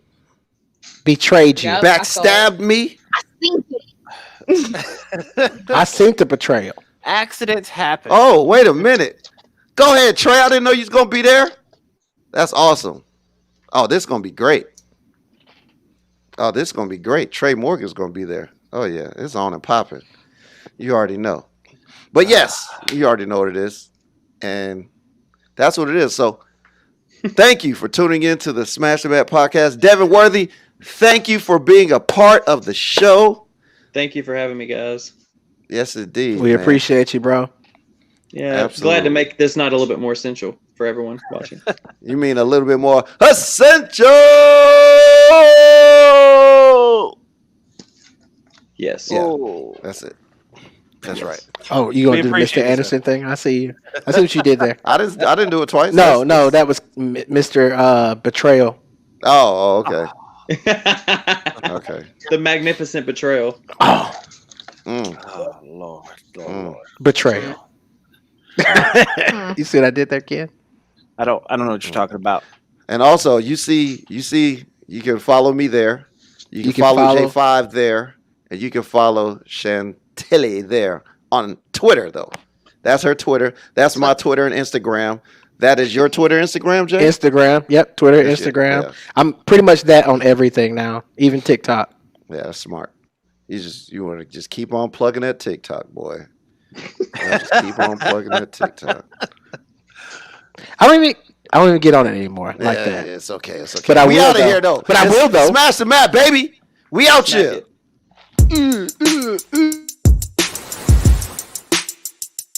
Betrayed you. Yep, Backstabbed me. I seen the betrayal. Accidents happen. Oh, wait a minute. Go ahead, Trey. I didn't know you was gonna be there. That's awesome. Oh, this is gonna be great. Oh, this is gonna be great. Trey Morgan's gonna be there. Oh yeah, it's on and popping. You already know. But yes, you already know what it is, and that's what it is. So, thank you for tuning in to the Smash the Bat podcast, Devin Worthy. Thank you for being a part of the show. Thank you for having me, guys. Yes, indeed. We appreciate you, bro. Yeah, Absolutely. glad to make this night a little bit more essential for everyone watching. You mean a little bit more essential? Yes. Yeah, Oh. that's it. That's right. Oh, you gonna We do the appreciate Mr. you, Anderson thing? I see you. I see what you did there. I didn't do it twice. No, that was Mr. Betrayal. Oh, okay. Okay. The magnificent betrayal. Oh, Oh, Lord. Mm. betrayal. You see what I did there, Ken? I don't know what you're talking about. And also, you can follow me there. You can follow J5 there, and you can follow Chantilly there on Twitter, though. That's her Twitter. That's my Twitter and Instagram. That is your Twitter, Instagram, Jay? Instagram. Yep, Twitter, That's Instagram. yeah. I'm pretty much that on everything now, even TikTok. Yeah, that's smart. You want to just keep on plugging that TikTok, boy. Just keep on plugging that TikTok. I don't even get on it anymore like Yeah, that. It's okay. It's okay. But I we will, out of though. here, though. But I will, though. Smash the map, baby. We out Smack here. it.